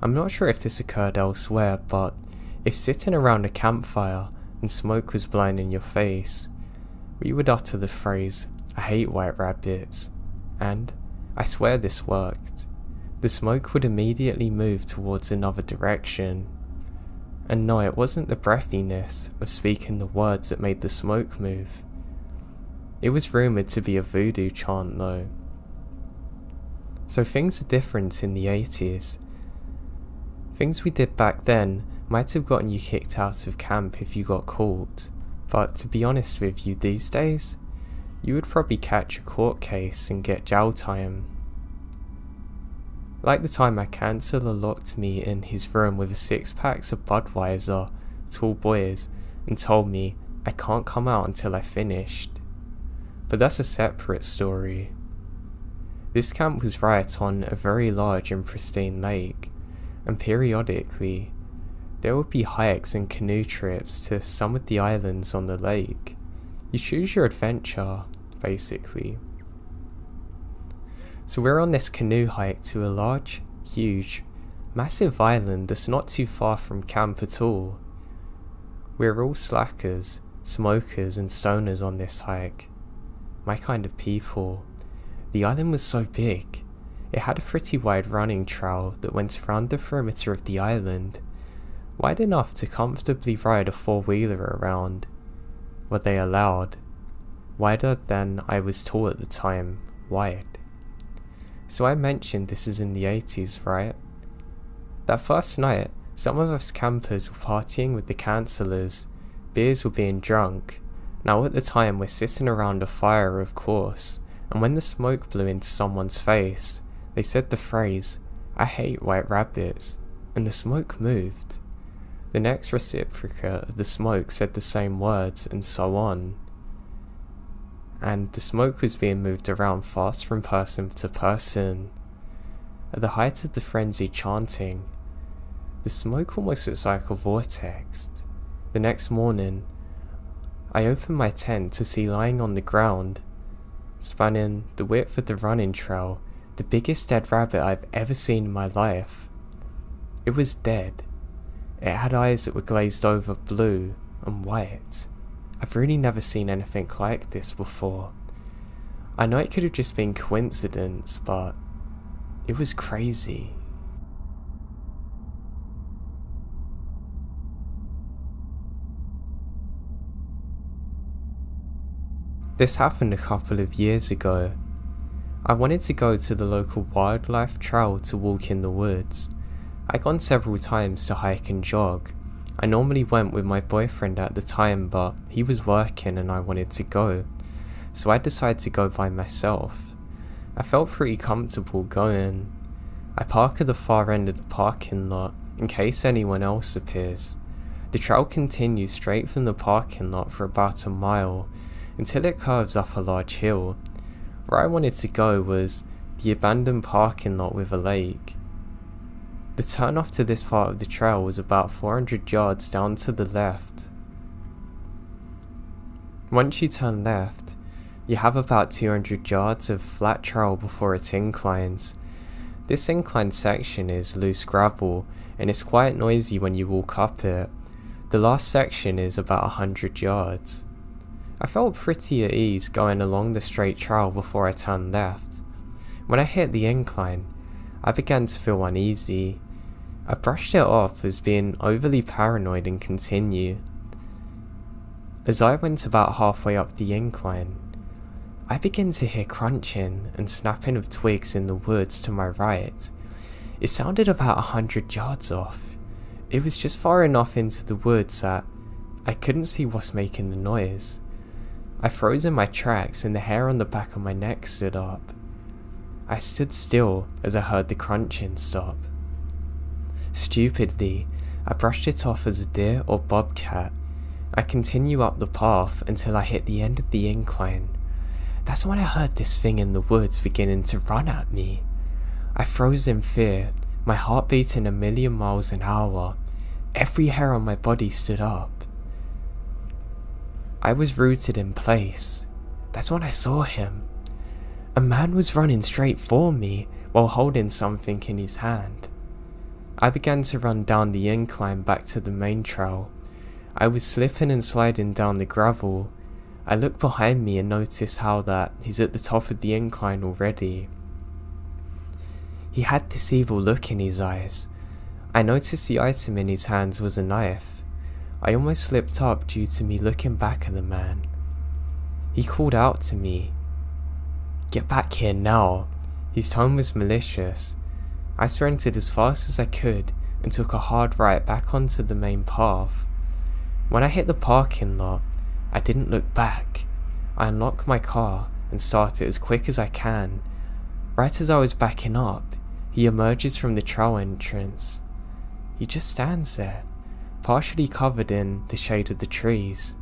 I'm not sure if this occurred elsewhere, but if sitting around a campfire and smoke was blowing in your face, we would utter the phrase, "I hate white rabbits," and I swear this worked. The smoke would immediately move towards another direction. And no, it wasn't the breathiness of speaking the words that made the smoke move. It was rumoured to be a voodoo chant though. So things are different in the 80s. Things we did back then might have gotten you kicked out of camp if you got caught, but to be honest with you, these days, you would probably catch a court case and get jail time. Like the time my counsellor locked me in his room with a 6-pack of Budweiser, tall boys, and told me I can't come out until I finished. But that's a separate story. This camp was right on a very large and pristine lake, and periodically, there would be hikes and canoe trips to some of the islands on the lake. You choose your adventure, basically. So we're on this canoe hike to a large, huge, massive island that's not too far from camp at all. We're all slackers, smokers and stoners on this hike. My kind of people. The island was so big, it had a pretty wide running trail that went around the perimeter of the island, wide enough to comfortably ride a 4-wheeler around. Were they allowed? Wider than I was tall at the time, wide. So I mentioned this is in the 80s, right? That first night, some of us campers were partying with the counsellors, beers were being drunk. Now at the time we're sitting around a fire, of course, and when the smoke blew into someone's face, they said the phrase, "I hate white rabbits," and the smoke moved. The next reciprocate of the smoke said the same words, and so on. And the smoke was being moved around fast from person to person. At the height of the frenzied chanting, the smoke almost looks like a vortex. The next morning, I opened my tent to see lying on the ground, spanning the width of the running trail, the biggest dead rabbit I've ever seen in my life. It was dead. It had eyes that were glazed over blue and white. I've really never seen anything like this before. I know it could have just been coincidence, but it was crazy. This happened a couple of years ago. I wanted to go to the local wildlife trail to walk in the woods. I'd gone several times to hike and jog. I normally went with my boyfriend at the time, but he was working and I wanted to go, so I decided to go by myself. I felt pretty comfortable going. I park at the far end of the parking lot in case anyone else appears. The trail continues straight from the parking lot for about a mile until it curves up a large hill. Where I wanted to go was the abandoned parking lot with a lake. The turn off to this part of the trail was about 400 yards down to the left. Once you turn left, you have about 200 yards of flat trail before it inclines. This inclined section is loose gravel and it's quite noisy when you walk up it. The last section is about 100 yards. I felt pretty at ease going along the straight trail before I turned left. When I hit the incline, I began to feel uneasy. I brushed it off as being overly paranoid and continued. As I went about halfway up the incline, I began to hear crunching and snapping of twigs in the woods to my right. It sounded about 100 yards off. It was just far enough into the woods that I couldn't see what's making the noise. I froze in my tracks and the hair on the back of my neck stood up. I stood still as I heard the crunching stop. Stupidly, I brushed it off as a deer or bobcat. I continue up the path until I hit the end of the incline. That's when I heard this thing in the woods beginning to run at me. I froze in fear, my heart beating 1,000,000 miles an hour. Every hair on my body stood up. I was rooted in place. That's when I saw him. A man was running straight for me while holding something in his hand. I began to run down the incline back to the main trail. I was slipping and sliding down the gravel. I looked behind me and noticed how that he's at the top of the incline already. He had this evil look in his eyes. I noticed the item in his hands was a knife. I almost slipped up due to me looking back at the man. He called out to me, "Get back here now." His tone was malicious. I sprinted as fast as I could and took a hard right back onto the main path. When I hit the parking lot, I didn't look back. I unlocked my car and started as quick as I can. Right as I was backing up, he emerges from the trail entrance. He just stands there, partially covered in the shade of the trees.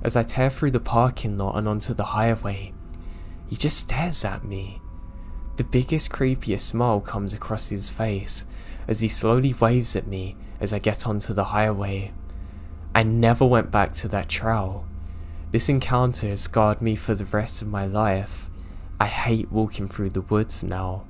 As I tear through the parking lot and onto the highway, he just stares at me. The biggest, creepiest smile comes across his face as he slowly waves at me as I get onto the highway. I never went back to that trail. This encounter has scarred me for the rest of my life. I hate walking through the woods now.